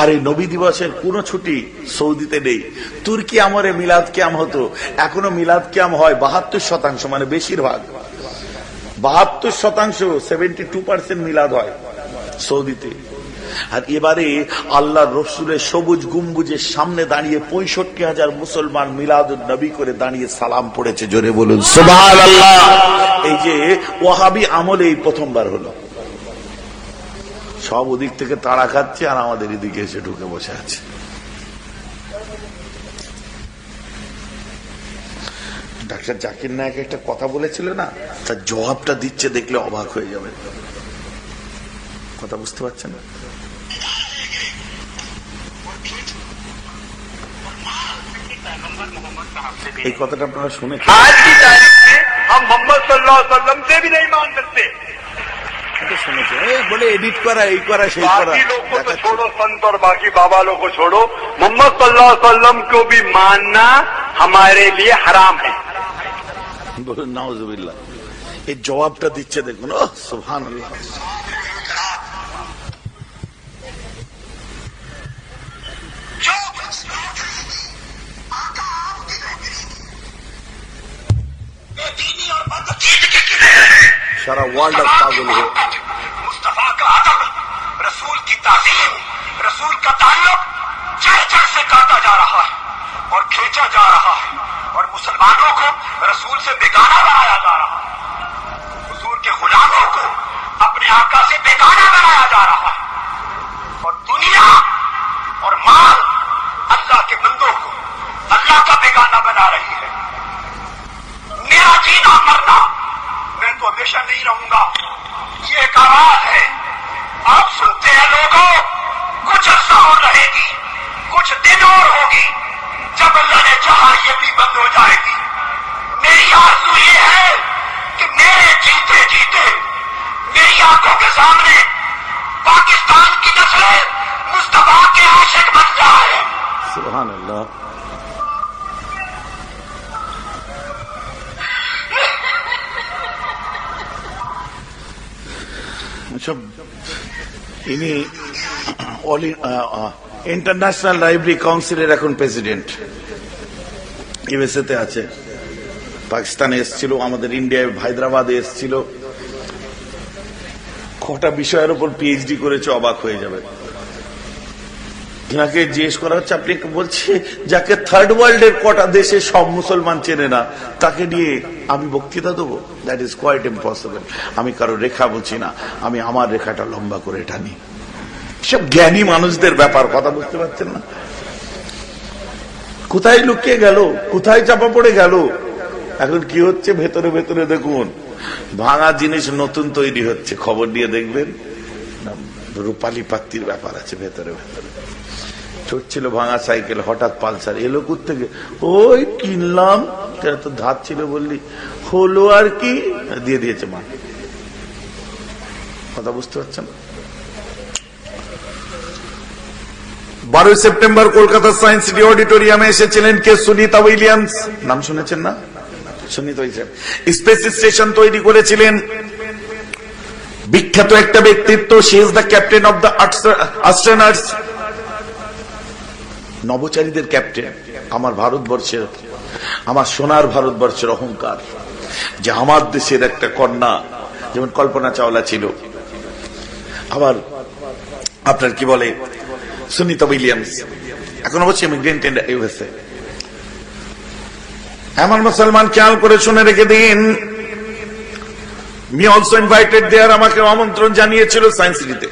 আর এই নবী দিবসের কোনো ছুটি সৌদিতে নেই। তুর্কি আমলে মিলাদ কিয়াম হতো, এখনো মিলাদ কিয়াম হয় 72%, মানে বেশিরভাগ 72%, 72% মিলাদ হয় সৌদিতে। আর এবারে আল্লাহ রসুলের সবুজ গুম্বুজের সামনে দাঁড়িয়ে 65,000 মুসলমান মিলাদুন নবী করে দাঁড়িয়ে সালাম পড়েছে। জোরে বলুন সুবহানাল্লাহ। এই যে ওয়াহাবি আমলে এই প্রথমবার হলো। সব ওদিক থেকে তাড়া খাচ্ছে, আর আমাদের এদিকে এসে ঢুকে বসে আছে। ডাক্তার জাকির নায়েক একটা কথা বলেছিল না, তার জবাবটা দিচ্ছে, দেখলে অবাক হয়ে যাবে। কথা বুঝতে পারছেন না? এই কথাটা আপনারা শুনেছেন? आज की तारीख में हम मोहम्मद सल्लल्लाहु अलैहि वसल्लम से भी नहीं मान सकते। শুনেছেন বলে এডিট করা, এই করা, সেই করা। बाकी लोग को तो छोड़ो, संत और बाकी बाबा लोग को छोड़ो, मोहम्मद सल्लल्लाहु अलैहि वसल्लम को भी मानना हमारे लिए हराम है। বলুন নাউজুবিল্লাহ। এই জবাবটা দিচ্ছে দেখুন। ওহ সুবহানাল্লাহ। सारा वर्ल्ड अब पागल है। मुस्तफा का अदब, रसूल की ताज़ीम, रसूल का ताल्लुक जड़ जड़ से काटा जा रहा है और खींचा जा रहा है, और मुसलमानों को रसूल से बेगाना बनाया जा रहा है। हुजूर के गुलामों को अपने आका से बेगाना बनाया जा रहा है, और दुनिया और माल अल्लाह के बंदों को अल्लाह का बेगाना बना रही है। मेरा जीना मरना, मैं तो हमेशा नहीं रहूंगा, ये एक आवाज है। आप सुनते हैं लोगों, कुछ अर्सा और रहेगी, कुछ दिन और होगी, जब अल्लाह ने चाहा ये भी बंद हो जाएगी। मेरी आरज़ू ये है कि मेरे जीते जीते मेरी आंखों के सामने पाकिस्तान की नस्लें मुस्तफा के आशिक बन जाए। सुभान अल्लाह। সব ইনি ইন্টারন্যাশনাল লাইব্রেরি কাউন্সিলের এখন প্রেসিডেন্ট, ইউএসএ তে আছে। পাকিস্তানে এসেছিল, আমাদের ইন্ডিয়ায় হায়দ্রাবাদে এসেছিল, কটা বিষয়ের উপর পিএইচডি করেছে, অবাক হয়ে যাবে। যাকে জিজ্ঞেস করা হচ্ছে, আপনি বলছে যাকে থার্ড ওয়ার্ল্ডের কটা দেশে সব মুসলমান চেনে না, তাকে নিয়ে আমি বক্তৃতা দেবো? That is quite impossible. আমি কারো রেখা বলছি না, আমি আমার রেখাটা লম্বা করে টানি। সব জ্ঞানী মানুষদের ব্যাপার, কথা বুঝতে পারছেন না? কোথায় লুকিয়ে গেল, কোথায় চাপা পড়ে গেল। এখন কি হচ্ছে ভেতরে ভেতরে দেখুন, ভাঙা জিনিস নতুন তৈরি হচ্ছে। খবর নিয়ে দেখবেন, রূপালী পাত্তির ব্যাপার আছে ভেতরে ভেতরে। চড়ছিল ভাঙা সাইকেল, হঠাৎ পালসার এলো কোত্থেকে, ওই কিনলাম, তো ধার ছিল বললি, হলো আর কি, দিয়ে দিয়েছে মা। কথা বুঝতে পারছেন? 12 সেপ্টেম্বর কলকাতা সায়েন্স সিটি অডিটোরিয়ামে এসেছিলেন কে? সুনিতা উইলিয়ামস, নাম শুনেছেন না? সুনিতা উইলিয়ামস স্পেস স্টেশন তৈরি করেছিলেন। বিখ্যাত একটা ব্যক্তিত্ব। She is the captain of the astronauts, নভোচারীদের ক্যাপ্টেন। আমার ভারতবর্ষের, আমার সোনার ভারতবর্ষের অহংকার যে আমার দেশের একটা কন্যা, যেমন কল্পনা চাওলা ছিল, আবার আপনার কি বলে সুনিতা উইলিয়ামস, এখন অবশ্যই ইমিগ্রেন্ট ইন ইউএসএ। এমন মুসলমান খেয়াল করে শুনে রেখে দিন, মি অলসো ইনভাইটেড দেয়ার, আমাকে আমন্ত্রণ জানিয়েছিল সায়েন্স সিটিতে।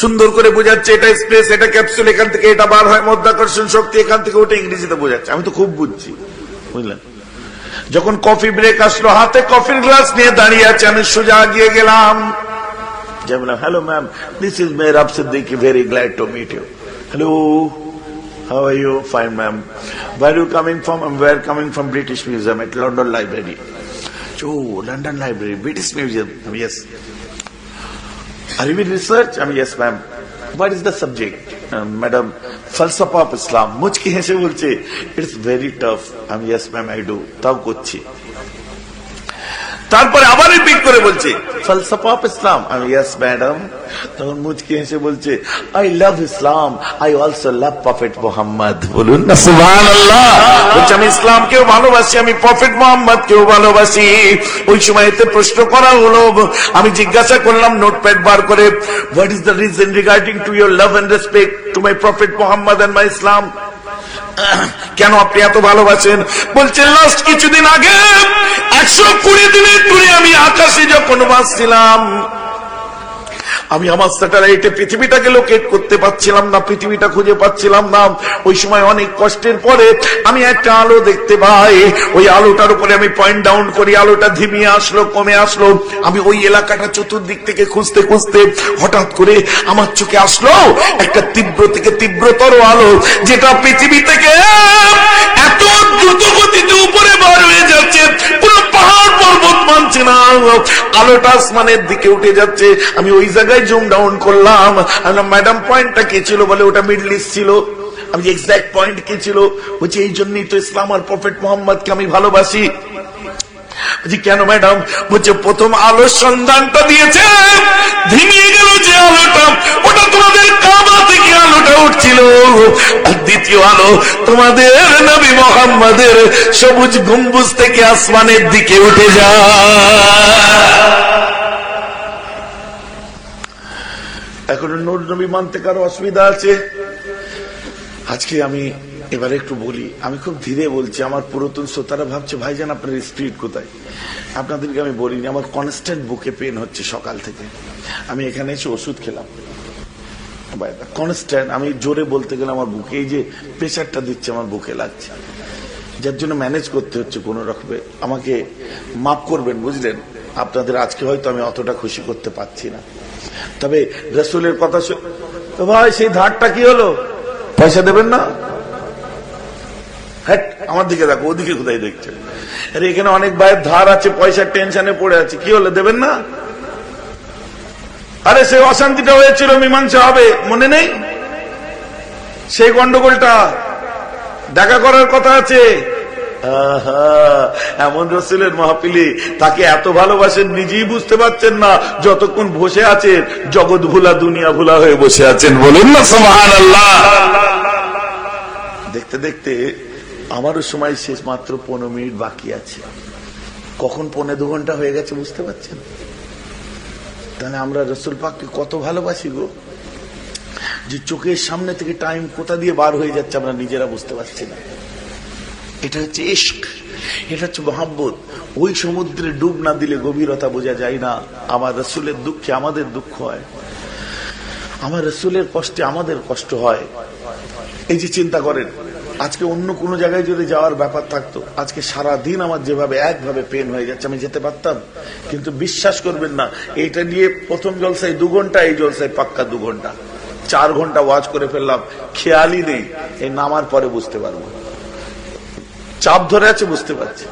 সুন্দর করে বোঝাচ্ছে এটা স্পেস, এটা ক্যাপসুল, এখান থেকে এটা বার হয়, মধ্যাকর্ষণ শক্তি, এখান থেকে ওটা ইংরেজিতে বোঝাচ্ছে। আমি তো খুব বুঝছি, বুঝলেন। যখন কফি ব্রেক আসলো, হাতে কফির গ্লাস নিয়ে দাঁড়িয়ে আছে, আমি সোজা গিয়ে গেলাম, hello ma'am, this is Mehrab Siddiqui, very glad to meet you. Hello, how are you? Fine, ma'am. Where are you coming from? We are coming from British Museum at London Library. Oh, London Library, British Museum. Yes. Are you in research? Yes, ma'am. What is the subject? Madam, falsafa of Islam. Mujhke hese bolche, it's very tough. Yes, ma'am, I do. Tao korchi. তারপরে আবার রিপিট করে বলছে ফলসফা অফ ইসলাম। আমি ইয়েস ম্যাডাম। তখন মুচকি হেসে বলছে I love Islam, I also love prophet Mohammad. বলুন না সুবহানাল্লাহ। বলছে আমি ইসলামকেও ভালোবাসি, আমি প্রফেট মোহাম্মদকেও ভালোবাসি। ওই সময়তে প্রশ্ন করা হলো, আমি জিজ্ঞাসা করলাম নোটপ্যাড বার করে, what is the reason regarding to your love and respect to my prophet Mohammad and my Islam? কেন আপনি এত ভালোবাসেন? বলছে লাস্ট কিছুদিন আগে 120 দিনের ট্যুরে আমি আকাশে যখন ভাসছিলাম, আমি আমার স্যাটেলাইটে পৃথিবীটাকে লোকেট করতে পারছিলাম না, পৃথিবীটা খুঁজে পাচ্ছিলাম না। ওই সময় অনেক কষ্টের পরে আমি একটা আলো দেখতে পাই, ওই আলোটার উপরে আমি পয়েন্ট ডাউন করি, আলোটা ধিমিয়ে আসলো, কমে আসলো। আমি ওই এলাকাটা চতুর্দিক থেকে খুঁজতে খুঁজতে হঠাৎ করে আমার চোখে আসলো একটা তীব্র থেকে তীব্রতর আলো, যেটা পৃথিবী থেকে এত দ্রুত গতিতে উপরে বার হয়ে যাচ্ছে, পুরো পাহাড় পর্বত মানছে না, আলোটা আসমানের দিকে উঠে যাচ্ছে। আমি ওই জায়গায় জুম ডাউন করলাম, ম্যাডাম পয়েন্টটা কি ছিল? বলে ওটা মিডল ইস্ট ছিল। আমি এক্সাক্ট পয়েন্ট কি ছিল? বলছি এই জন্যই তো ইসলাম আর প্রফেট মোহাম্মদকে আমি ভালোবাসি। বলছি কেন ম্যাডাম? বলছে প্রথম আলোর সন্ধানটা দিয়েছে, ধিমিয়ে গেল যে আলোটা, ওটা তোমাদের কাবা থেকে আলোটা উঠছিল। আর দ্বিতীয় আলো তোমাদের নবী মোহাম্মদের সবুজ গম্বুজ থেকে আসমানের দিকে উঠে যায়। এখন নূর নবী মানতে কারো অসুবিধা আছে? আজকে আমি এবার একটু বলি, আমি খুব ধীরে বলছি, আমার পুরাতন শ্রোতারা ভাবছে ভাইজান আপনার স্পিড কোথায়। আপনাদেরকে আমি বলিনি, আমার কনস্ট্যান্ট বুকে পেন হচ্ছে সকাল থেকে। আমি এখানে এসে ওষুধ খেলাম, কনস্ট্যান্ট। আমি জোরে বলতে গেলে আমার বুকে এই যে প্রেশারটা দিচ্ছে আমার বুকে লাগছে, যার জন্য ম্যানেজ করতে হচ্ছে কোন রকমে। আমাকে মাফ করবেন, বুঝলেন। আপনাদের আজকে হয়তো আমি অতটা খুশি করতে পারছি না, তবে রাসূলের কথা তো ভাই সেই ধারটা কি হলো? পয়সা দেবেন না? হ্যাঁ, আমার দিকে দেখো, ওদিকে কোথায় দেখছেন? আরে এখানে অনেক ভাইয়ের ধার আছে, পয়সার টেনশনে পড়ে আছে, কি হলো দেবেন না? আরে সেই অশান্তিটা হয়েছিল, মীমাংসা হবে, মনে নেই? সেই গন্ডগোলটা দেখা করার কথা আছে। এমন রাসূলের মাহফিলে তাকে এত ভালোবাসেন নিজেই বুঝতে পারছেন না, যতক্ষণ বসে আছেন জগৎ ভুলা দুনিয়া ভুলা হয়ে বসে আছেন। বলুন না সুবহানাল্লাহ। দেখতে দেখতে আমারও সময় শেষ, মাত্র 15 মিনিট বাকি আছে। কখন 1.5-2 ঘন্টা হয়ে গেছে বুঝতে পারছেন? তাহলে আমরা রাসূল পাককে কত ভালোবাসি গো, যে চোখের সামনে থেকে টাইম কোথা দিয়ে বার হয়ে যাচ্ছে আমরা নিজেরা বুঝতে পারছি না। এটা হচ্ছে ইশক, এটা হচ্ছে মহব্বত। ওই সমুদ্রে ডুব না দিলে গভীরতা বোঝা যায় না। আমার রাসূলের দুঃখে আমাদের দুঃখ হয়, আমার রাসূলের কষ্টে আমাদের কষ্ট হয়। এই যে চিন্তা করেন, আজকে অন্য কোনো জায়গায় যদি যাওয়ার ব্যাপার থাকতো, আজকে সারা দিন আমার যেভাবে একভাবে পেন হয়ে যাচ্ছে, আমি যেতে পারতাম। কিন্তু বিশ্বাস করবেন না, এইটা নিয়ে প্রথম জলসায় 2 ঘন্টা, এই জলসায় পাক্কা 2 ঘন্টা, 4 ঘন্টা ওয়াজ করে ফেললাম, খেয়ালই নেই। এই নামার পরে বুঝতে পারবো, চাপ ধরে আছে বুঝতে পারছি,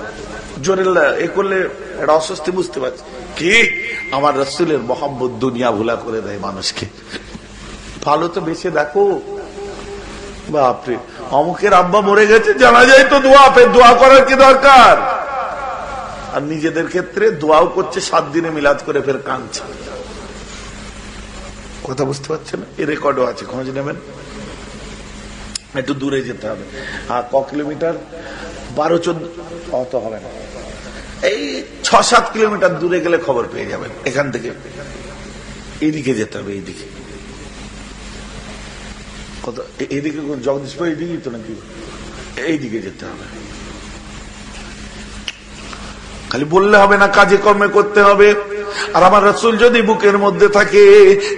জোরে এ করলে একটা অস্বস্তি বুঝতে পারছি। কি আমার রাসূলের মহব্বত দুনিয়া ভুলা করে দেয় মানুষকে। ভালো তো বেশি দেখো, বাপরে অমুকের আব্বা মরে গেছে, জানা যায় তো দোয়া, ফের দোয়া করার কি দরকার? আর নিজেদের ক্ষেত্রে দোয়াও করছে, 7 দিনে মিলাদ করে ফের কাঁদছে। কথা বুঝতে পারছেন? এই রেকর্ডও আছে, খোঁজ নেবেন। একটু দূরে যেতে হবে, আর ক কিলোমিটার, 12-14 অত হবে না, এই 6-7 কিলোমিটার দূরে গেলে খবর পেয়ে যাবেন। এখান থেকে এইদিকে যেতে হবে, এইদিকে কত, এইদিকে জগদীশপুর এইদিকে তো নাকি, এইদিকে যেতে হবে। খালি বললে হবে না, কাজে কর্মে করতে হবে। আর আমার রসুল যদি বুকের মধ্যে থাকে,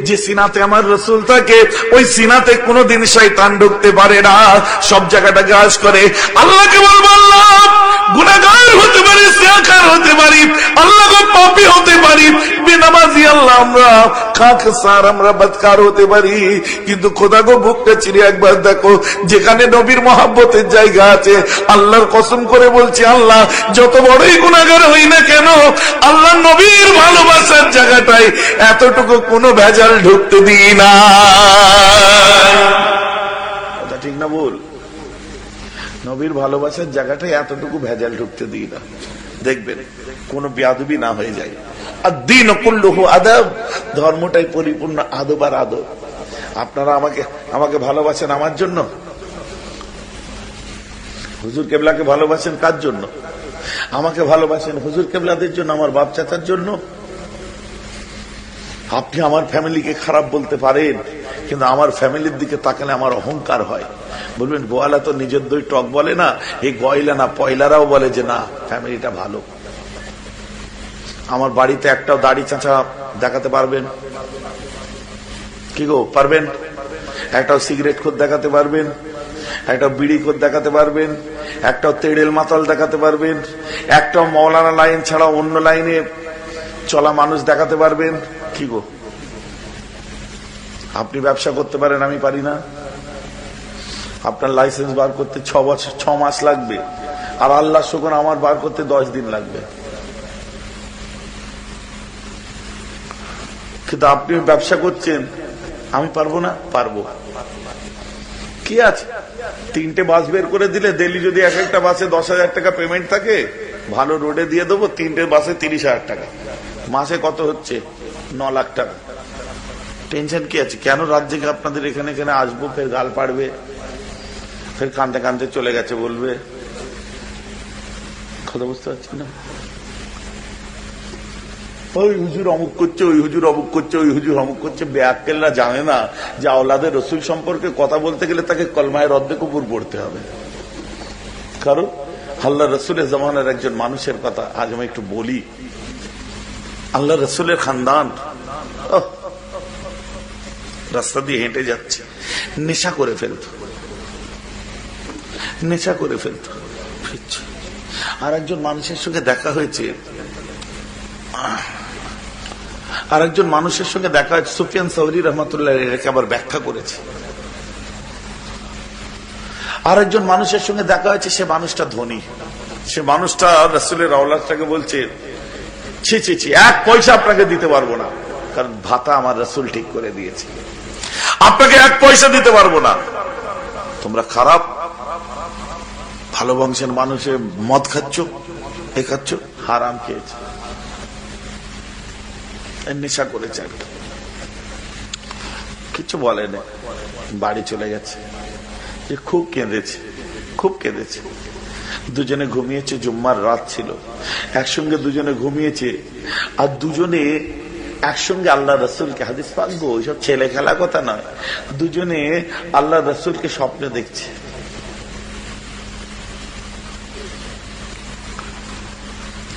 যে সিনাতে আমার রসুল থাকে, ওই সিনাতে কোনোদিন শয়তান ঢুকতে পারে না, সব জায়গাটা গ্রাস করে। আল্লাহকে বলবো, আল্লাহ গুনাহগার হতে পারি, সিয়াকার হতে পারি, আল্লাহ পাপী হতে পারি, বেনামাজি আল্লাহ আমরা, খাকসার আমরা বদকার হতে পারি, কিন্তু খোদা গো বুকটা চিরে একবার দেখো, যেখানে নবীর মহব্বতের জায়গা আছে, আল্লাহর কসম করে বলছি, আল্লাহ যত বড়ই গুনাহগার হই না কেন, আল্লাহ নবীর ভালোবাসার জায়গাটাই এতটুকু কোনো ভেজাল ঢুকতে দিই না। কথা ঠিক না বল? নবীর ভালোবাসার জায়গাটাই এতটুকু ভেজাল ঢুকতে দিই না। দেখবেন কোন বেয়াদবি না হয়ে যায়। আর দ্বীন কুল্লুহু আদব, ধর্মটাই পরিপূর্ণ আদব আর আদব। আপনারা আমাকে ভালোবাসেন আমার জন্য, হুজুর কেবলাকে ভালোবাসেন কার জন্য? আমাকে ভালোবাসেন হুজুর কেবলাদের জন্য, আমার বাপ চাচার জন্য। আপনি আমার ফ্যামিলিকে খারাপ বলতে পারেন, কিন্তু আমার ফ্যামিলির দিকে তাকালে আমার অহংকার হয়। বলবেন গোয়ালা তো নিজের দই টক বলে না, এই গয়লা না পয়লারাও বলে যে না ফ্যামিলিটা ভালো। আমার বাড়িতে একটাও দাড়ি চাঁচা দেখাতে পারবেন কি গো? পারবেন? একটাও সিগারেট খোর দেখাতে পারবেন? একটাও বিড়ি খোর দেখাতে পারবেন? একটাও তেড়েল মাতাল দেখাতে পারবেন? একটাও মৌলানা লাইন ছাড়া অন্য লাইনে চলা মানুষ দেখাতে পারবেন কি গো? আপনি ব্যবসা করতে পারেন, আমি পারি না। আপনার লাইসেন্স বার করতে 6 মাস লাগবে, আর আল্লাহ শুকর আমার বার করতে 10 দিন লাগবে। কিন্তু আপনি ব্যবসা করছেন, আমি পারবো না? পারবো। কি আছে, 3টে বাস বের করে দিলে ডেলি যদি এক একটা বাসে 10,000 টাকা পেমেন্ট থাকে, ভালো রোডে দিয়ে দেবো, 3টে বাসে 30,000 টাকা, মাসে কত হচ্ছে? 9 লাখ টাকা। টেনশন কি আছে? কেন রাত জেগে আপনাদের এখানে আসবো, ফের গাল পাড়বে, ফের কানতে কানতে চলে গেছে বলবে। কথা বুঝতে পারছি না? ওই হুজুর অমুক করছে, ওই হুজুর অমুক করছে, ওই হুজুর অমুক করছে। বেআক্কেলরা জানে না যে আওলাদের রসুল সম্পর্কে কথা বলতে গেলে তাকে কলমায়ের অর্ধেক উপর পড়তে হবে। কারণ আল্লাহ রসুলের জমানার একজন মানুষের কথা আজ আমি একটু বলি। আল্লাহ রসুলের খানদান রাস্তা দিয়ে হেঁটে যাচ্ছে, নেশা করে ফেলত, নেশা করে ফেলত। আর একজন মানুষের সঙ্গে দেখা হয়েছে, সুফিয়ান সাউরি রহমতুল্লাহ এটাকে আবার ব্যাখ্যা করেছে। আর একজন মানুষের সঙ্গে দেখা হয়েছে, সে মানুষটা ধনী, সে মানুষটা রাসূলের আওলাদটাকে বলছে, ছি ছি ছি, 1 পয়সা আপনাকে দিতে পারবো না, কারণ ভাতা আমার রাসূল ঠিক করে দিয়েছে, আপনাকে 1 পয়সা দিতে পারবো না, তোমরা খারাপ, ভালো বংশের মানুষের মদ খাচ্ছ, এ খাচ্ছ, হারাম খেয়েছ, নেশা করেছে। কিছু বলে না, বাড়ি চলে গেছে। খুব কেঁদেছে, খুব কেঁদেছে। দুজনে ঘুমিয়েছে, জুম্মার রাত ছিল, একসঙ্গে দুজনে ঘুমিয়েছে, আর দুজনে একসঙ্গে আল্লাহ রসুলকে, হাদিস পাক গো, ওইসব ছেলে খেলা কথা নয়, দুজনে আল্লাহ রসুলকে স্বপ্নে দেখছে।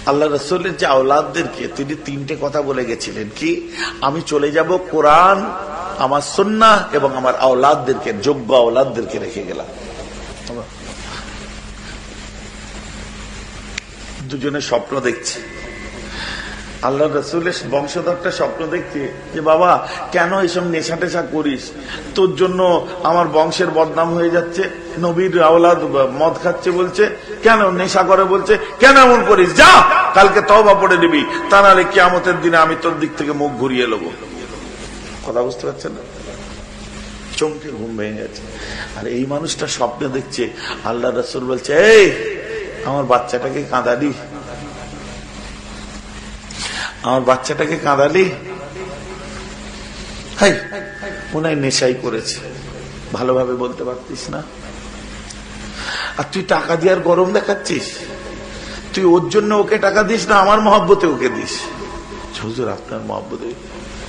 আল্লাহ রসুলের যে আওলাদদেরকে তিনি 3টে কথা বলে গেছিলেন, কি? আমি চলে যাব, কোরআন, আমার সুন্নাহ এবং আমার আওলাদদেরকে, যোগ্য আওলাদদেরকে রেখে গেলাম। দুজনে স্বপ্ন দেখছে, আল্লাহ রসুলের বংশধরটা স্বপ্ন দেখছে যে বাবা কেন এইসব নেশা টেশা করিস, তোর জন্য আমার বংশের বদনাম হয়ে যাচ্ছে, নবীর আওলাদ মদ খাচ্ছে বলছে, কেন নেশা করে বলছে, কেন এমন করিস, যা কালকে তওবা পড়ে নিবি, তা নাহলে কিয়ামতের দিনে আমি তোর দিক থেকে মুখ ঘুরিয়ে নেবো। কথা বুঝতে পারছেন না? চমকে ঘুম ভেঙে গেছে। আর এই মানুষটা স্বপ্নে দেখছে, আল্লাহ রসুল বলছে, এই আমার বাচ্চাটাকে কাঁদালি, আমার বাচ্চাটাকে কাঁদালি, হাই মনে হয় নেশাই করেছে, ভালোভাবে বলতে পারতিস না, আর তুই টাকা দিয়ে আর গরম দেখাচ্ছিস, তুই ওর জন্য ওকে টাকা দিস না, আমার মহব্বতে ওকে দিস। হুজুর আপনার মহব্বতে,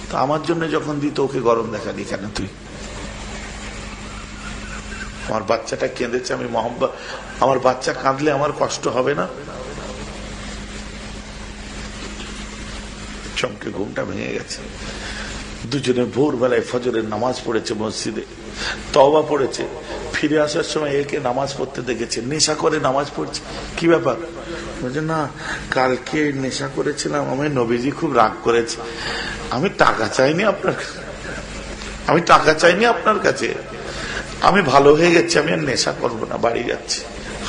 তো আমার জন্য যখন দিত ওকে গরম দেখালি কেন তুই? আমার বাচ্চাটা কেঁদেছে, আমি মহব্বত, আমার বাচ্চা কাঁদলে আমার কষ্ট হবে না? চমকে ঘুমটা ভেঙে গেছে। দুজনে ভোরবেলায় ফজরের নামাজ পড়েছে, মসজিদে তওবা পড়েছে। ফিরে আসার সময় একে নামাজ পড়তে দেখেছে, নেশা করে নামাজ পড়ছে। কি ব্যাপার? বলছে না, কালকে নেশা করেছিলাম, আমি নবীজি খুব রাগ করেছে। আমি টাকা চাইনি আপনার কাছে, আমি টাকা চাইনি আপনার কাছে, আমি ভালো হয়ে গেছি, আমি আর নেশা করবো না, বাড়ি যাচ্ছি।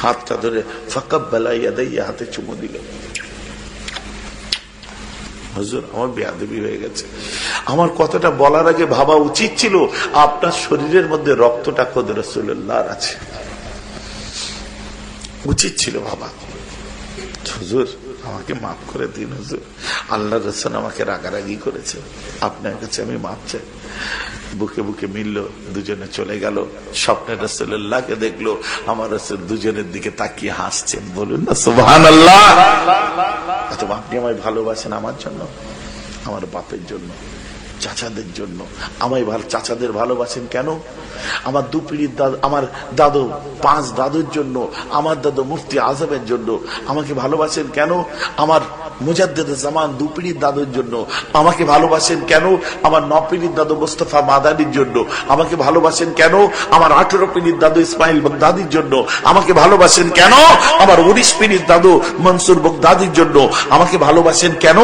হাতটা ধরে ফাকাব্বালা ইয়াদাইয়া, হাতে চুমু দিল। হুজুর, আমার বেয়াদবি হয়ে গেছে, আমার কথাটা বলার আগে ভাবা উচিত ছিল আপনার শরীরের মধ্যে রক্তটা খোদ রাসূলুল্লাহর আছে, উচিত ছিল ভাবা। হুজুর আমাকে মাফ করে দিন হুজুর, আল্লাহ রাসূল আমাকে রাগারাগি করেছে, আপনার কাছে আমি মাফ চাই। বুকে বুকে মিলল, দুজনে চলে গেল। স্বপ্নে রাসূলুল্লাহকে দেখলো, আমার রাসূল দুজনের দিকে তাকিয়ে হাসছেন। বলুন না সুবহানাল্লাহ। অথবা আপনি আমায় ভালোবাসেন আমার জন্য, আমার বাপের জন্য, চাচাদের জন্য। আমায় চাচাদের ভালোবাসেন কেন? আমার দু পিড়ির দাদু, আমার দাদু, 5 দাদুর জন্য, আমার দাদু মুফতি আজমের জন্য আমাকে ভালোবাসেন কেন? আমার মুজাদ্দিদ জামান 2 পিড়ির দাদুর জন্য আমাকে ভালোবাসেন কেন? আমার 9 পিড়ির দাদু মুস্তাফা মাদানির জন্য আমাকে ভালোবাসেন কেন? আমার 18 পিড়ির দাদু ইসমাইল বাগদাদির জন্য আমাকে ভালোবাসেন কেন? আমার 19 পিড়ির দাদু মনসুর বাগদাদির জন্য আমাকে ভালোবাসেন কেন?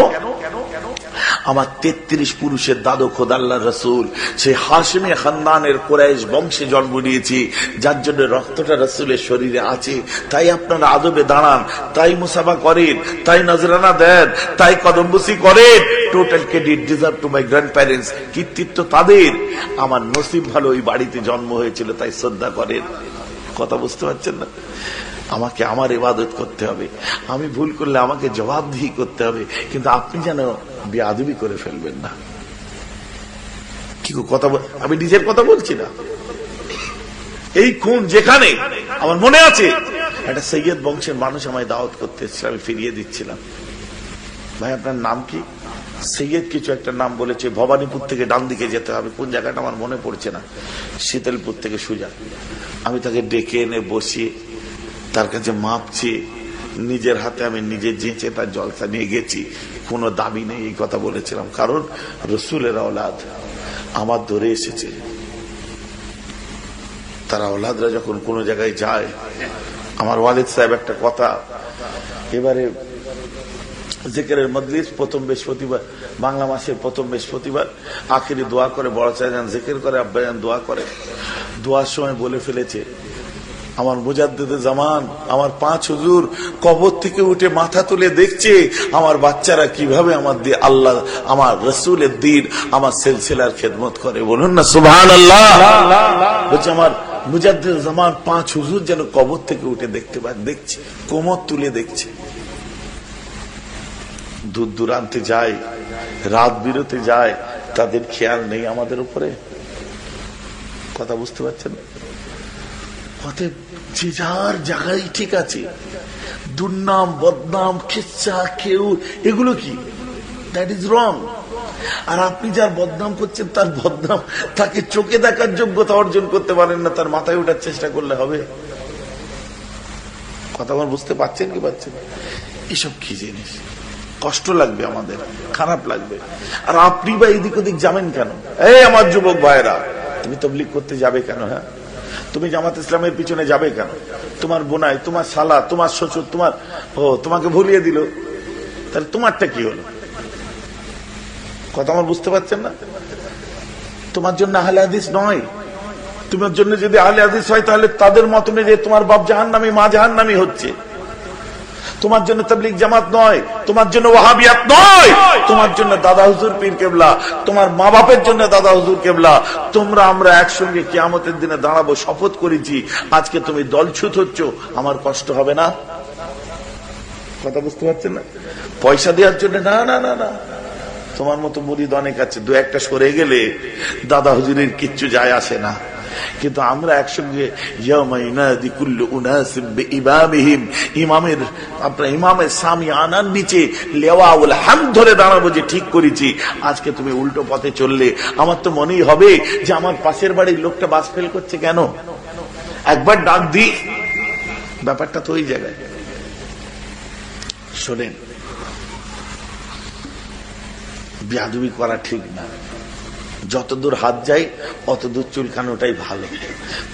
আমার 33 পুরুষের দাদু খোদ আল্লাহর রাসূল, সেই হাশিমি খানদানের কুরাইশ বংশে জন্ম নিয়েছি, যার জন্য রক্তটা রাসূলের শরীরে আছে। তাই আপনারা আদবে দাঁড়ান, তাই মুসাফা করেন, তাই নজরানা দেন, তাই কদমবুসি করেন। Total credit deserve to my grand parents, কৃতিত্ব তাদের। আমার নসিব ভালো ওই বাড়িতে জন্ম হয়েছিল, তাই শ্রদ্ধা করেন। কথা বুঝতে পারছেন না? আমাকে আমার ইবাদত করতে হবে, আমি ভুল করলে আমাকে জবাবদিহি করতে হবে, কিন্তু আপনি যেন বেয়াদবি করে ফেলবেন না। কি কথা, আমি নিজের কথা বলছি না। এই খুন যেখানে, আমার মনে আছে একটা সৈয়দ বংশের মানুষ আমায় দাওয়াত করতে এসেছিল, আমি ফিরিয়ে দিচ্ছিলাম। ভাই আপনার নাম কি? সৈয়দ কিছু একটা নাম বলেছে, ভবানীপুর থেকে ডান দিকে যেতে হবে, কোন জায়গাটা আমার মনে পড়ছে না, শীতলপুর থেকে সোজা। আমি তাকে ডেকে এনে বসিয়ে তার কাছে মাপ চেয়ে নিজের হাতে আমি নিজে যেচে তার জলসা নিয়ে গেছি, কোনো দাবি নেই, এই কথা বলেছিলাম। কারণ রসুলের আওলাদ আমার ধরে এসেছে, তারা আওলাদরা যখন কোনো জায়গায় যায়। আমার ওয়ালিদ সাহেব একটা কথা, এবারে জিকিরের মজলিস প্রথম বৃহস্পতিবার, বাংলা মাসের প্রথম বৃহস্পতিবার আখিরি দোয়া করে, বড় চাইজান জিকির করে, আব্বাজান দোয়া করে। দোয়ার সময় বলে ফেলেছে, আমার মুজাদ্দিদে জামান, আমার 5 হুজুর কবর থেকে উঠে মাথা তুলে দেখছে আমার বাচ্চারা কিভাবে আমার দিয়ে আল্লাহ, আমার রসুলের দিন, আমার সিলসিলার খেদমত করে। বলুন না সুবহানাল্লাহ। বলছে আমার মুজাদ্দিদে জামান 5 হুজুর যেন কবর থেকে উঠে দেখতে পায়, দেখছে, কোমর তুলে দেখছে। দূর দূরান্তে যায়, রাত বিরতে যায়, তাদের খেয়াল নেই আমাদের উপরে। কথা বুঝতে পারছেন? যে যার জায়গায় ঠিক আছে, দুর্নাম, বদনাম, খিচ্ছা, কেউ, এগুলো কি? That is wrong. আর আপনি যার বদনাম করছেন, তার বদনাম তাকে চোখে দেখার যোগ্যতা অর্জন করতে পারেন না, তার মাথায় ওঠার চেষ্টা করলে হবে? কথা আমার বুঝতে পারছেন কি পাচ্ছেন? এসব কি জিনিস? কষ্ট লাগবে, আমাদের খারাপ লাগবে। আর আপনি বা এদিক ওদিক যাবেন কেন? এই আমার যুবক ভাইরা, তুমি তাবলীগ করতে যাবে কেন? হ্যাঁ, তুমি জামাত ইসলামের পিছনে যাবে কেন? তোমার বোনাই, তোমার শালা, তোমার শ্বশুর, তোমাকে ভুলিয়ে দিল, তাহলে তোমারটা কি হলো? কথা আমার বুঝতে পারছেন না? তোমার জন্য আহলে হাদিস নয়। তোমার জন্য যদি আহলে হাদিস হয়, তাহলে তাদের মতনে যে তোমার বাপ জাহান্নামী, মা জাহান্নামী হচ্ছে। তোমার জন্য তাবলীগ জামাত নয়, তোমার জন্য ওয়াহাবিয়াত নয়, তোমার জন্য দাদা হুজুর পীর কেবলা, তোমার মা বাপের জন্য দাদা হুজুর কেবলা। তোমরা আমরা একসঙ্গে কিয়ামতের দিনে দাঁড়াবো, শপথ করেছি। আজকে তুমি দলছুট হচ্ছ, আমার কষ্ট হবে না? কথা বুঝতে পারছেন না? পয়সা দেওয়ার জন্য না, না, না, না। তোমার মতো মুরিদ অনেক আছে, 2-1টা সরে গেলে দাদা হুজুরের কিচ্ছু যায় আসে না। কিন্তু আমরা একসঙ্গে ইমামের, আপনার ইমামের সামি আনার নিচে লেওয়াউল হামদ ধরে দাঁড়াবো যে ঠিক করেছি। আজকে তুমি উল্টো পথে চললে আমার তো মনেই হবে যে আমার পাশের বাড়ির লোকটা বাস ফেল করছে কেন, একবার ডাক দি। ব্যাপারটা তো ওই জায়গায়। শোনেন, বেয়াদবি করা ঠিক না। যতদূর হাত যায় অতদূর চুলকানোটাই ভালো।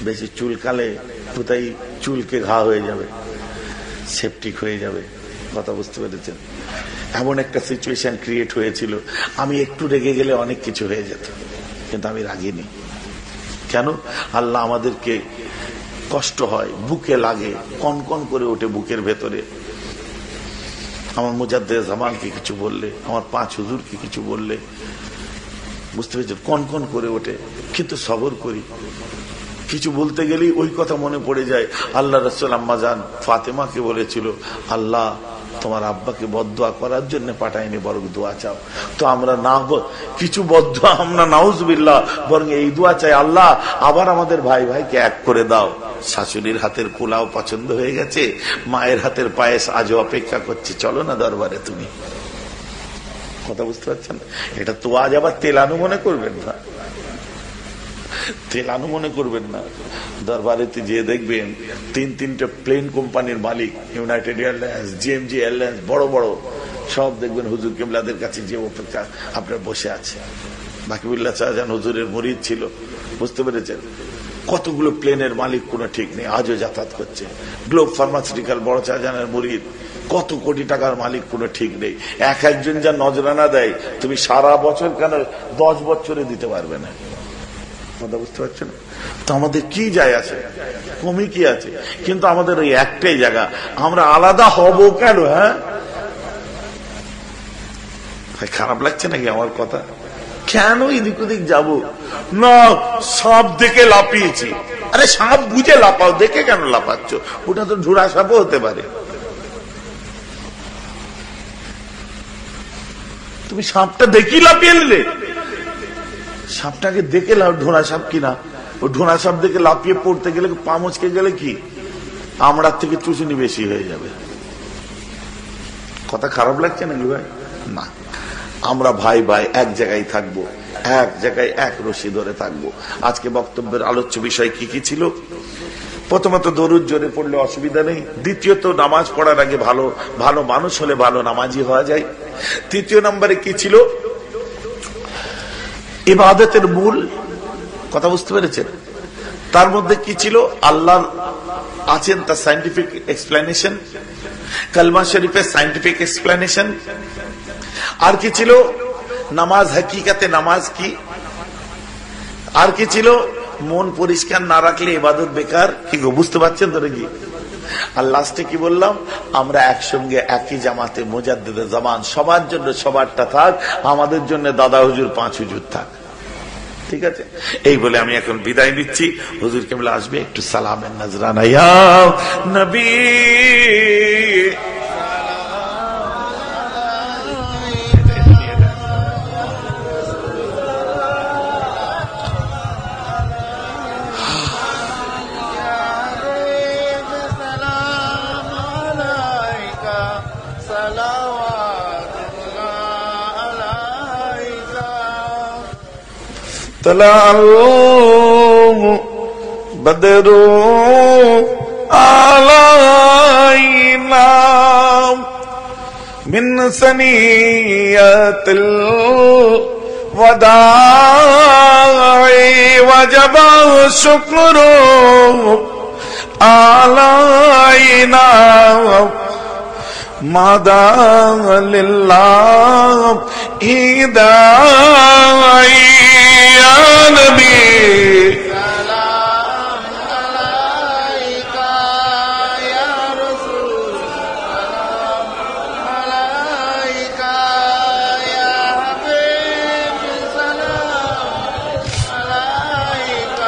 বেশি চুলকালে কোথায় চুলকে ঘা হয়ে যাবে, সেপটিক হয়ে যাবে। কথা বুঝতে পেরেছেন? এমন একটা সিচুয়েশন ক্রিয়েট হয়েছিল, আমি একটু রেগে গেলে অনেক কিছু হয়ে যেত, কিন্তু আমি রাগিনি। কেন? আল্লাহ আমাদেরকে কষ্ট হয়, বুকে লাগে, কনকন করে ওঠে বুকের ভেতরে। আমার মুজাদ্দেদ জামানকে কিছু বললে, আমার 5 হুজুরকে কিছু বললে, বুঝতে পেরেছেন, কনকন করে ওঠে, কিন্তু সবর করি। কিছু বলতে গেলেই ওই কথা মনে পড়ে যায়। আল্লাহ রাসূল আম্মাজান ফাতেমাকে বলেছিল, আল্লাহ তোমার আব্বাকে বদদুয়া করার জন্য পাঠায়নি, বরং দোয়া চাও। তো আমরা না কিছু বদদুয়া, আমরা নাউজুবিল্লাহ, বরং এই দোয়া চাই, আল্লাহ আবার আমাদের ভাই ভাইকে এক করে দাও। শাশুড়ির হাতের পোলাও পছন্দ হয়ে গেছে, মায়ের হাতের পায়েস আজও অপেক্ষা করছে, চলো না দরবারে তুমি। কথা বুঝতে পারছেন? এটা তো আজ আবার তেলানু মনে করবেন না, তেলানু মনে করবেন না। দরবারেতে যেয়ে দেখবেন 3-3টে প্লেন কোম্পানির মালিক, ইউনাইটেড এয়ারলাইন্স, জিএমজি এয়ারলাইন্স, বড় বড় সব দেখবেন হুজুর কেবলাদের কাছে যে অপেক্ষা আপনার বসে আছে। বাকিবুল্লাহ শাহজাহান হুজুরের মুরিদ ছিল, বুঝতে পেরেছেন? কতগুলো প্লেনের মালিক কোনো ঠিক নেই, আজও যাতায়াত করছে। গ্লোব ফার্মাসিউটিক্যাল বড় শাহজাহানের মুরিদ, কত কোটি টাকার মালিক কোনো ঠিক নেই। একজন যা নজরানা দেয়, তুমি সারা বছর কেন 10 বছরে দিতে পারবে না। কথা বুঝতে পারছেন? তো আমাদের কি যায় আছে, কমই কি আছে? কিন্তু আমাদের ওই একটাই জায়গা, আমরা আলাদা হব কেন? হ্যাঁ, খারাপ লাগছে নাকি আমার কথা? কেন এদিক ওদিক যাবো না? সাপ দেখে লাফিয়েছি, আরে সাপ বুঝে লাফাও, দেখে কেন লাফাচ্ছ? ওটা তো ঝুড়া সাপও হতে পারে। তুমি সাপটা দেখি লাফিয়ে নিলে, সাপটাকে দেখে ঢোনা সাপ কিনা, ও ঢোনা সাপ দেখে লাফিয়ে পড়তে গেলে, পা মুচকে গেলে কি আমরার থেকে চুচুনি বেশি হয়ে যাবে। কথা খারাপ লাগছে নাকি ভাই? না, আমরা ভাই ভাই এক জায়গায় থাকবো, এক জায়গায় এক রশি ধরে থাকবো। আজকে বক্তব্যের আলোচ্য বিষয় কি কি ছিল? প্রথমত দরুদ জোরে পড়লে অসুবিধা নেই। দ্বিতীয়ত নামাজ পড়ার আগে ভালো ভালো মানুষ হলে ভালো নামাজি হওয়া যায়। তৃতীয় নম্বরে কি ছিল? ইবাদতের মূল। কথা বুঝতে পেরেছেন? তার মধ্যে কি ছিল? আল্লাহ আছেন, তার সায়েন্টিফিক এক্সপ্লেনেশন, কালমা শরীফের সায়েন্টিফিক এক্সপ্লেনেশন। আর কি ছিল? নামাজ হাকিকাতে নামাজ কি। আর কি ছিল? মন পরিষ্কার না রাখলে ইবাদত বেকার। কি গো, বুঝতে পারছেন তো নাকি? আর লাস্টে কি বললাম? আমরা একসঙ্গে একই জামাতে মুজাদ্দিদে জামান, সবার জন্য সবারটা থাক, আমাদের জন্য দাদা হুজুর 5 হুজুর থাক। ঠিক আছে? এই বলে আমি এখন বিদায় নিচ্ছি। হুজুর কেবলা আসবে, একটু সালামের নজরানা। ইয়া নবী بدر علينا من ثنية الوداع وجب الشكر علينا مدى لله داعي يا نبي سلام عليك يا رسول سلام عليك يا حبيب سلام عليك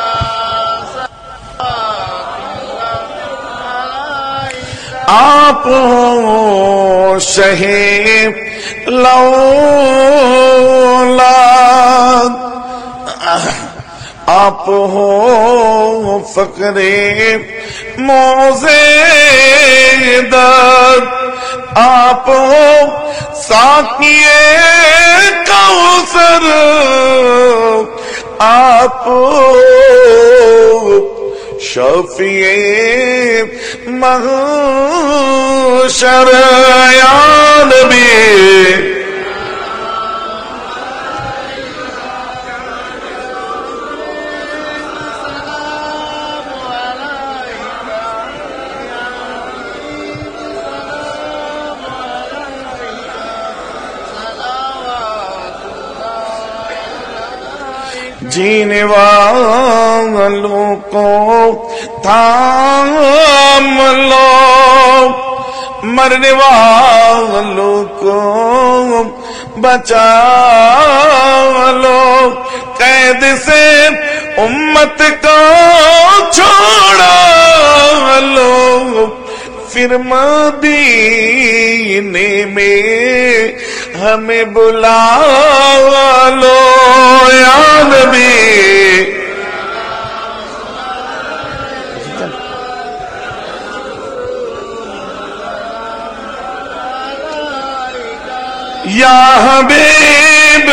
आप शहीद लौलाद आप हो फकरे मौज़ेदात आप हो साकिए कौसर आप हो शफीए महशर या नबी جینے والوں کو تھام لو، مرنے والوں کو بچا لو، قید سے امت کو چھوڑا لو، پھر مدینے میں ہمیں بلا لو یا نبی۔ یا حبیب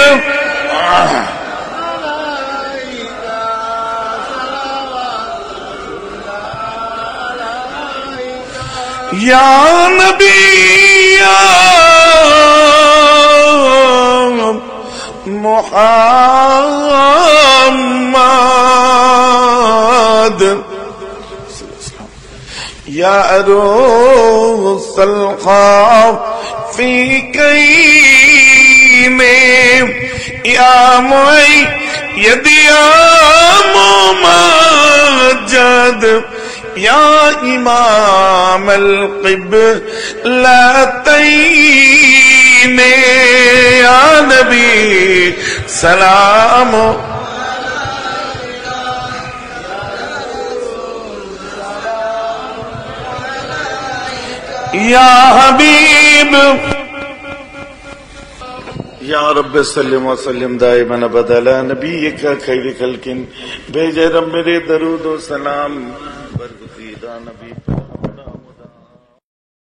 یا نبی یا محمد یا عروس الخافقین یا مؤید یا ممجد یا امام القبلتین یا نبی سلام یا حبیب یا رب سلم وسلم دائما ابدا علی نبیک خیر خلق، بھیجے رب میرے درود و سلام